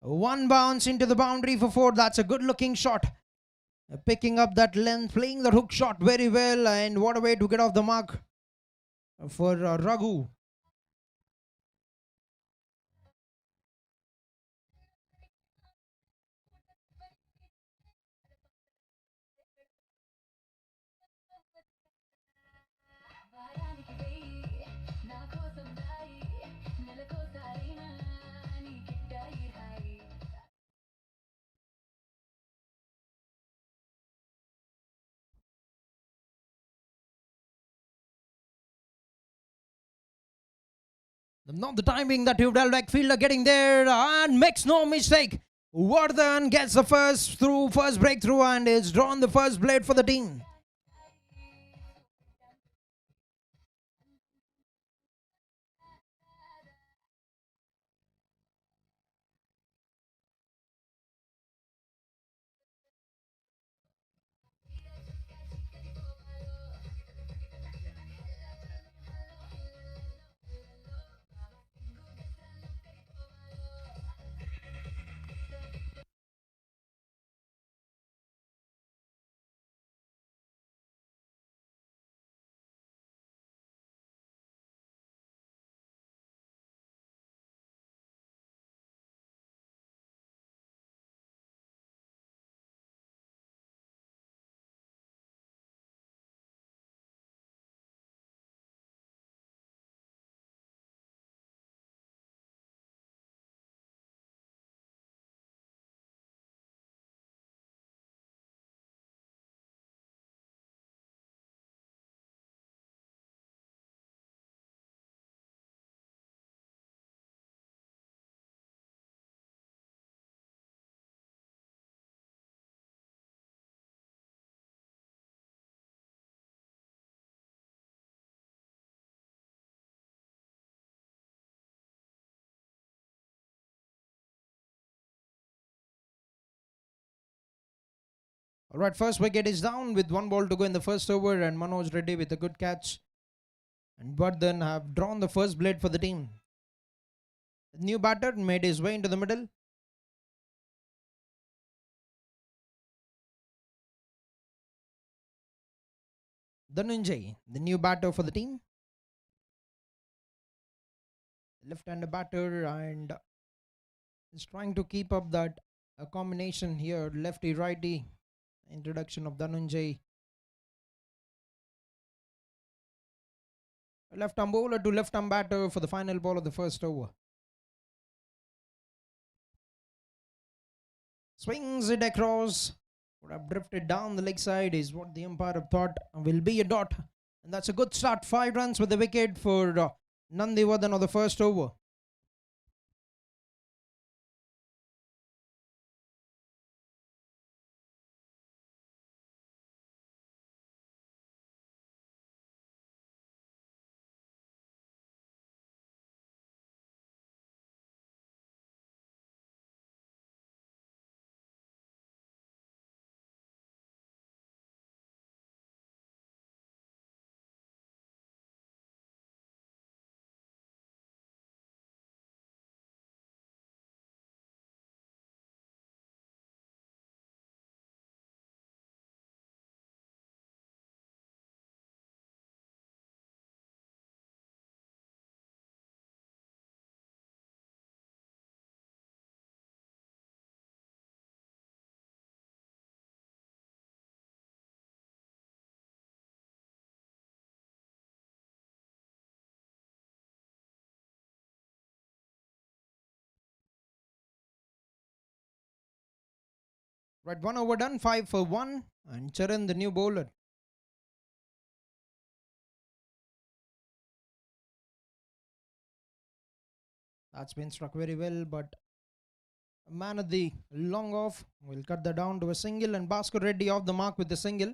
one bounce into the boundary for four. That's a good looking shot. Picking up that length, playing the hook shot very well, and what a way to get off the mark for Raghu. Not the timing that you've done, like fielder getting there and makes no mistake. Vardhan gets the first breakthrough and is drawn the first blade for the team. All right, first wicket is down with 1 ball to go in the first over, and Manoj Reddy with a good catch. And Vardhan have drawn the first blade for the team. The new batter made his way into the middle. Dhananjay, the new batter for the team. Left-hander batter, and is trying to keep up that combination here, lefty-righty. Introduction of Dhananjay. Left-arm bowler to left-arm batter for the final ball of the first over. Swings it across. Would have drifted down the leg side is what the umpire thought will be a dot. And that's a good start. 5 runs with the wicket for Nandi Vardhan of the first over. Right, 1 over done, 5 for 1. And Charan, the new bowler. That's been struck very well, but a man at the long off will cut that down to a single, and Bhaskar Reddy off the mark with the single.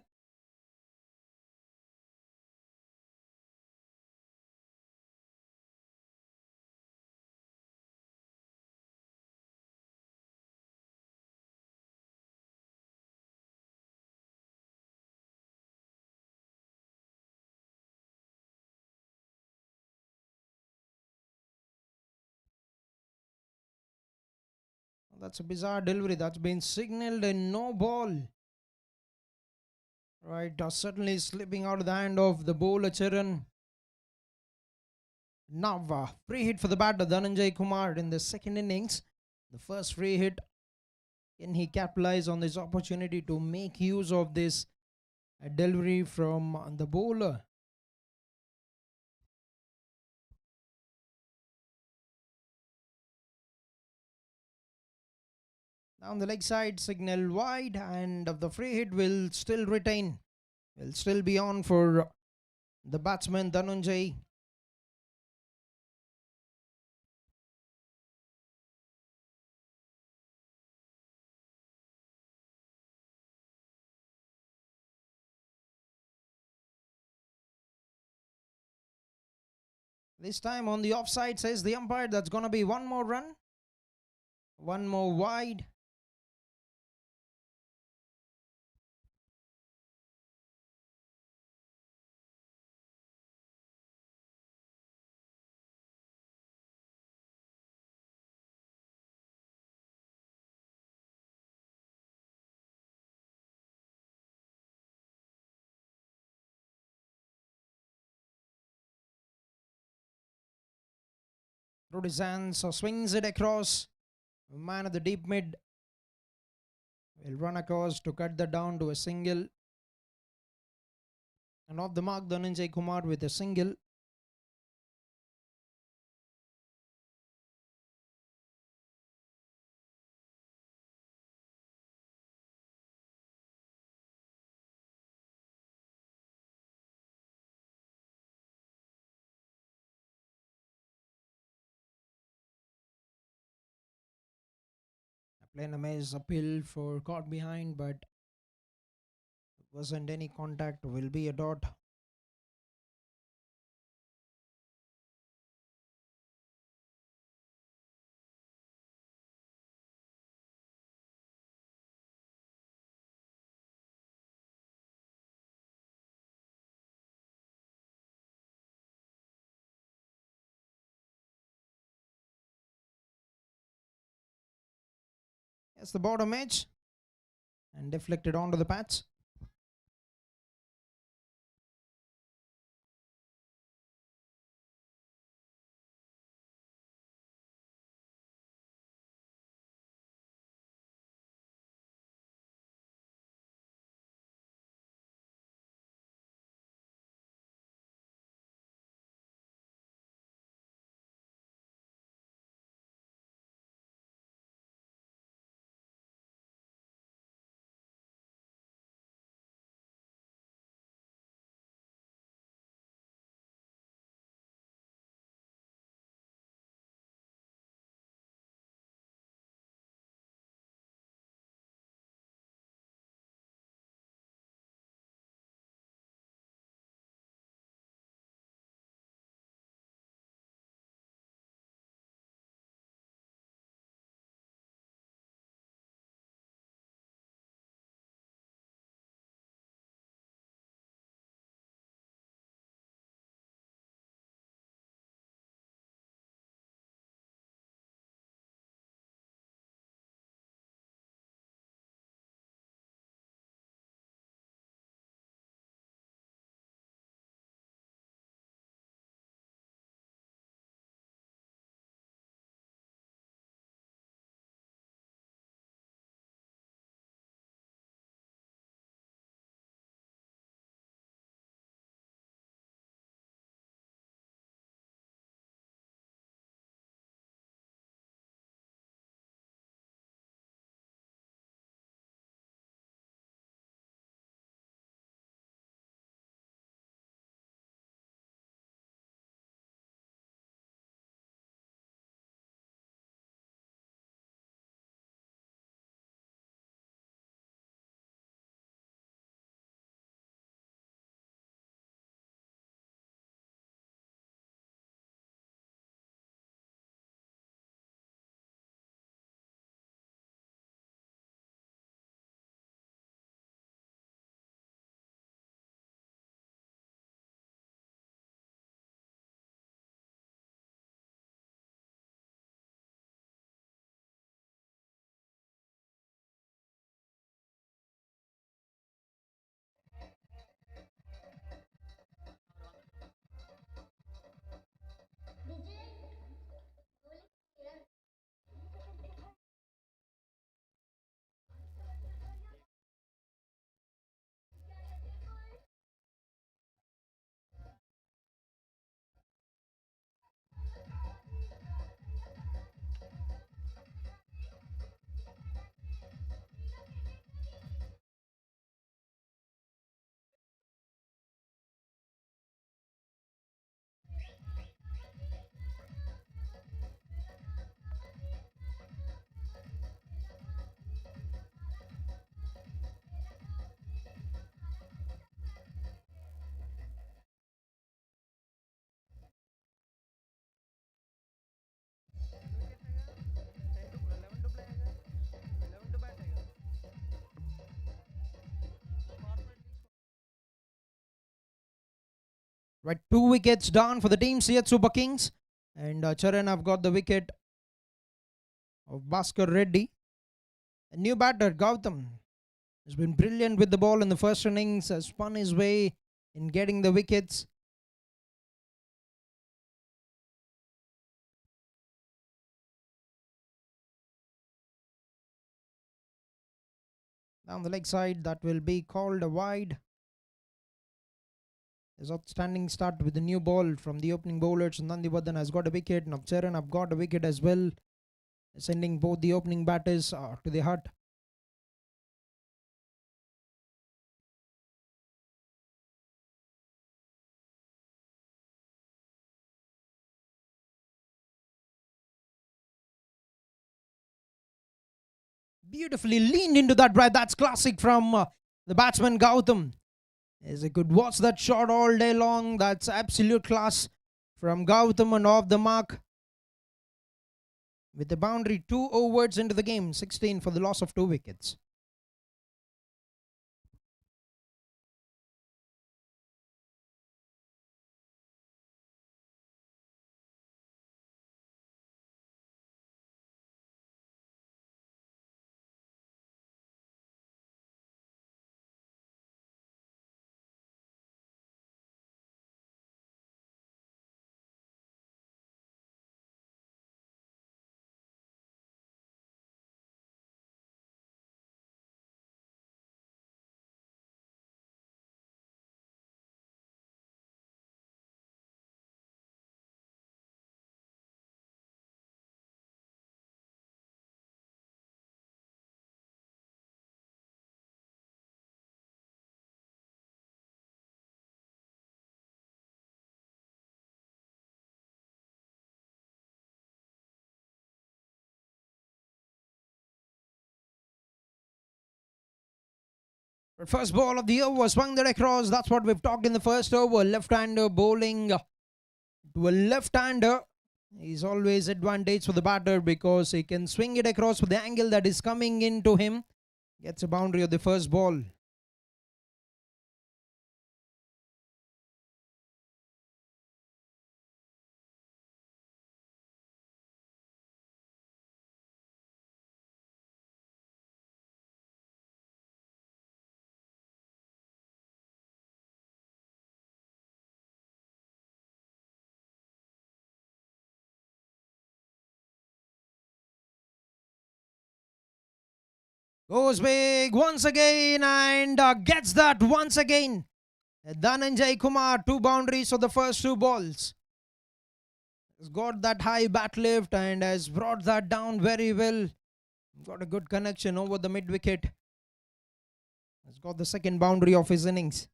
That's a bizarre delivery. That's been signaled a no ball. Right, certainly slipping out of the hand of the bowler Charan. Now, free hit for the batter Dhananjay Kumar in the second innings. The first free hit. Can he capitalize on this opportunity to make use of this delivery from the bowler? Down the leg side, signal wide, and the free hit will still retain. Will still be on for the batsman Dhananjay. This time on the offside, says the umpire. That's going to be one more run. One more wide. Through his hands, so swings it across. Man at the deep mid will run across to cut that down to a single. And off the mark, Dhananjay Kumar with a single. Playing a maze appeal for caught behind, but wasn't any contact. Will be a dot. That's the bottom edge and deflected onto the pads. Right, 2 wickets down for the team CH Super Kings. And Charan have got the wicket of Bhaskar Reddy. A new batter, Gautam, has been brilliant with the ball in the first innings, has spun his way in getting the wickets. Down the leg side, that will be called a wide. His outstanding start with the new ball from the opening bowlers. Nandivardhan has got a wicket. Now Charan have got a wicket as well, sending both the opening batters to the hut. Beautifully leaned into that right. That's classic from the batsman Gautam. Is a good watch that shot all day long. That's absolute class from Gautam and off the mark. With the boundary 2 overs into the game, 16 for the loss of 2 wickets. But first ball of the over, swung that across. That's what we've talked in the first over. Left-hander bowling to a left-hander is always advantage for the batter because he can swing it across with the angle that is coming into him. Gets a boundary of the first ball. Goes big once again and gets that once again. Dhananjay Kumar, 2 boundaries for the first 2 balls. Has got that high bat lift and has brought that down very well. Got a good connection over the mid wicket. Has got the second boundary of his innings.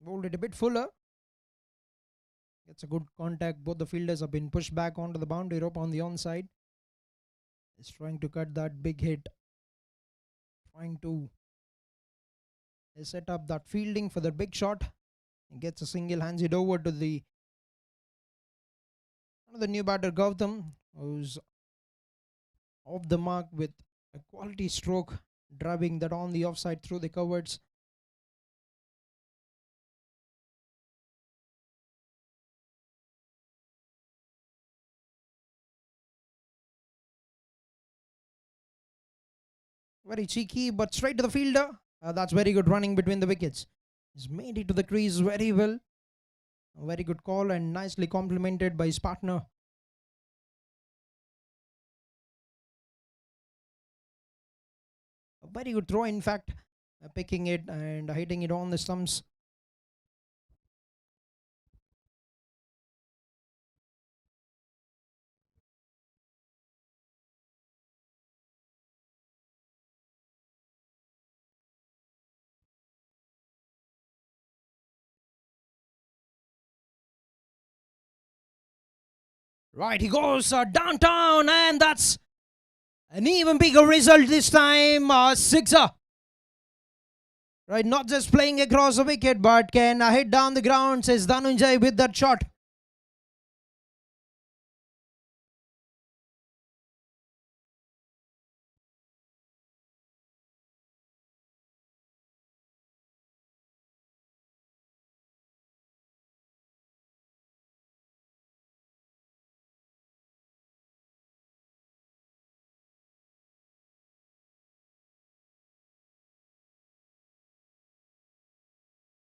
Bowled it a bit fuller. Gets a good contact. Both the fielders have been pushed back onto the boundary rope on the onside. He's trying to cut that big hit. Trying to set up that fielding for the big shot. He gets a single, hands it over to the new batter Gautam, who's off the mark with a quality stroke, driving that on the offside through the covers. Very cheeky, but straight to the fielder. That's very good running between the wickets. He's made it to the crease very well. A very good call and nicely complimented by his partner. A very good throw, in fact, picking it and hitting it on the stumps. Right, he goes downtown, and that's an even bigger result this time. Sixer. Right, not just playing across the wicket, but can hit down the ground, says Dhananjay with that shot.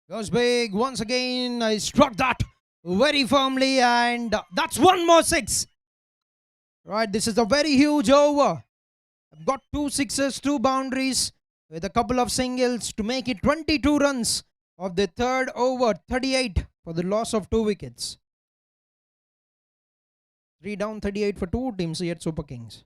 Goes big once again. I struck that very firmly, and that's one more 6. Right, this is a very huge over. I've got 2 sixes, 2 boundaries with a couple of singles to make it 22 runs of the third over, 38 for the loss of 2 wickets. 3 down, 38 for 2 teams here at Super Kings.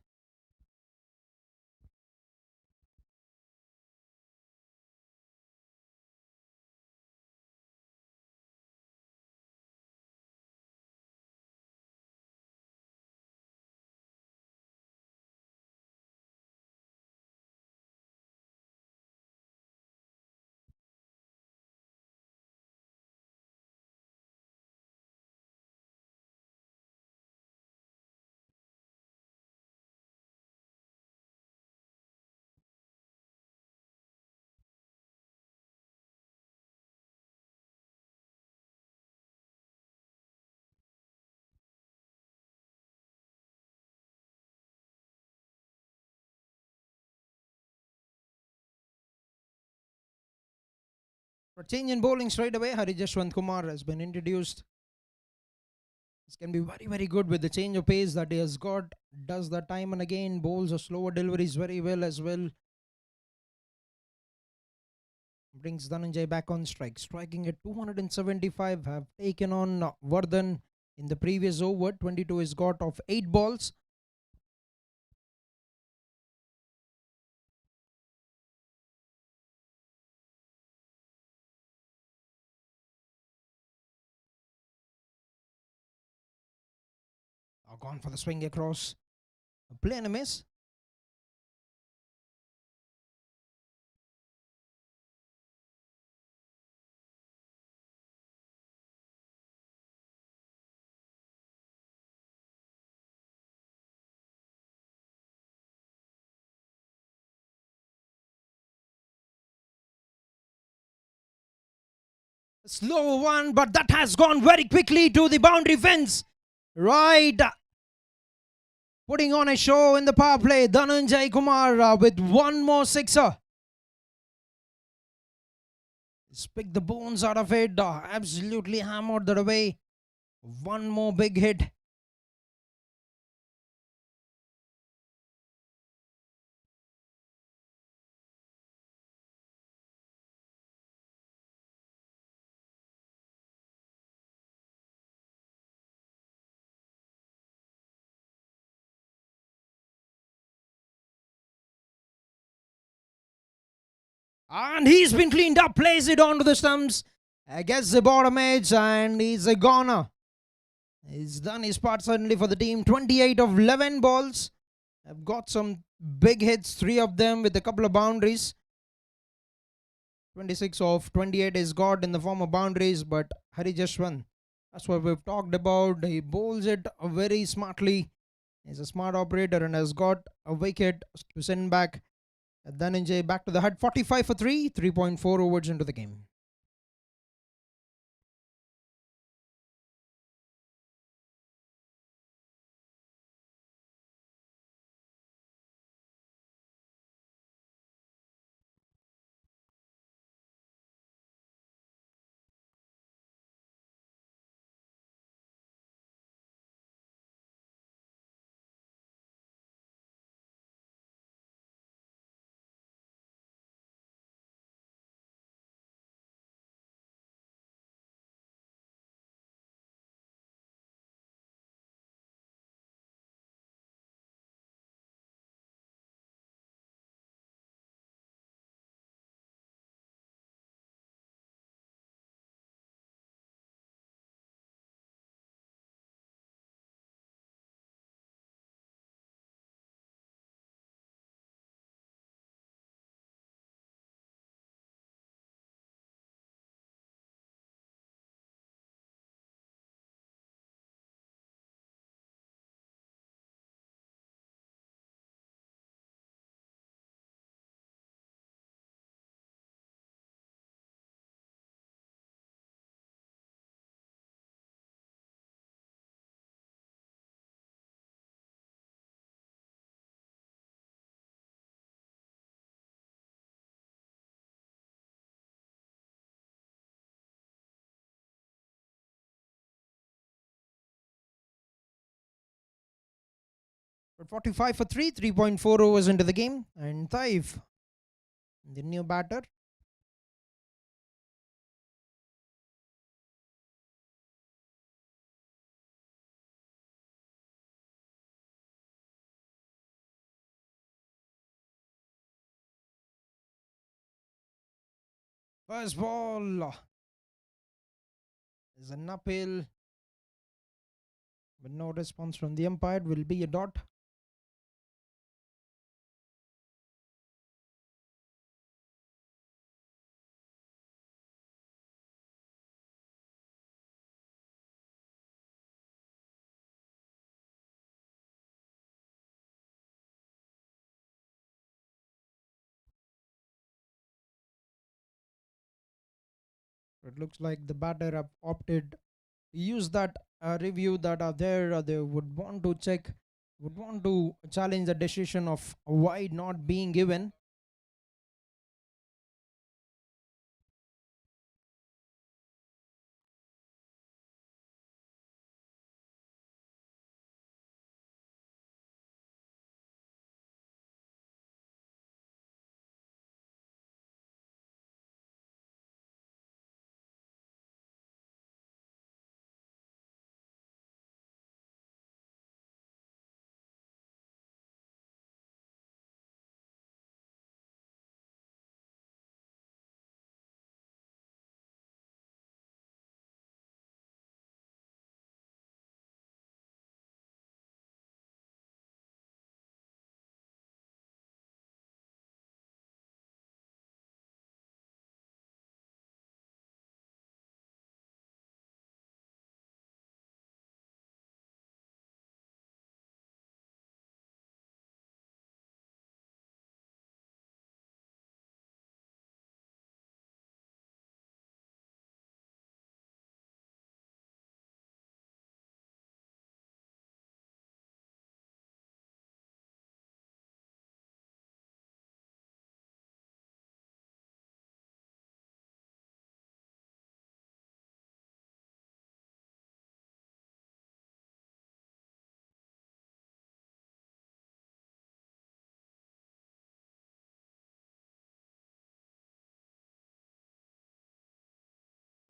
For change in bowling straight away, Hari Jashwant Kumar has been introduced. This can be very, very good with the change of pace that he has got. Does that time and again, bowls or slower deliveries very well as well. Brings Dhananjay back on strike. Striking at 275, have taken on Vardhan in the previous over. 22 is got of 8 balls. Gone for the swing across. A play and a miss. Slow one, but that has gone very quickly to the boundary fence. Right. Putting on a show in the power play. Dhananjay Kumar with one more sixer. He's picked the bones out of it. Absolutely hammered that away. One more big hit. And he's been cleaned up, plays it onto the stumps, gets the bottom edge, and he's a goner. He's done his part certainly for the team. 28 of 11 balls. Have got some big hits, 3 of them with a couple of boundaries. 26 of 28 is got in the form of boundaries, but Hari Jashwant, that's what we've talked about. He bowls it very smartly. He's a smart operator and has got a wicket to send back Dhananjay back to the hut. 45 for 3, 3.4 overs into the game. But 45 for 3, 3.4 overs into the game. And Taif, the new batter. First ball is an uphill, but no response from the umpire. Will be a dot. It looks like the batter have opted to use that review that are there. They would want to check, would want to challenge the decision of wide not being given.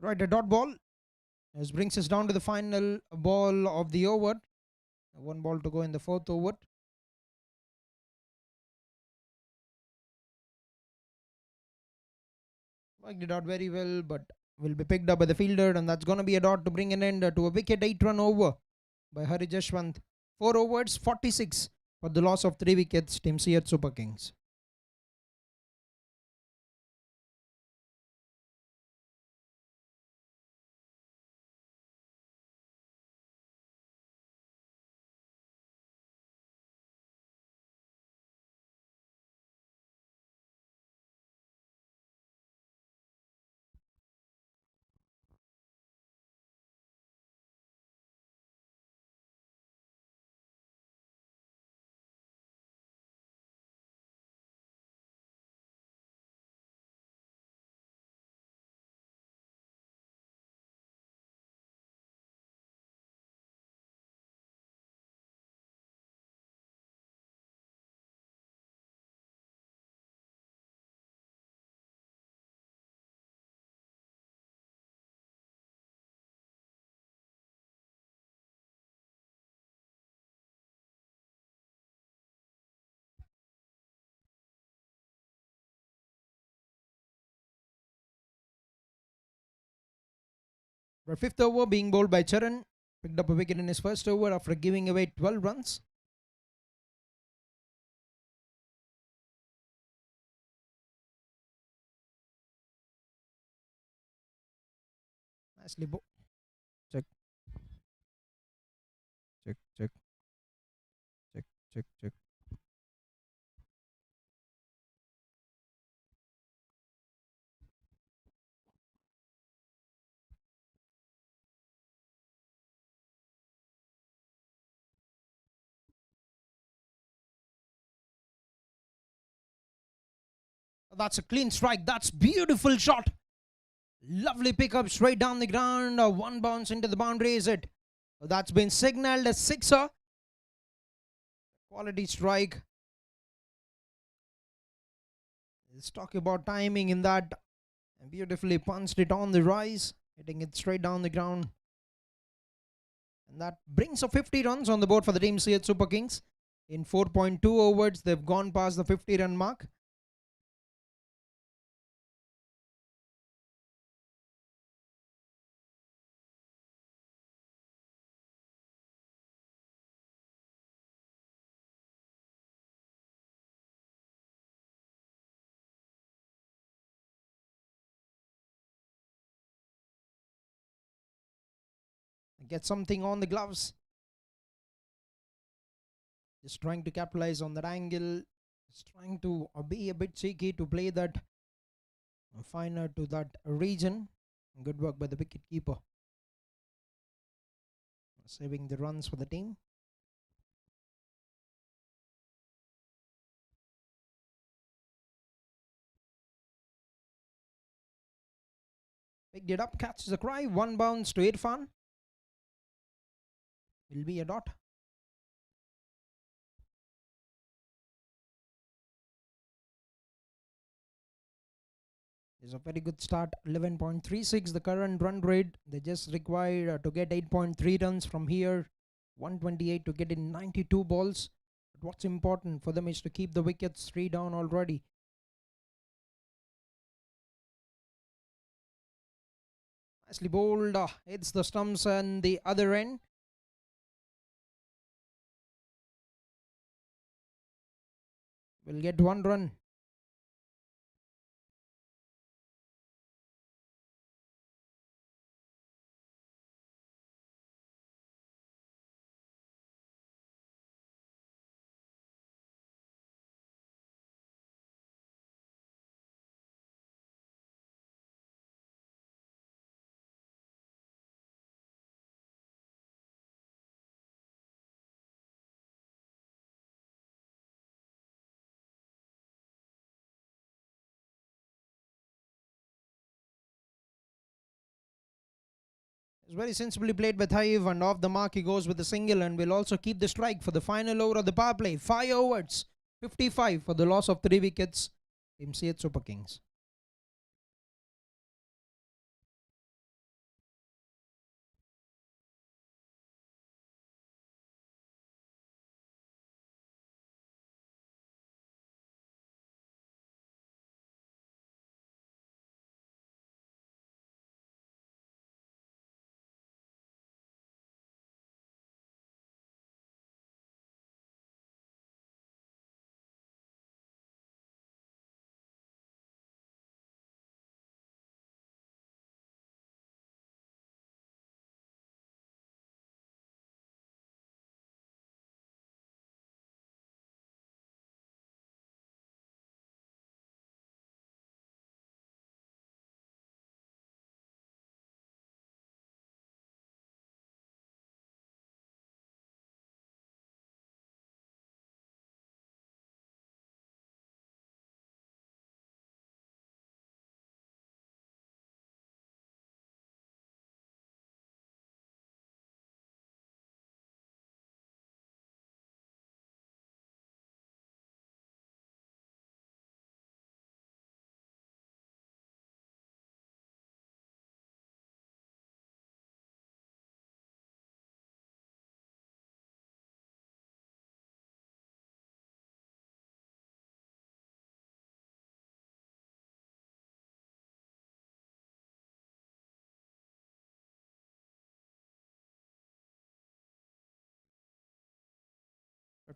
Right, a dot ball. This brings us down to the final ball of the over. One ball to go in the fourth over. Worked it out very well, but will be picked up by the fielder, and that's going to be a dot to bring an end to a wicket 8-run over by Hari Jashwant. 4 overs, 46 for the loss of 3 wickets, Team CH Super Kings. The 5th over being bowled by Charan, picked up a wicket in his first over after giving away 12 runs. Nicely bowled. Check, check, check, check, check, check. That's a clean strike. That's beautiful shot. Lovely pickup straight down the ground. One bounce into the boundary is it. That's been signaled as sixer. Quality strike. Let's talk about timing in that. And beautifully punched it on the rise, hitting it straight down the ground. And that brings up 50 runs on the board for the Team CH Super Kings. In 4.2 overs, they've gone past the 50-run mark. Get something on the gloves. Just trying to capitalize on that angle. Just trying to be a bit cheeky to play that finer to that region. Good work by the wicket keeper. Saving the runs for the team. Picked it up, catches the cry. One bounce to Irfan. Will be a dot. It's a very good start. 11.36 the current run rate. They just require to get 8.3 runs from here. 128 to get in 92 balls. But what's important for them is to keep the wickets 3 down already. Nicely bowled. Hits the stumps and the other end. Will get 1 run. It's very sensibly played by Thaif, and off the mark he goes with a single and will also keep the strike for the final over of the power play. 5 overs, 55 for the loss of 3 wickets. Team CH Super Kings.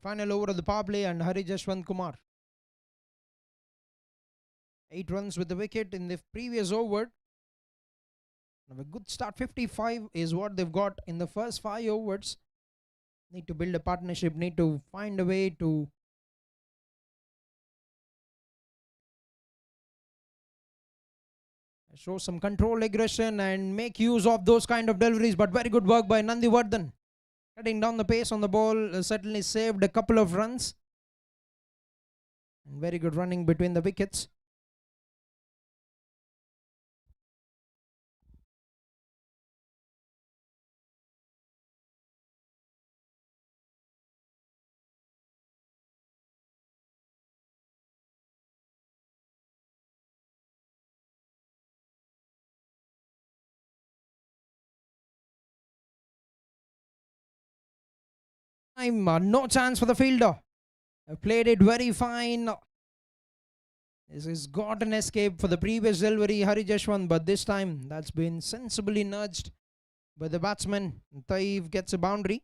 Final over of the power play and Hari Jashwant Kumar. 8 runs with the wicket in the previous over. Now a good start, 55 is what they've got in the first 5 overs. Need to build a partnership, need to find a way to show some control, aggression and make use of those kind of deliveries. But very good work by Nandivardhan. Cutting down the pace on the ball, certainly saved a couple of runs. And very good running between the wickets. No chance for the fielder. Played it very fine. This has got an escape for the previous delivery, Hari Jashwant, but this time that's been sensibly nudged by the batsman. Taif gets a boundary.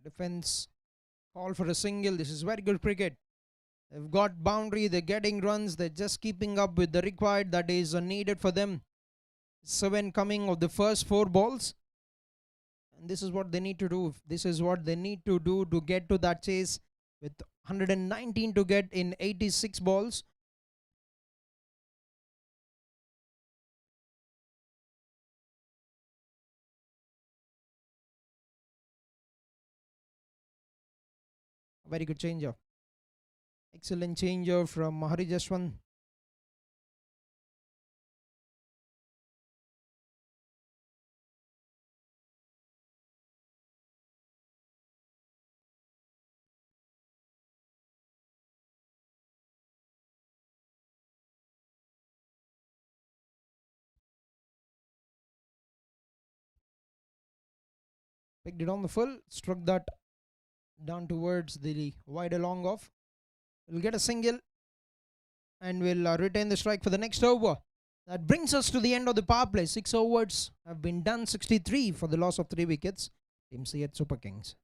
Defense call for a single. This is very good cricket. They've got boundary, they're getting runs, they're just keeping up with the required that is needed for them. 7 coming of the first 4 balls. And this is what they need to do. This is what they need to do to get to that chase with 119 to get in 86 balls. Very good changer. Excellent changer from Hari Jashwant. Picked it on the full, struck that down towards the wider long off. We'll get a single and we'll retain the strike for the next over. That brings us to the end of the power play. 6 overs have been done, 63 for the loss of 3 wickets. Team Seat Super Kings.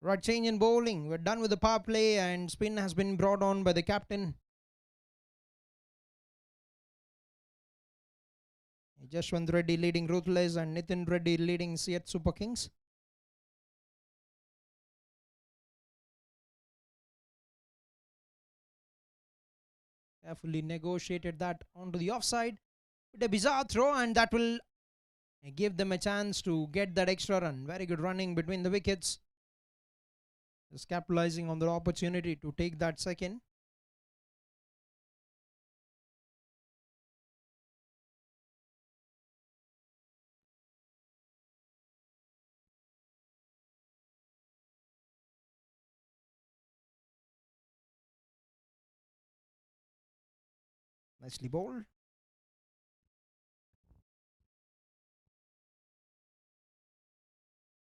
Right, change in bowling. We're done with the power play and spin has been brought on by the captain. Jashwant Reddy leading Ruthless and Nitin Reddy leading Seat Super Kings. Carefully negotiated that onto the offside with a bizarre throw, and that will give them a chance to get that extra run. Very good running between the wickets. Just capitalizing on the opportunity to take that second. Nicely bowled.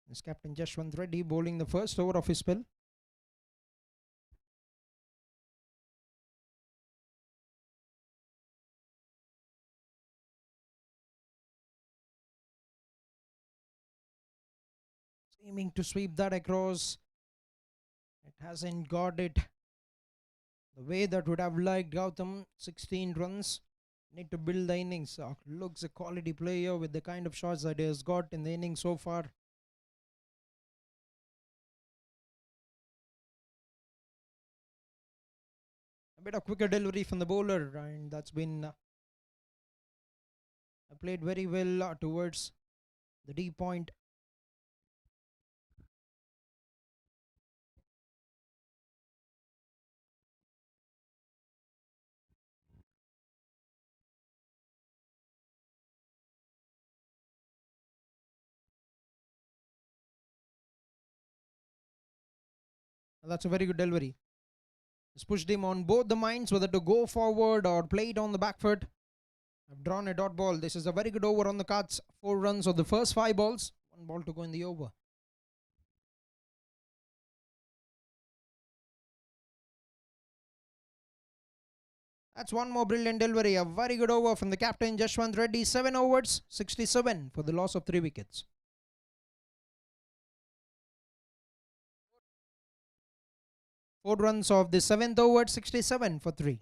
This captain Jashwant Reddy bowling the first over of his spell. Aiming to sweep that across. It hasn't got it the way that would have liked Gautam. 16 runs. Need to build the innings. Looks a quality player with the kind of shots that he has got in the innings so far. A bit of quicker delivery from the bowler, and that's been played very well towards the D point. That's a very good delivery. It's pushed him on both the minds whether to go forward or play it on the back foot. I've drawn a dot ball. This is a very good over on the cards. 4 runs of the first 5 balls. 1 ball to go in the over. That's one more brilliant delivery. A very good over from the captain Jashwant Reddy. 7 overs, 67 for the loss of 3 wickets. Four runs of the 7th over, 67 for 3.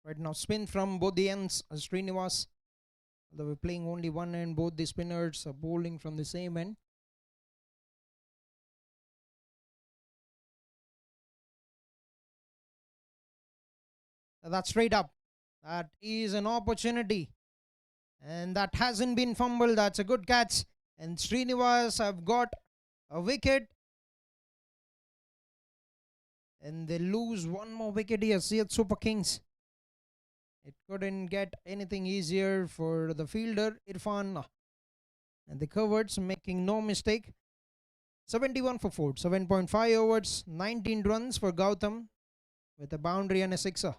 Right now, spin from both the ends. Srinivas, they were playing only one end. Both the spinners are bowling from the same end. That's straight up. That is an opportunity. And that hasn't been fumbled. That's a good catch. And Srinivas have got a wicket. And they lose one more wicket here. See it, Super Kings. It couldn't get anything easier for the fielder, Irfan. And the coverts making no mistake. 71 for 4. 7.5 overs. 19 runs for Gautam with a boundary and a sixer.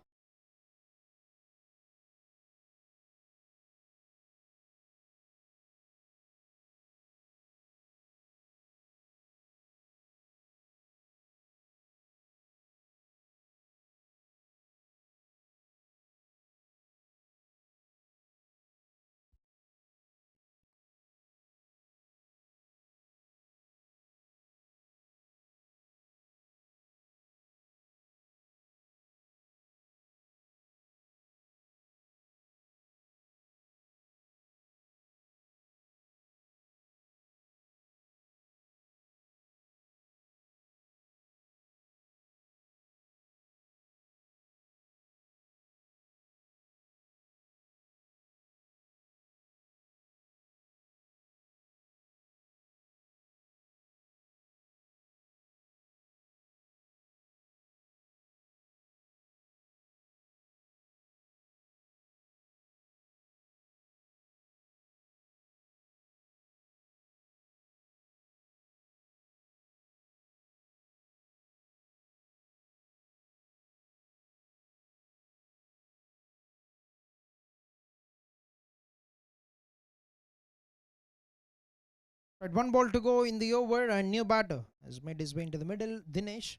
Right, one ball to go in the over, and new batter has made his way into the middle. Dinesh.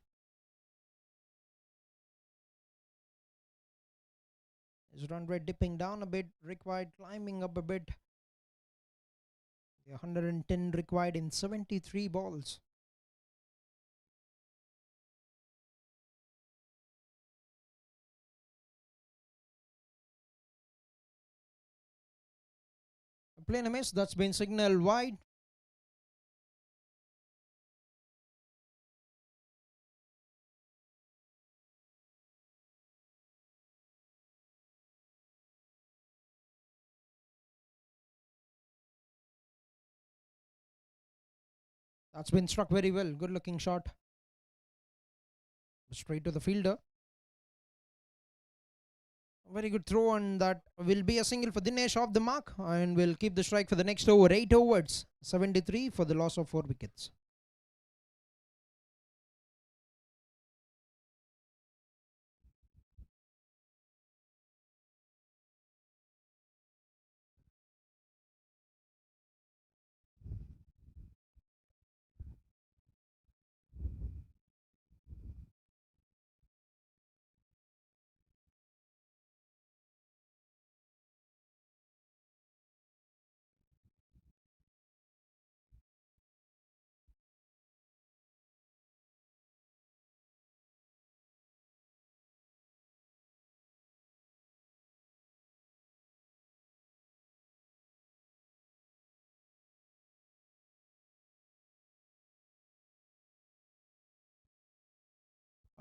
His run rate dipping down a bit, required climbing up a bit. The 110 required in 73 balls. Playing a miss, that's been signaled wide. That's been struck very well. Good looking shot. Straight to the fielder. Very good throw, and that will be a single for Dinesh off the mark, and will keep the strike for the next over. 8 overs, 73 for the loss of 4 wickets.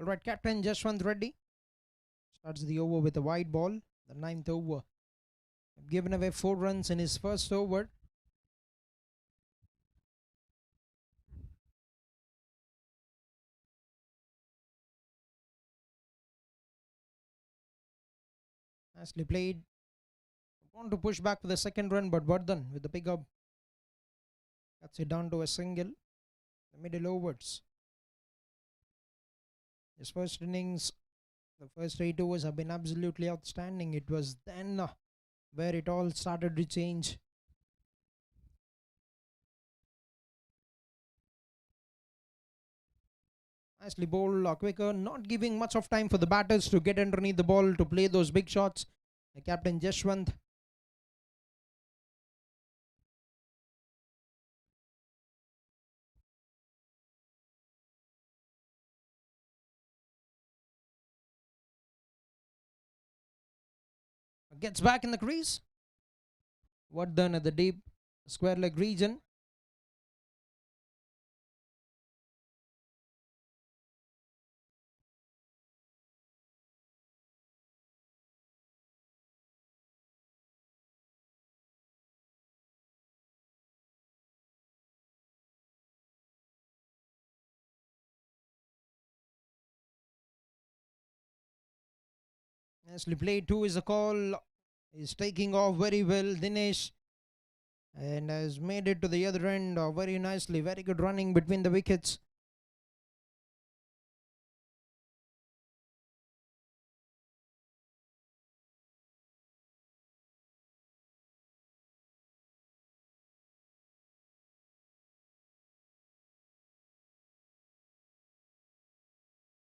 Alright, captain Jashwant Reddy starts the over with a wide ball. The 9th over. Given away 4 runs in his first over. Nicely played. Want to push back for the second run, but Vardhan with the pick up cuts it down to a single. The middle overs. His first innings, the first 8 overs have been absolutely outstanding. It was then where it all started to change. Nicely bowled, quicker, not giving much of time for the batters to get underneath the ball to play those big shots. The captain Jashwant. Gets back in the crease. Vardhan at the deep square leg region. Nicely played. 2 is a call. Is taking off very well, Dinesh, and has made it to the other end very nicely. Very good running between the wickets.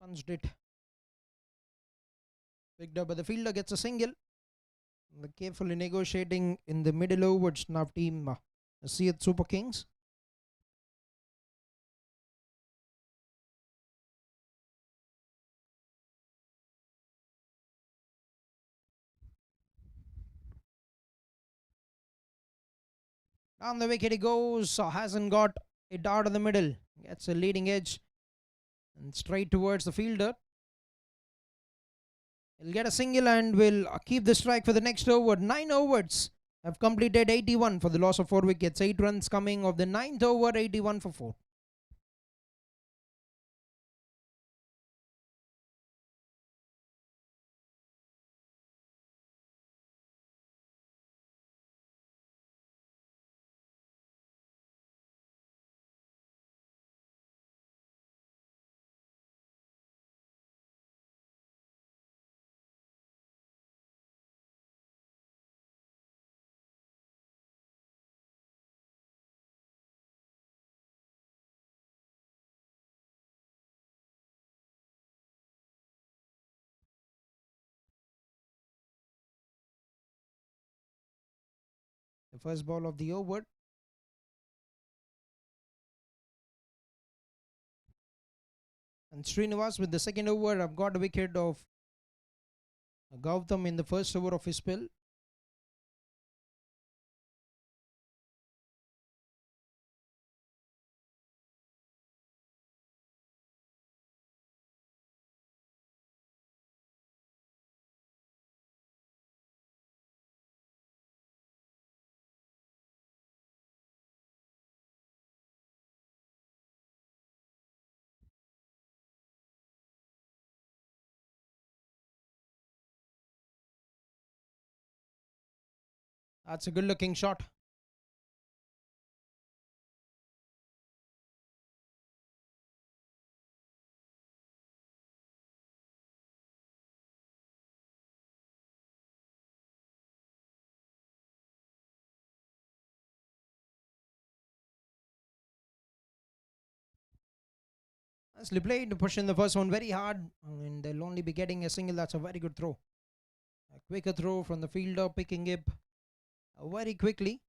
Punched it. Picked up by the fielder, gets a single. Carefully negotiating in the middle overs now team Seath Super Kings. Down the wicket he goes, hasn't got it out of the middle. Gets a leading edge and straight towards the fielder. He'll get a single and will keep the strike for the next over. 9 overs have completed 81 for the loss of 4 wickets. 8 runs coming of the 9th over, 81 for 4. first ball of the over. And Srinivas with the second over have got a wicket of Gautam in the first over of his spell. That's a good looking shot. Nicely played, pushing the first one very hard. I mean, they'll only be getting a single. That's a very good throw. A quicker throw from the fielder, picking it very quickly.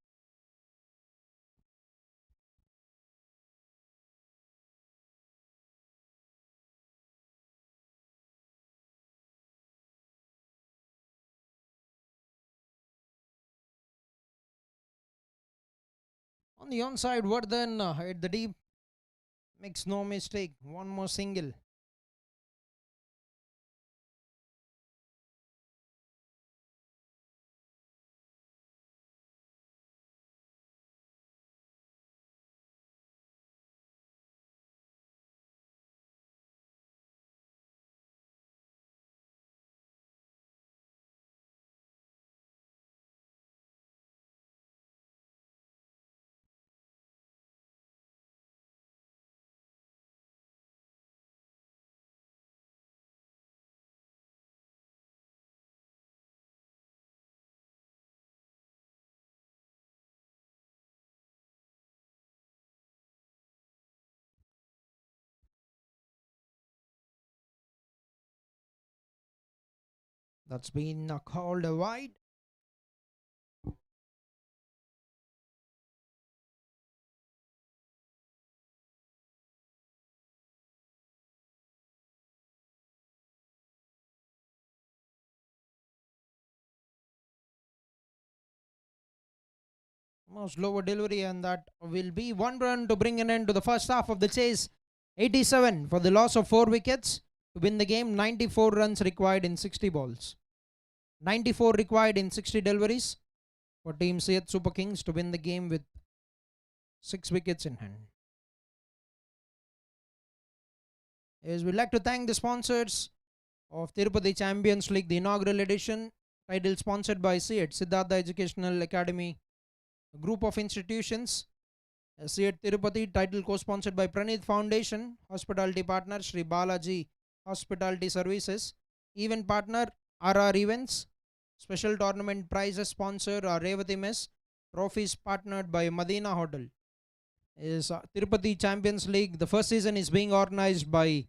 On the onside, Vardhan hit the deep. Makes no mistake. One more single. That's been called a wide. Most lower delivery, and that will be one run to bring an end to the first half of the chase. 87 for the loss of 4 wickets to win the game. 94 runs required in 60 balls. 94 required in 60 deliveries for Team Syed Super Kings to win the game with 6 wickets in hand. As we'd like to thank the sponsors of Tirupati Champions League, the inaugural edition, title sponsored by Syed Siddhartha Educational Academy, a group of institutions. Syed Tirupati, title co-sponsored by Praneeth Foundation, hospitality partner Sri Balaji Hospitality Services, event partner RR Events, special tournament prizes sponsor Revati Mess, trophies partnered by Madina Hotel. Is Tirupati Champions League. The first season is being organized by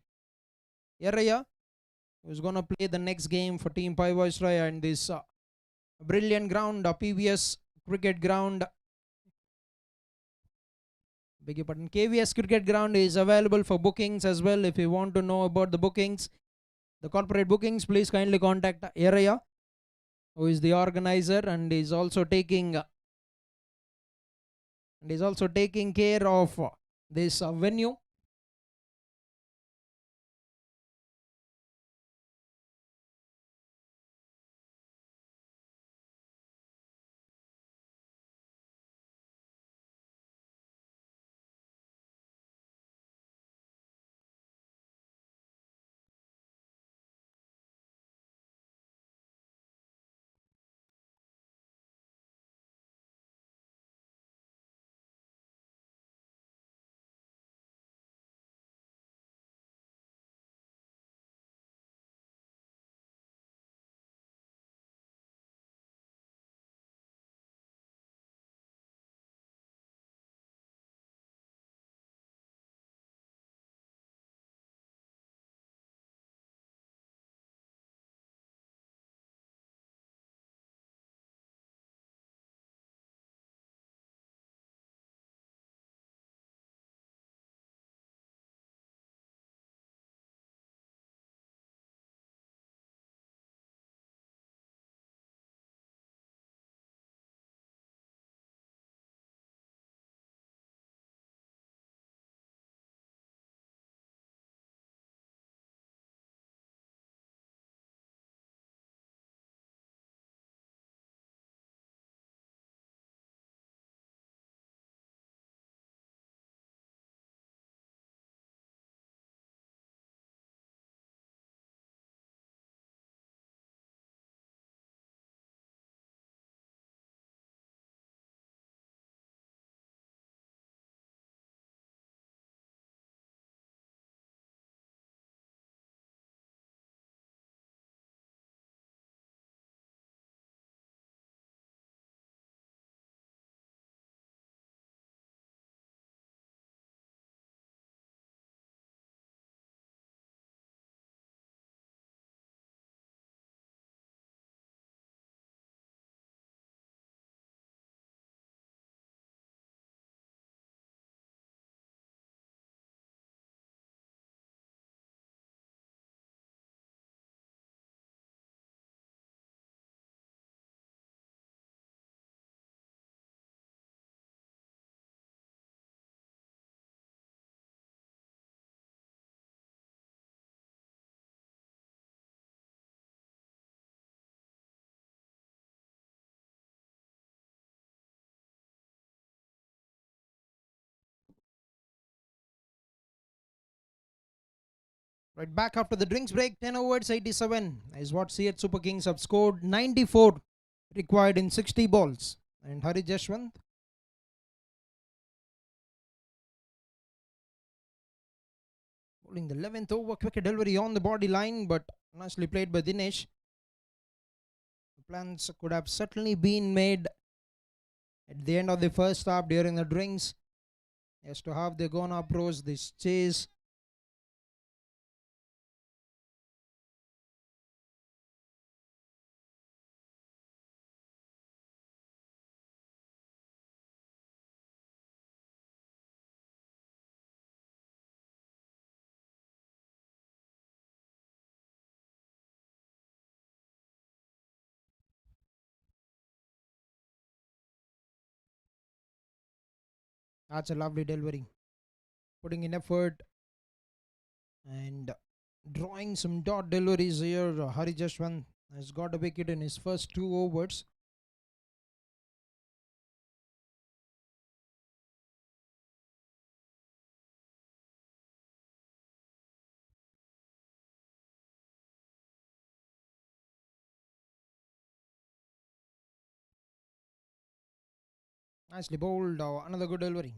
Yaraya, who is going to play the next game for Team Pai Viceroy, and this brilliant ground, PVS cricket ground. Beg your pardon. KVS cricket ground is available for bookings as well. If you want to know about the bookings, the corporate bookings, please kindly contact Yaraya, who is the organizer and is also taking care of this venue. Right back after the drinks break, 10 overs, 87 is what CH Super Kings have scored. 94 required in 60 balls. And Hari Jashwant bowling the 11th over, quick delivery on the body line, but nicely played by Dinesh. The plans could have certainly been made at the end of the first half during the drinks. As to have they gone approach this chase. That's a lovely delivery. Putting in effort and drawing some dot deliveries here. Hari Jashwant has got a wicket in his first 2 overs. Nicely bowled. Another good delivery.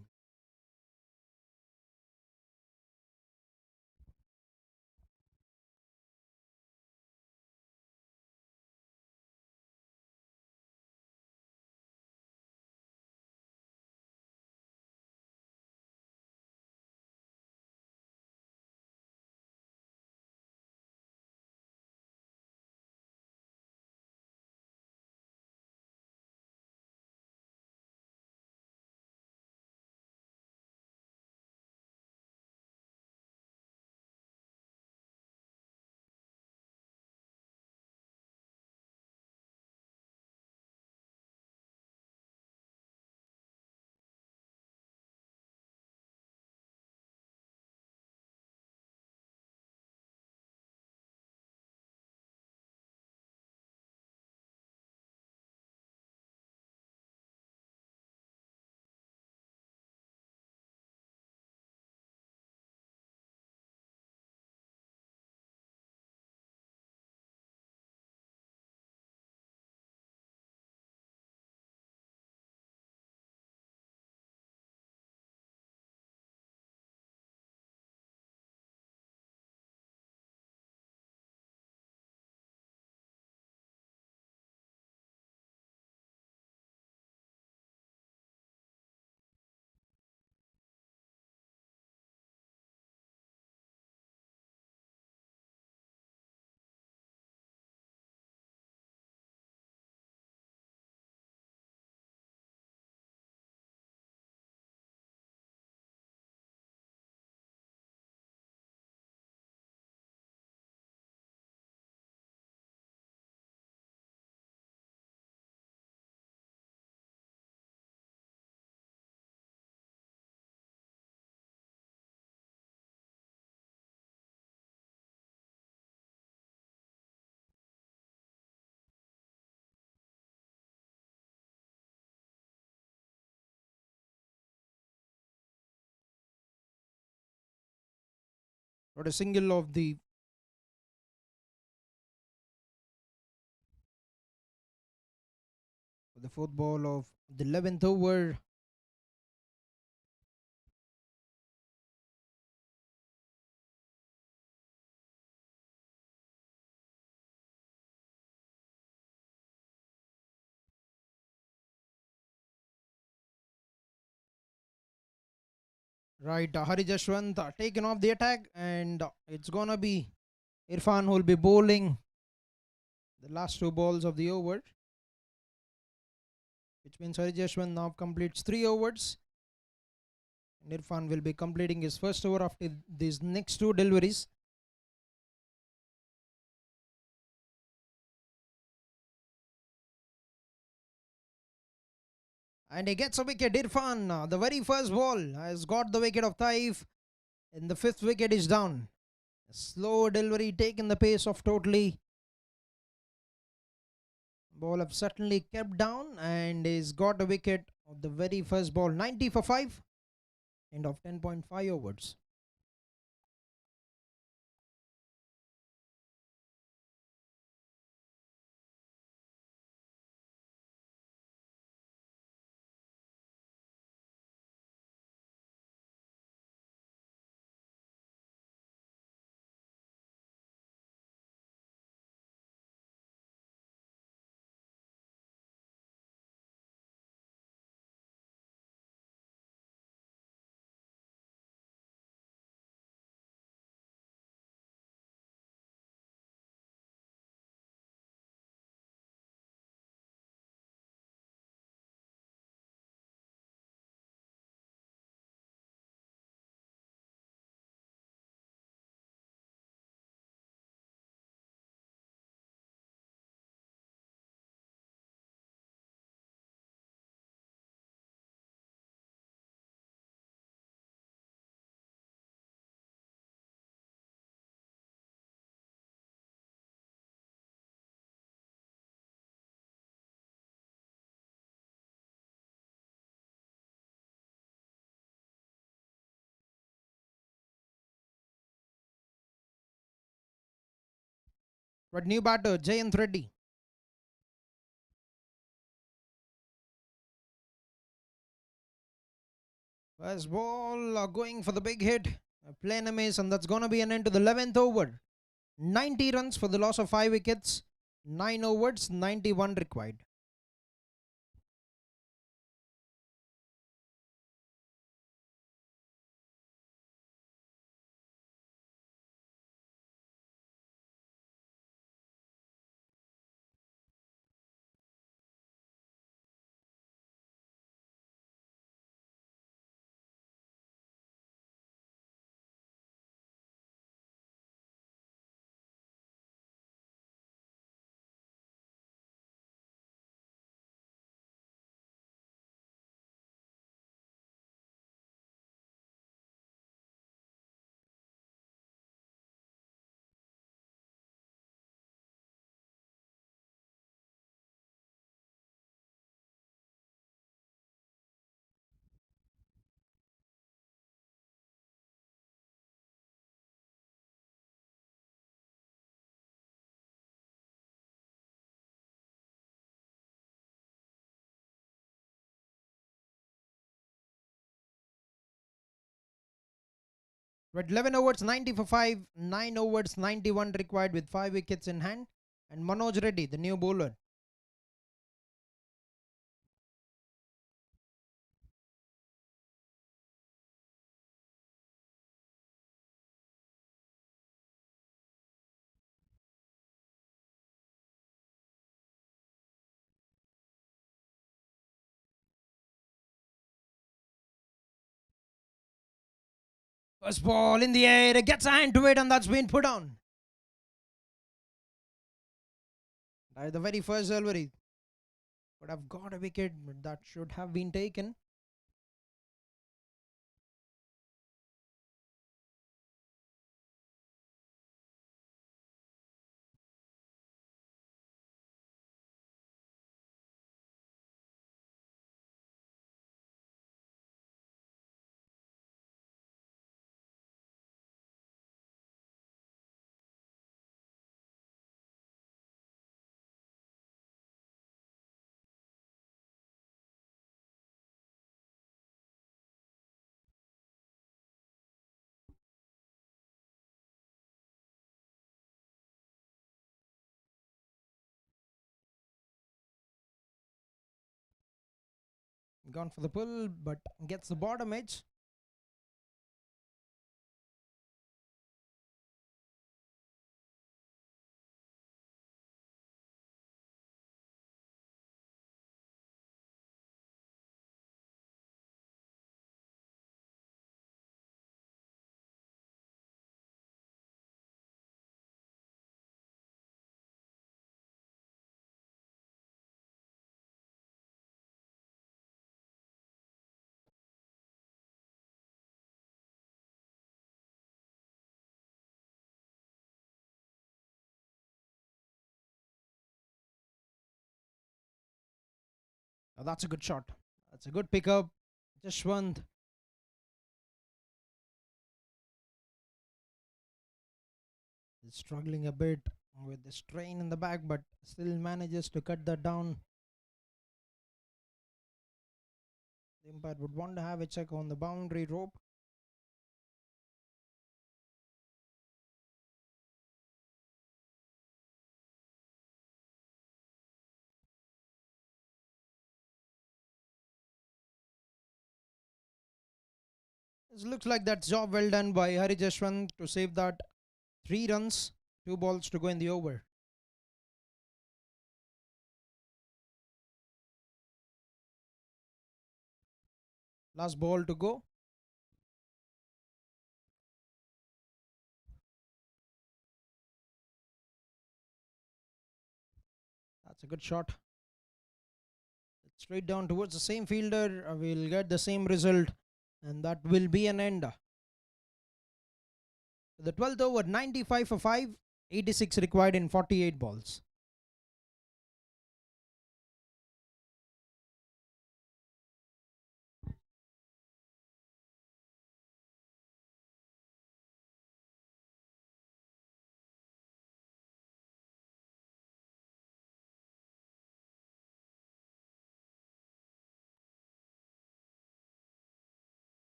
Got a single of the fourth ball of the 11th over. Right, Hari Jashwant taken off the attack, and it's gonna be Irfan who will be bowling the last 2 balls of the over, which means Hari Jashwant now completes 3 overs. And Irfan will be completing his first over after these next 2 deliveries. And he gets a wicket. Irfan, the very first ball, has got the wicket of Taif, and the 5th wicket is down. A slow delivery taking the pace of totally. Ball have certainly kept down, and he's got a wicket of the very first ball. 90 for 5. End of 10.5 overs. But new batter, Jayanth Reddy. First ball going for the big hit. A plain miss, and that's going to be an end to the 11th over. 90 runs for the loss of 5 wickets. 9 overs, 91 required. But 11 overs, 90 for 5, 9 overs, 91 required with 5 wickets in hand. And Manoj Reddy, the new bowler. First ball in the air, gets a hand to it, and that's been put on. By the very first delivery. But I've got a wicket, but that should have been taken. Gone for the pull, but gets the bottom edge. Oh, that's a good shot. That's a good pickup. Jashwant. Is struggling a bit with the strain in the back, but still manages to cut that down. The umpire would want to have a check on the boundary rope. It looks like that's job well done by Hari Jashwant to save that. 3 runs, 2 balls to go in the over. Last ball to go. That's a good shot. Straight down towards the same fielder. We'll get the same result, and that will be an end. The 12th over, 95 for 5, 86 required in 48 balls.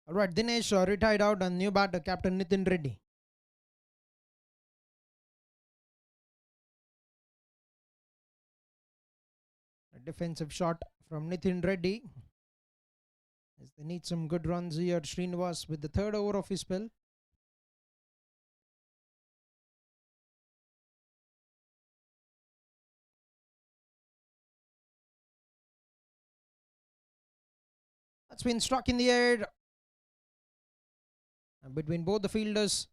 All right, Dinesh retired out and new batter, Captain Nitin Reddy. A defensive shot from Nitin Reddy. As they need some good runs here. Srinivas with the third over of his spell. That's been struck in the air. And between both the fielders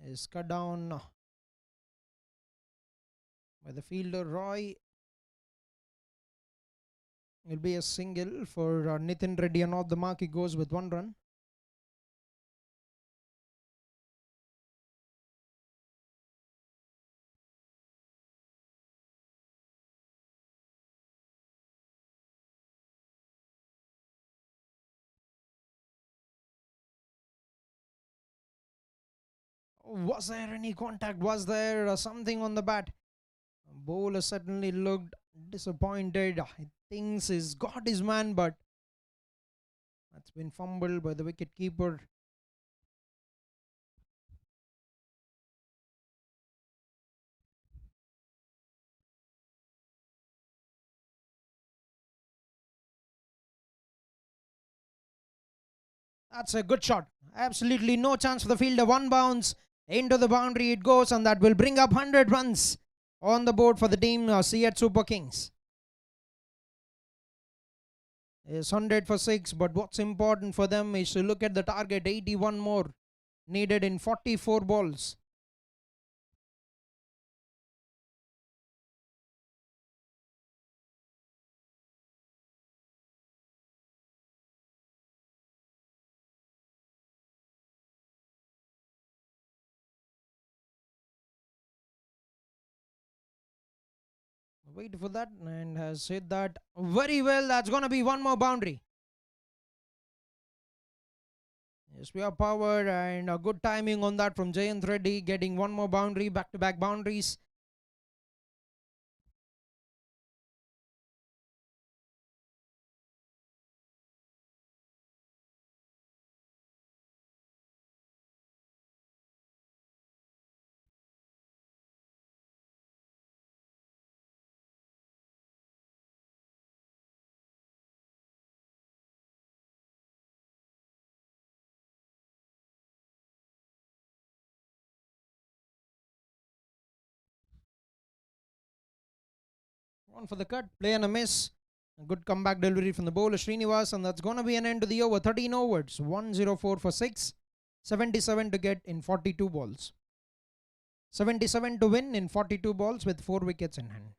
is cut down by the fielder Roy. Will be a single for Nitin Reddy, and off the mark he goes with 1 run. Was there any contact? Was there something on the bat? Bowler certainly looked disappointed. He thinks he's got his man, but that's been fumbled by the wicket keeper. That's a good shot. Absolutely no chance for the fielder. 1 bounce into the boundary it goes, and that will bring up 100 runs on the board for the team Seat Super Kings. It's 100 for 6, but what's important for them is to look at the target. 81 more needed in 44 balls. Wait for that, and has hit that very well. That's going to be 1 more boundary. Yes, we are powered, and a good timing on that from Jayant Reddy, getting 1 more boundary, back-to-back boundaries. One for the cut, play and a miss. A good comeback delivery from the bowler Srinivas, and that's going to be an end to the over. 13 overs, 104 for 6, 77 to get in 42 balls. 77 to win in 42 balls with 4 wickets in hand.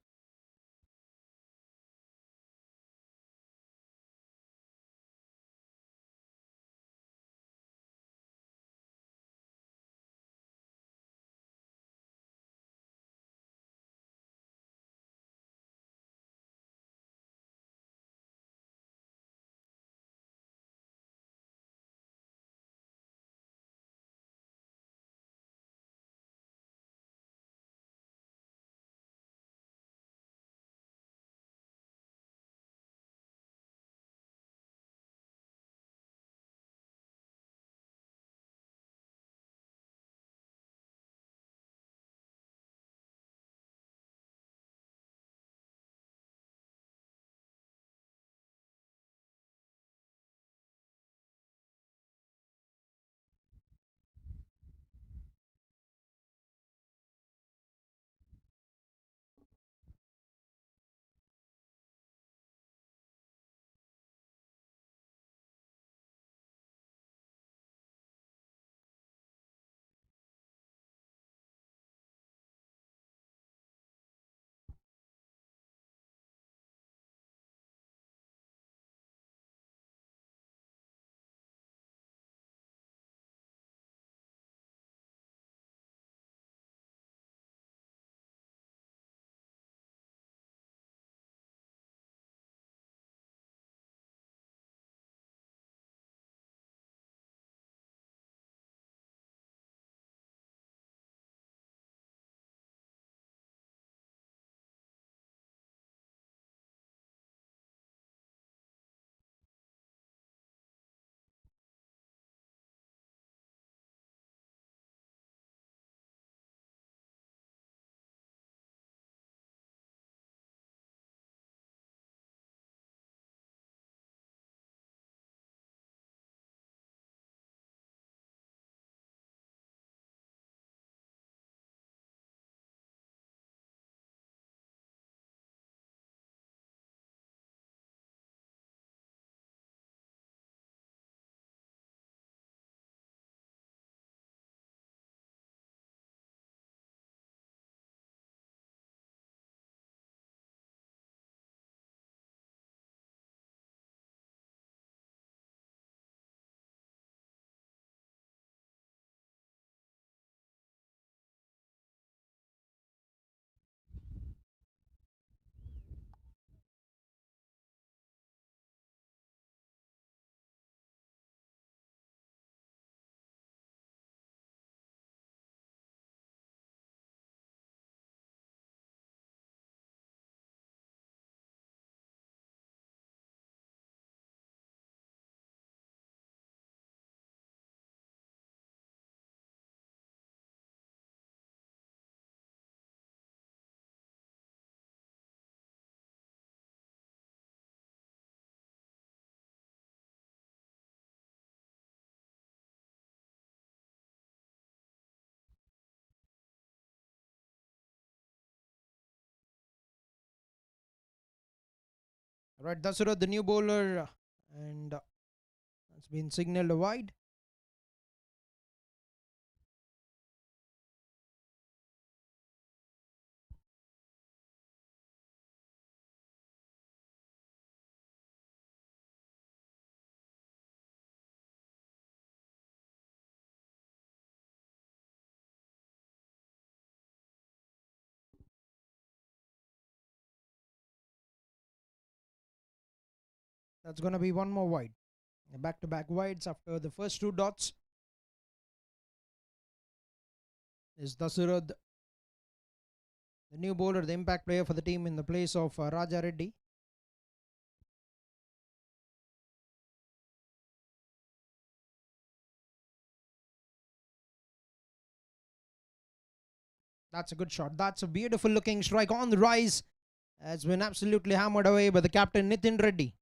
Right, Dasarath, the new bowler, and that's been signaled wide. That's going to be one more wide. Back-to-back wides after the first two dots. Is Dasarath, the new bowler, the impact player for the team in the place of Raja Reddy. That's a good shot. That's a beautiful looking strike on the rise. Has been absolutely hammered away by the captain Nitin Reddy.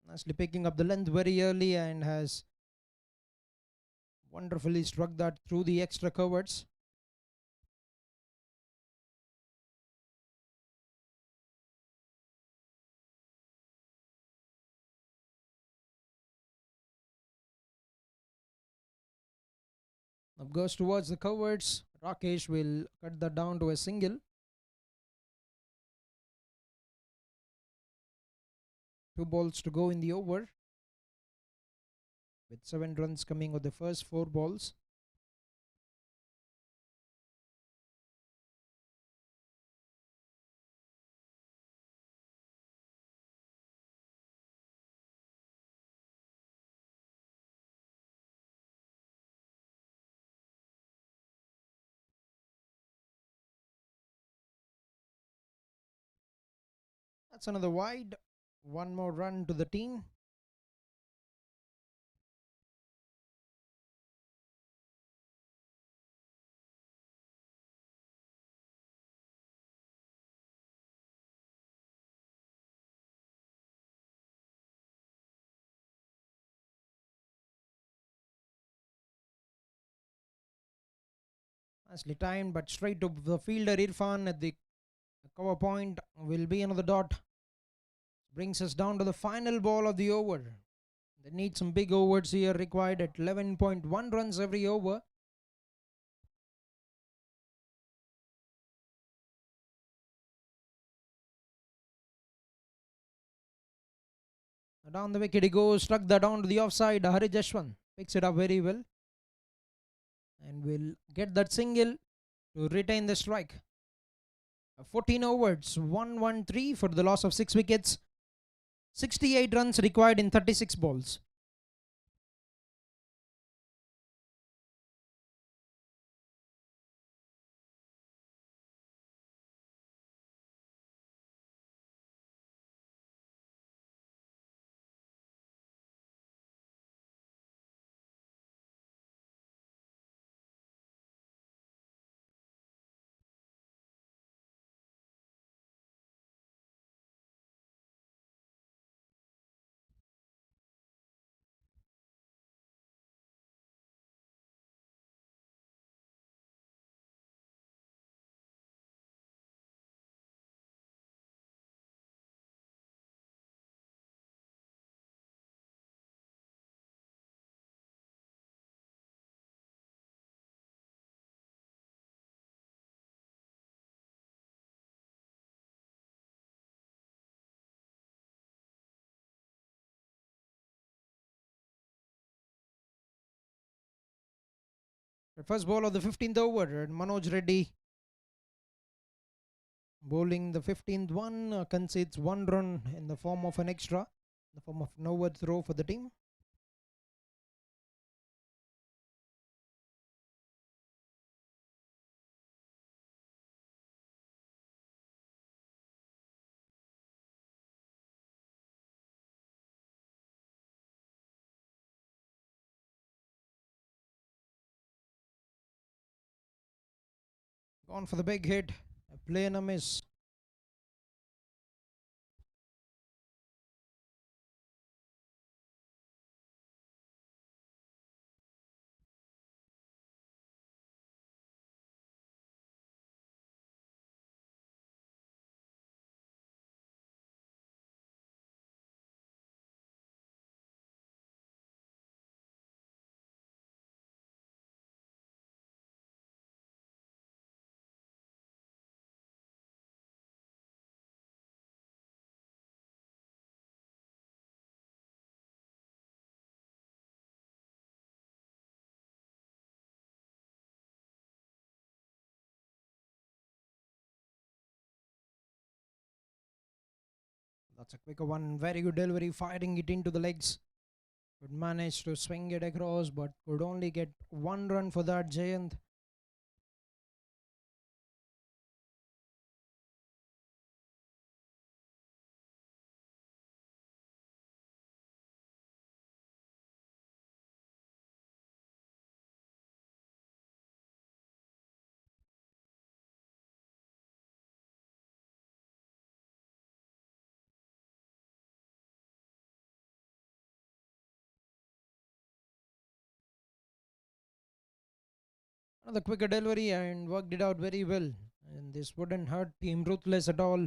Nicely picking up the length very early and has wonderfully struck that through the extra coverts. Now goes towards the coverts. Rakesh will cut that down to a single. 2 balls to go in the over, with 7 runs coming with the first 4 balls. That's another wide. 1 more run to the team. Nicely timed, but straight to the fielder Irfan at the cover point. Will be another dot. Brings us down to the final ball of the over. They need some big overs here, required at 11.1 runs every over. Down the wicket he goes, struck that down to the offside. Hari Jashwant picks it up very well and will get that single to retain the strike. 14 overs, 113 for the loss of 6 wickets. 68 runs required in 36 balls. The first ball of the 15th over, and Manoj Reddy bowling the 15th one, concedes 1 run in the form of an extra, in the form of no word throw for the team. Gone for the big hit, a play and a miss. That's a quicker one. Very good delivery, firing it into the legs. Could manage to swing it across, but could only get one run for that, Jayant. Another quicker delivery and worked it out very well. And this wouldn't hurt Team Ruthless at all.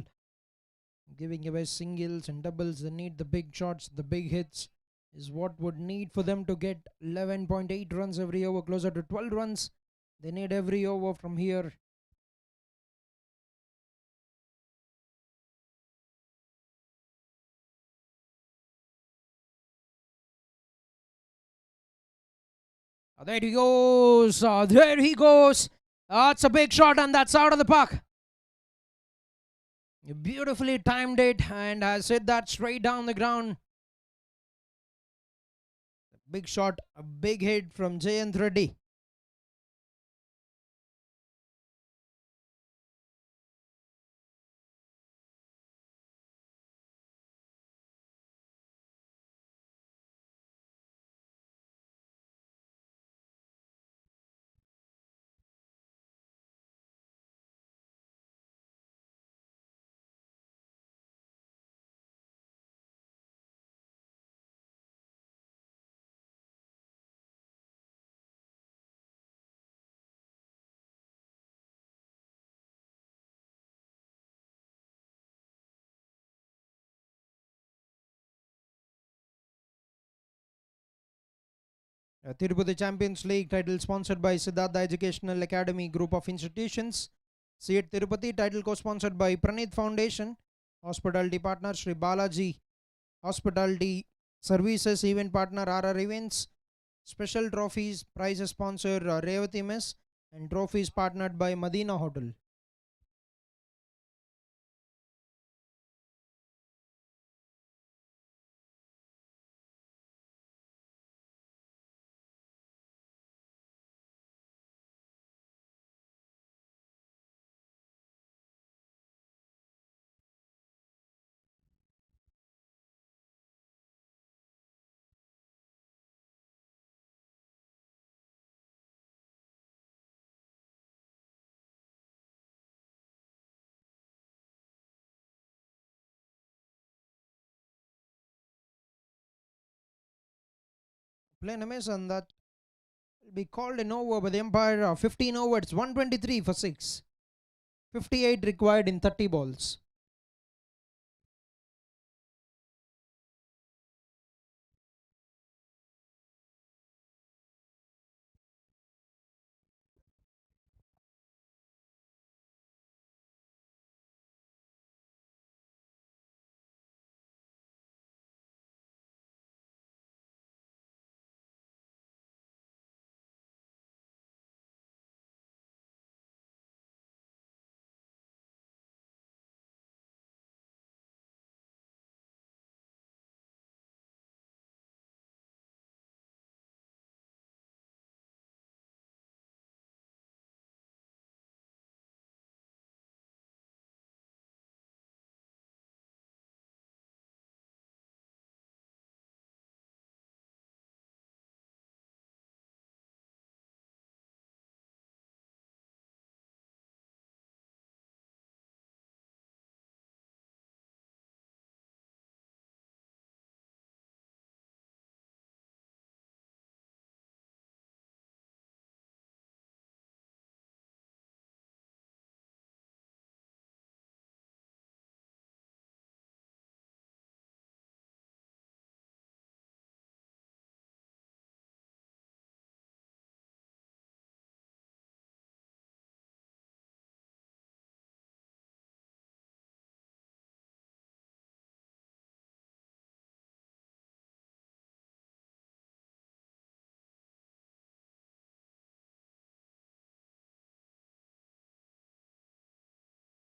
Giving away singles and doubles, they need the big shots, the big hits is what would need for them to get 11.8 runs every over, closer to 12 runs. They need every over from here. There he goes. There he goes. That's a big shot, and that's out of the park. You beautifully timed it and has hit that straight down the ground. Big shot, a big hit from Jayant Reddy. Tirupati Champions League title sponsored by Siddhartha Educational Academy Group of Institutions. See it Tirupati title co-sponsored by Praneeth Foundation. Hospitality partner Sri Balaji. Hospitality Services event partner RR Events. Special trophies prize sponsor Revati Mess. And trophies partnered by Madina Hotel. Plain amazing that will be called an over by the umpire. 15 overs, 123 for 6. 58 required in 30 balls.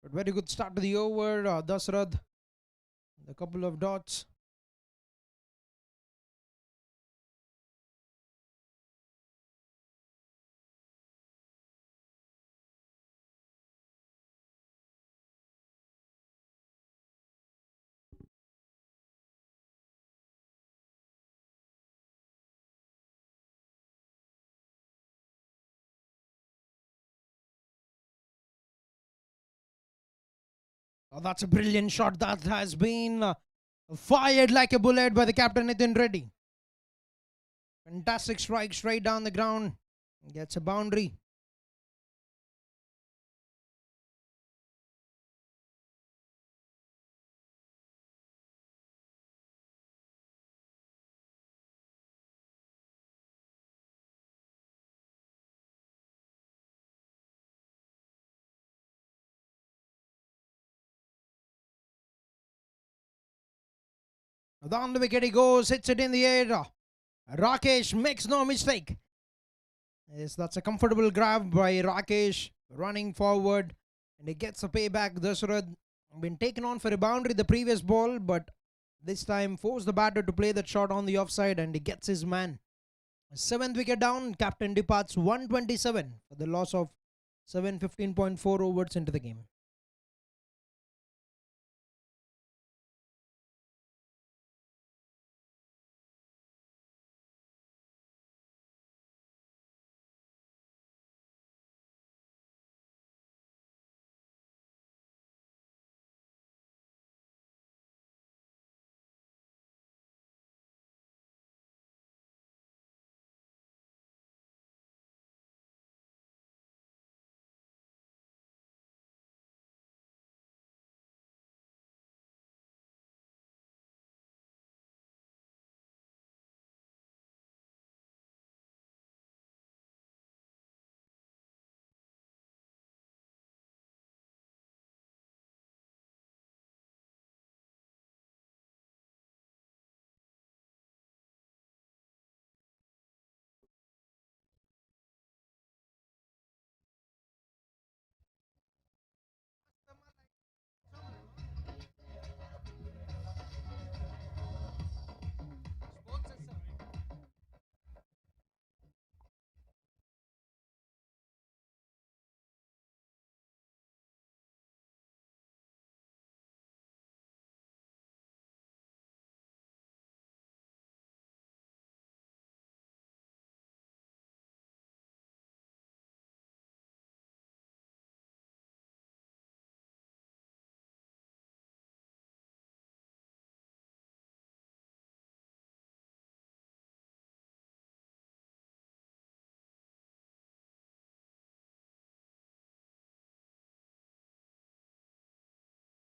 But very good start to the over. Dasrath. The couple of dots. Oh, that's a brilliant shot that has been fired like a bullet by the captain Nitin Reddy. Fantastic strike straight down the ground. Gets a boundary. Down the wicket he goes, hits it in the air. Rakesh makes no mistake. Yes, that's a comfortable grab by Rakesh running forward, and he gets a payback. Dasarath been taken on for a boundary the previous ball, but this time forced the batter to play that shot on the offside, and he gets his man. 7th wicket down, captain departs 127 for the loss of 715.4 overs into the game.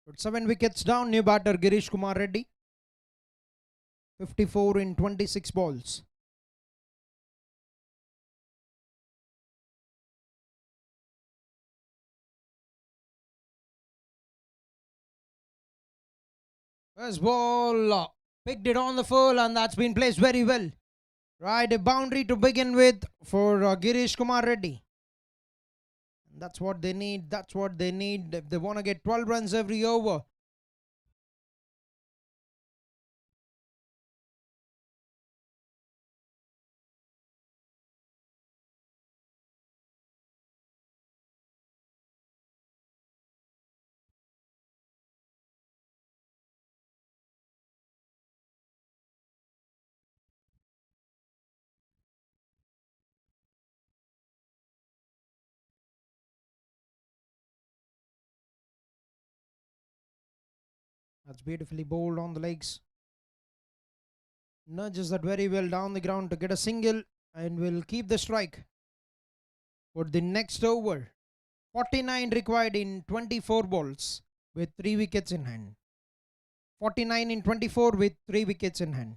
But 7 wickets down, new batter Girish Kumar Reddy. 54 in 26 balls. First ball, picked it on the full, and that's been placed very well. Right, a boundary to begin with for Girish Kumar Reddy. And that's what they need. That's what they need if they want to get 12 runs every over. That's beautifully bowled on the legs. Nudges that very well down the ground to get a single, and will keep the strike for the next over. 49 required in 24 balls with 3 wickets in hand. 49 in 24 with 3 wickets in hand.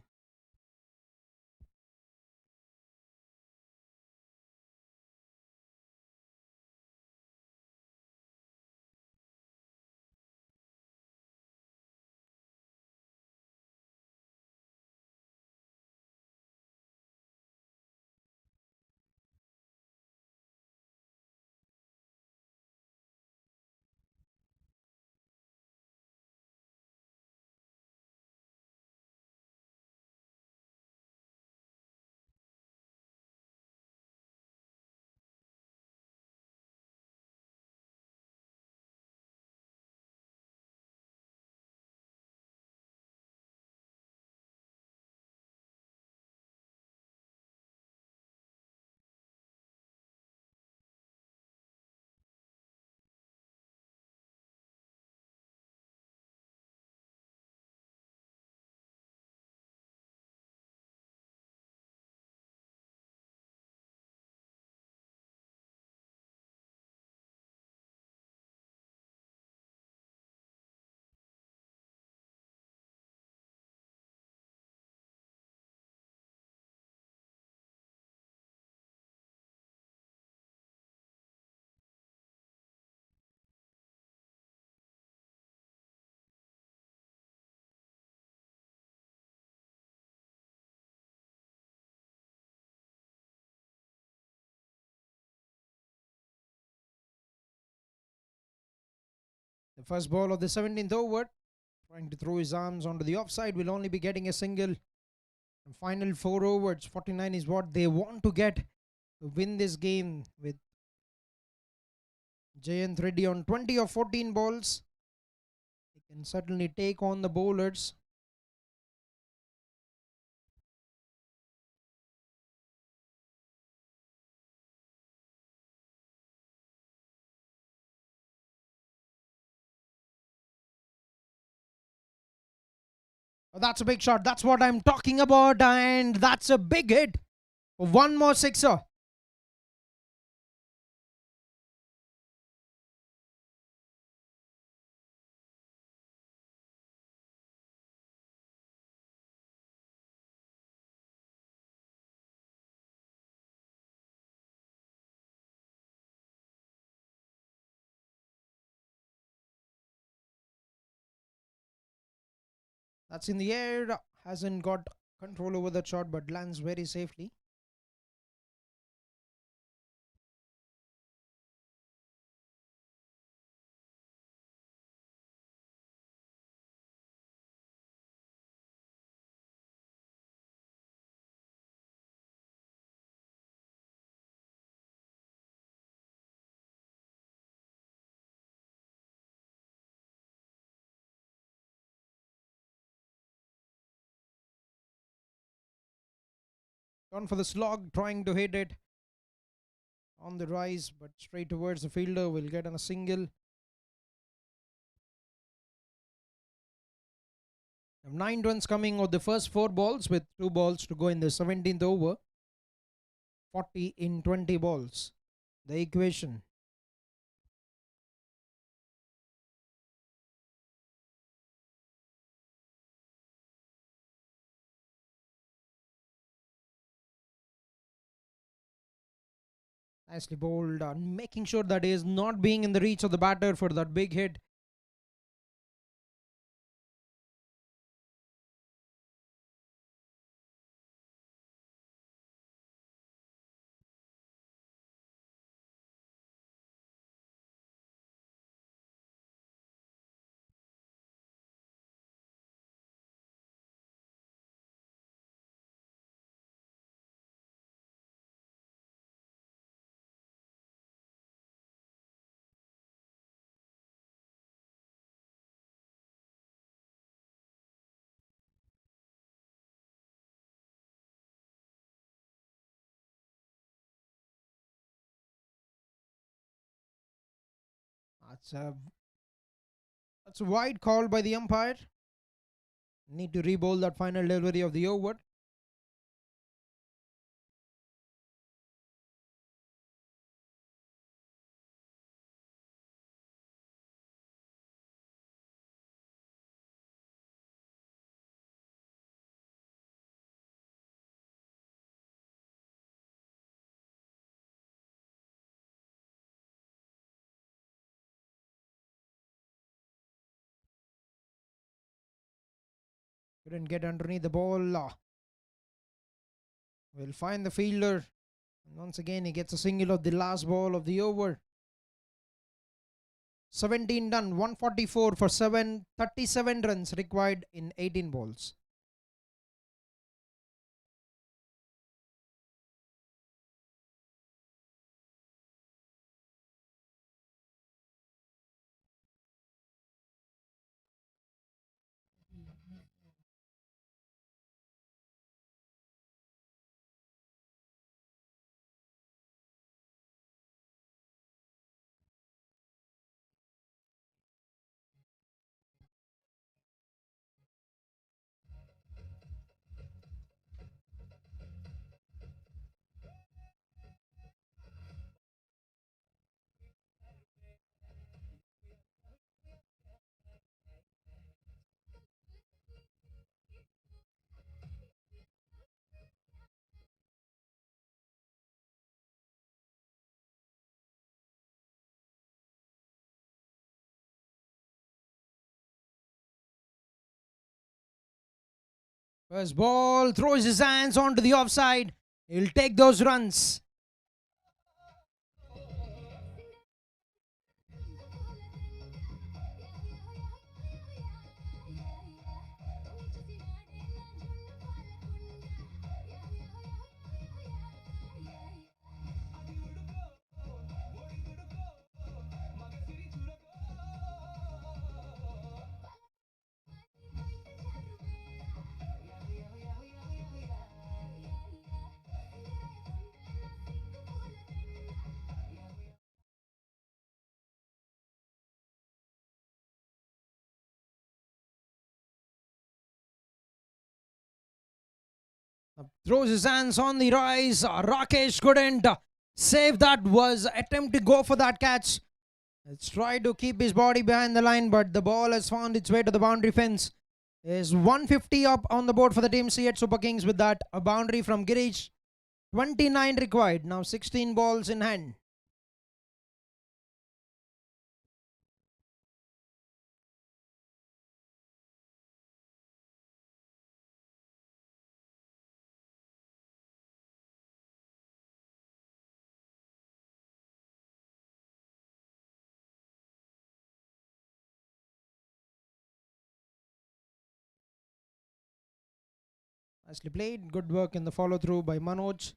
first ball of the 17th over, trying to throw his arms onto the offside, will only be getting a single. And final 4 overs, 49 is what they want to get to win this game, with Jayant Reddy on 20 of 14 balls. He can certainly take on the bowlers. Oh, that's a big shot. That's what I'm talking about. And that's a big hit. One more sixer. That's in the air. Hasn't got control over the shot, but lands very safely. Gone for the slog, trying to hit it on the rise, but straight towards the fielder. Will get on a single. 9 runs coming of the first 4 balls, with 2 balls to go in the 17th over. 40 in 20 balls. The equation. Nicely bowled, making sure that he is not being in the reach of the batter for that big hit. That's a wide call by the umpire. Need to re-bowl that final delivery of the over. Couldn't get underneath the ball. Will find the fielder. And once again, he gets a single of the last ball of the over. 17 done, 144 for 37 runs required in 18 balls. First ball, throws his hands onto the offside. He'll take those runs. Throws his hands on the rise. Rakesh couldn't save that. Was attempt to go for that catch. Let's try to keep his body behind the line, but the ball has found its way to the boundary fence. Is 150 up on the board for the team C8 Super Kings with that a boundary from Girish. 29 required. Now 16 balls in hand. Nicely played. Good work in the follow through by Manoj.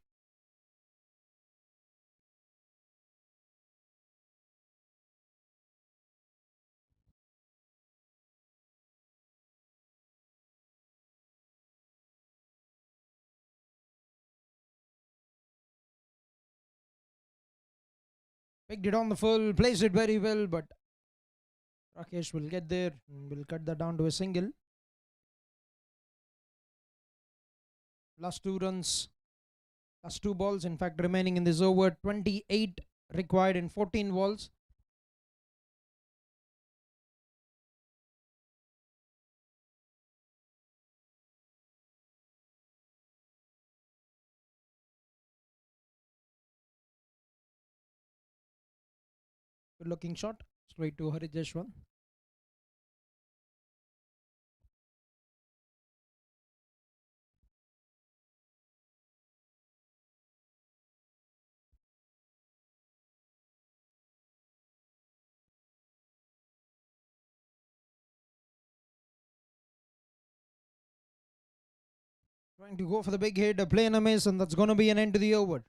Picked it on the full, placed it very well, but Rakesh will get there and will cut that down to a single. Last 2 runs, last 2 balls, in fact, remaining in this over. 28 required in 14 balls. Good looking shot, straight to Harijeshwan. Trying to go for the big hit, a play and a miss, and that's going to be an end to the over.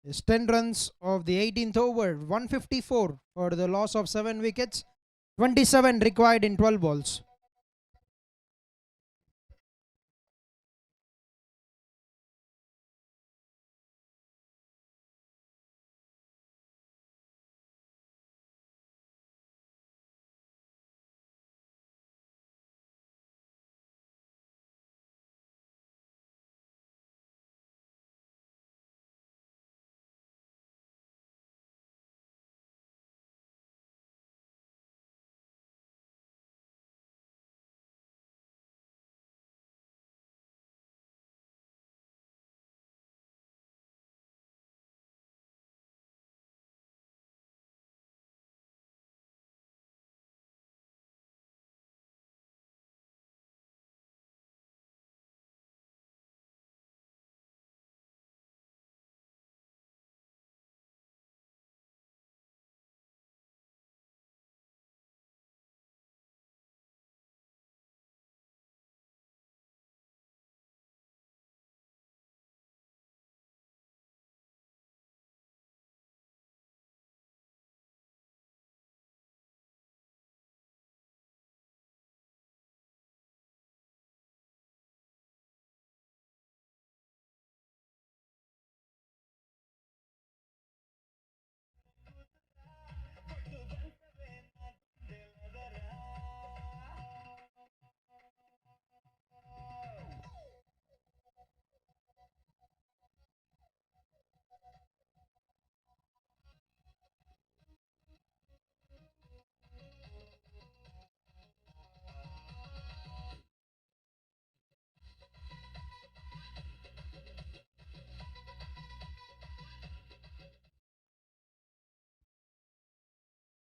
It's 10 runs of the 18th over, 154 for the loss of 7 wickets, 27 required in 12 balls.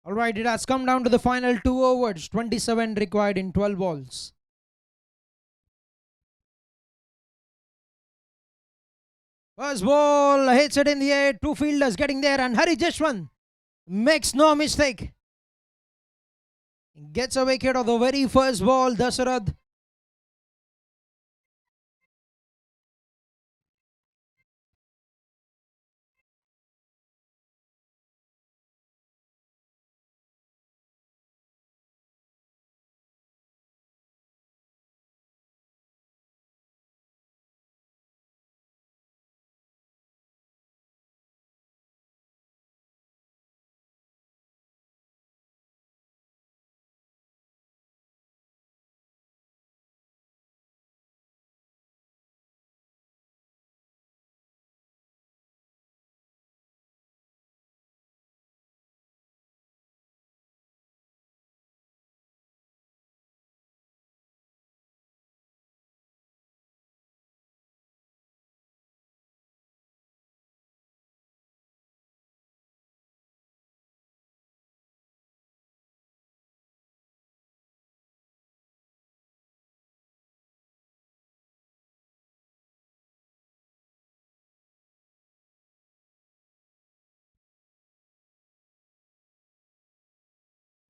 Alright, it has come down to the final 2 overs, 27 required in 12 balls. First ball hits it in the air, 2 fielders getting there, and Harijeshwan makes no mistake. Gets a wicket of the very first ball. Dasarath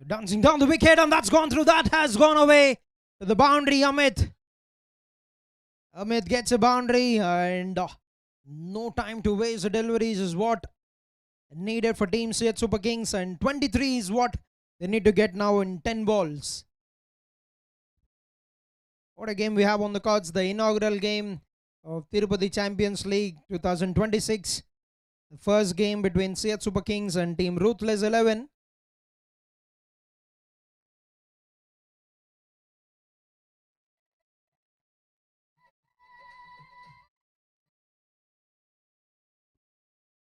Dancing down the wicket, and that's gone through. That has gone away to the boundary. Amit gets a boundary, and no time to waste. The deliveries is what needed for Team Seat Super Kings, and 23 is what they need to get now in 10 balls. What a game we have on the cards. The inaugural game of Tirupati Champions League 2026. The first game between Seat Super Kings and Team Ruthless 11.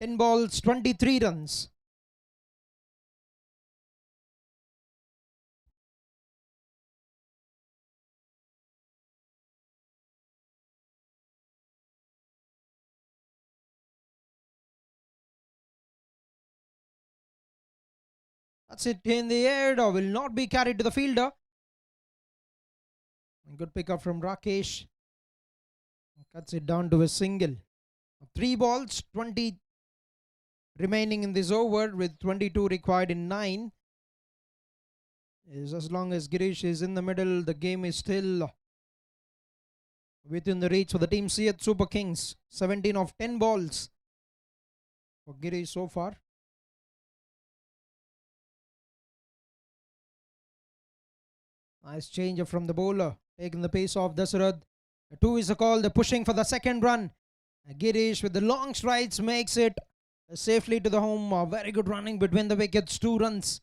Ten balls, 23 runs. That's it in the air. Will not be carried to the fielder. Good pickup from Rakesh. Cuts it down to a single. 3 balls, 20 remaining in this over with 22 required in 9. As long as Girish is in the middle, the game is still within the reach for the Team Seat Super Kings. 17 of 10 balls for Girish so far. Nice change from the bowler, taking the pace off Dasarath. 2 is a call. They're pushing for the second run. Girish with the long strides makes it safely to the home. Very good running between the wickets. 2 runs.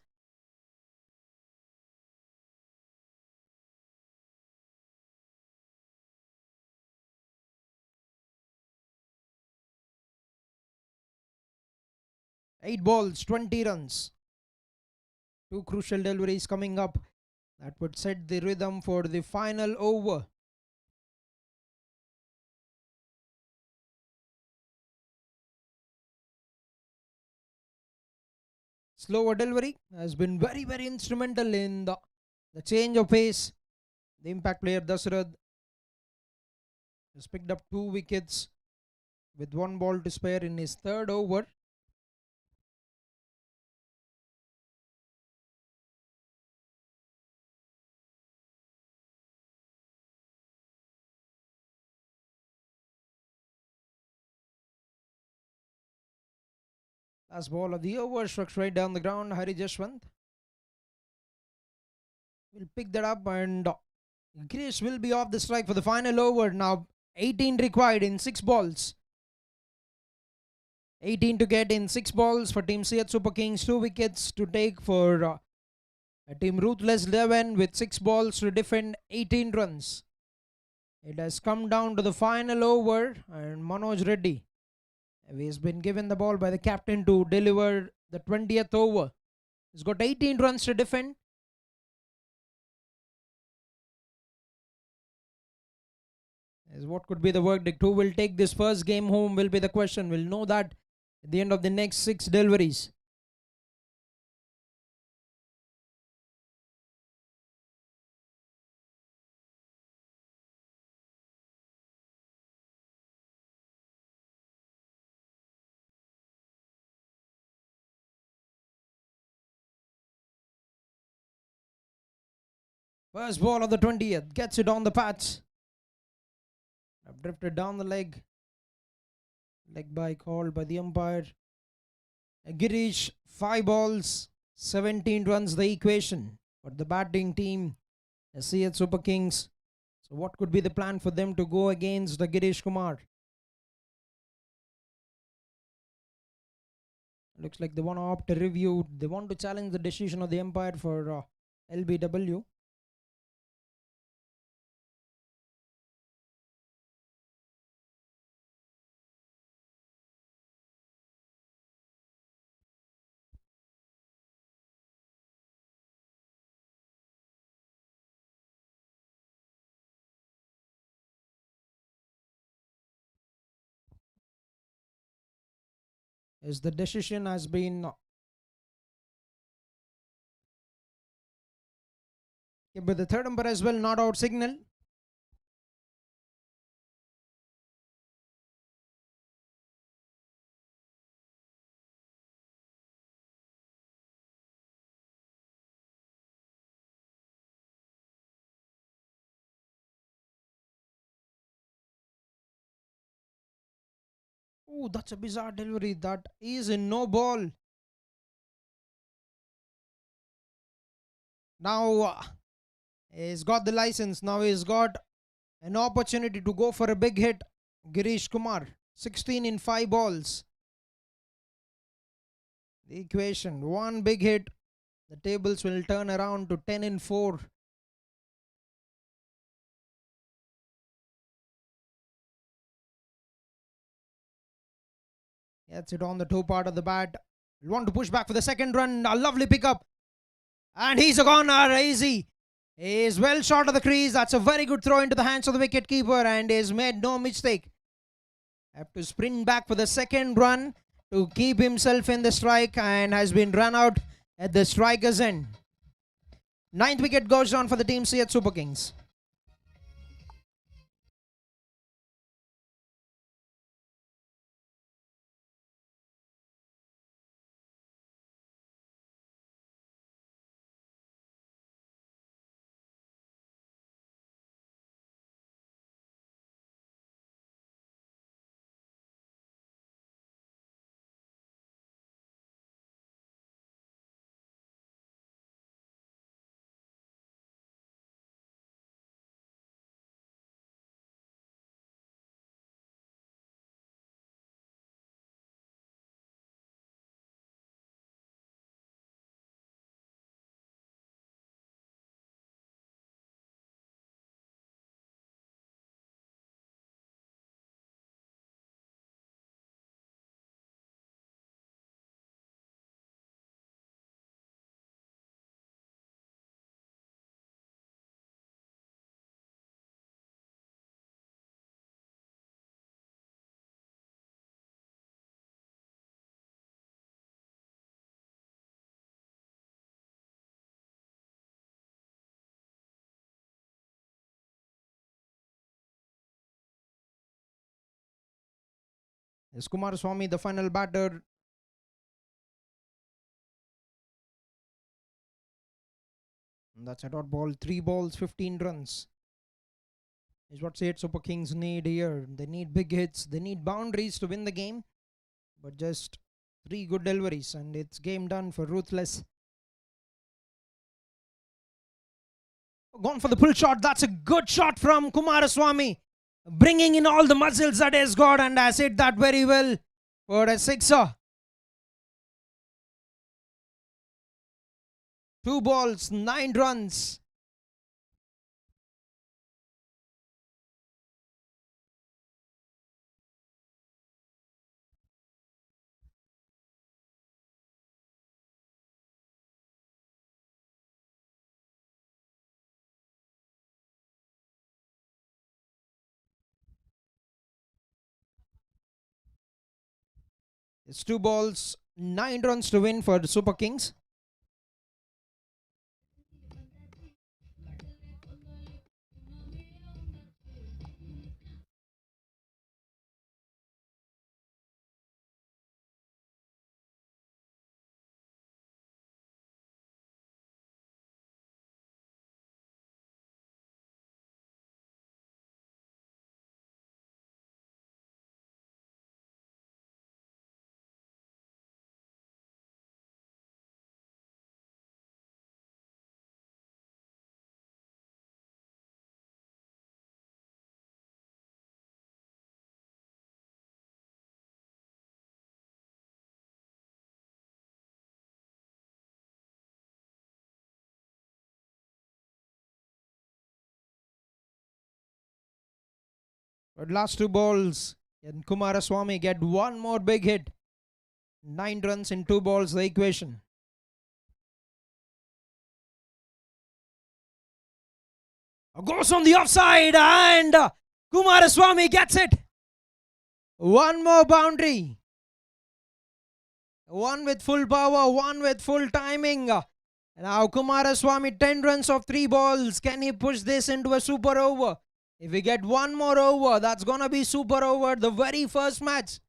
Eight balls, 20 runs. 2 crucial deliveries coming up. That would set the rhythm for the final over. Slower delivery has been very, very instrumental in the change of pace. The impact player Dasarath has picked up 2 wickets with 1 ball to spare in his third over. Last ball of the over, struck straight down the ground. Hari Jashwant will pick that up, and Girish will be off the strike for the final over. Now 18 required in 6 balls. 18 to get in 6 balls for Team Seat Super Kings. 2 wickets to take for Team Ruthless 11 with 6 balls to defend 18 runs. It has come down to the final over, and Manoj Reddy has been given the ball by the captain to deliver the 20th over. He's got 18 runs to defend. As what could be the verdict? Who will take this first game home will be the question. We'll know that at the end of the next 6 deliveries. First ball of the 20th. Gets it on the patch. Drifted down the leg. Leg by called by the umpire. Girish, 5 balls, 17 runs the equation for the batting team, Seat Super Kings. So what could be the plan for them to go against the Girish Kumar? Looks like they want to opt a review. They want to challenge the decision of the umpire for LBW. As the decision has been but the third umpire as well, not out signal. Oh, that's a bizarre delivery. That is a no ball. Now he's got the license. Now he's got an opportunity to go for a big hit. Girish Kumar, 16 in 5 balls. The equation, one big hit. The tables will turn around to 10 in 4. Gets it on the toe part of the bat. Will want to push back for the second run. A lovely pickup. And he's a goner. Easy. He is well short of the crease. That's a very good throw into the hands of the wicket keeper, and he's made no mistake. Have to sprint back for the second run to keep himself in the strike, and has been run out at the striker's end. 9th wicket goes down for the team C at Super Kings. Is Kumaraswamy the final batter? And that's a dot ball. 3 balls, 15 runs. Is what Seat Super Kings need here. They need big hits. They need boundaries to win the game. But just 3 good deliveries, and it's game done for Ruthless. Gone for the pull shot. That's a good shot from Kumaraswamy, bringing in all the muscles that he's got, and has hit that very well for a sixer. 2 balls, 9 runs. It's 2 balls, 9 runs to win for the Super Kings. But last 2 balls, and Kumaraswamy get one more big hit. 9 runs in 2 balls, the equation. Goes on the offside, and Kumaraswamy gets it. One more boundary. One with full power, one with full timing. Now Kumaraswamy, 10 runs of 3 balls. Can he push this into a super over? If we get one more over, that's going to be super over, the very first match.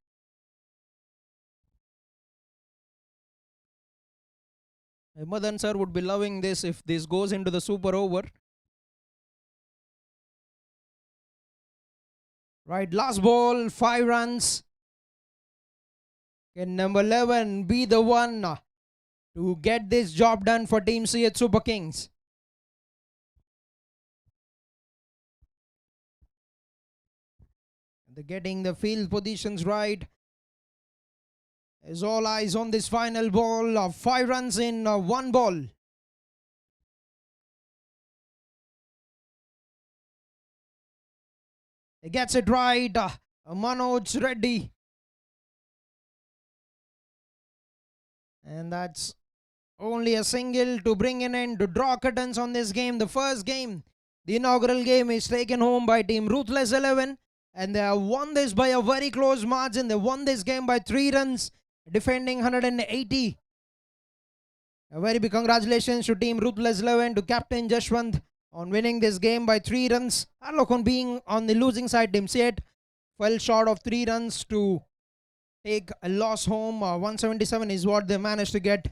Madan sir would be loving this if this goes into the super over. Right, last ball, 5 runs. Can number 11 be the one to get this job done for Team CH Super Kings? They're getting the field positions right. As all eyes on this final ball of 5 runs in 1 ball. He gets it right. Manoj Reddy. And that's only a single to bring an end to draw curtains on this game. The first game, the inaugural game, is taken home by Team Ruthless 11. And they have won this by a very close margin. They won this game by 3 runs, defending 180. A very big congratulations to Team Ruthless 11, to Captain Jashwant on winning this game by 3 runs. Look, on being on the losing side, Team Seat fell short of 3 runs to take a loss home. 177 is what they managed to get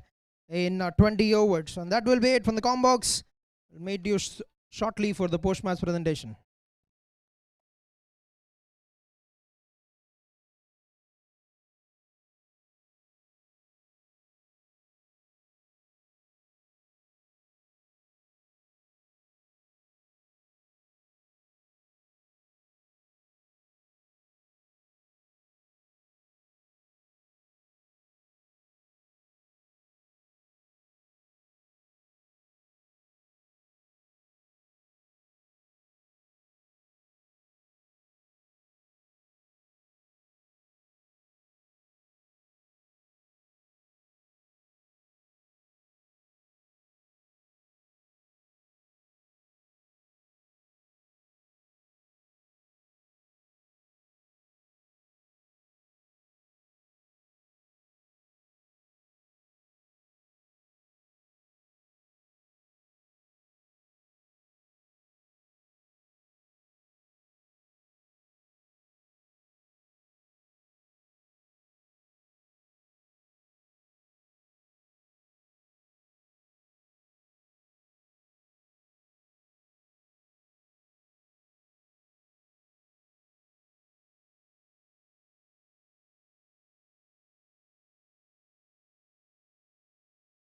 in 20 overs. And that will be it from the Combox. We'll meet you shortly for the post-match presentation.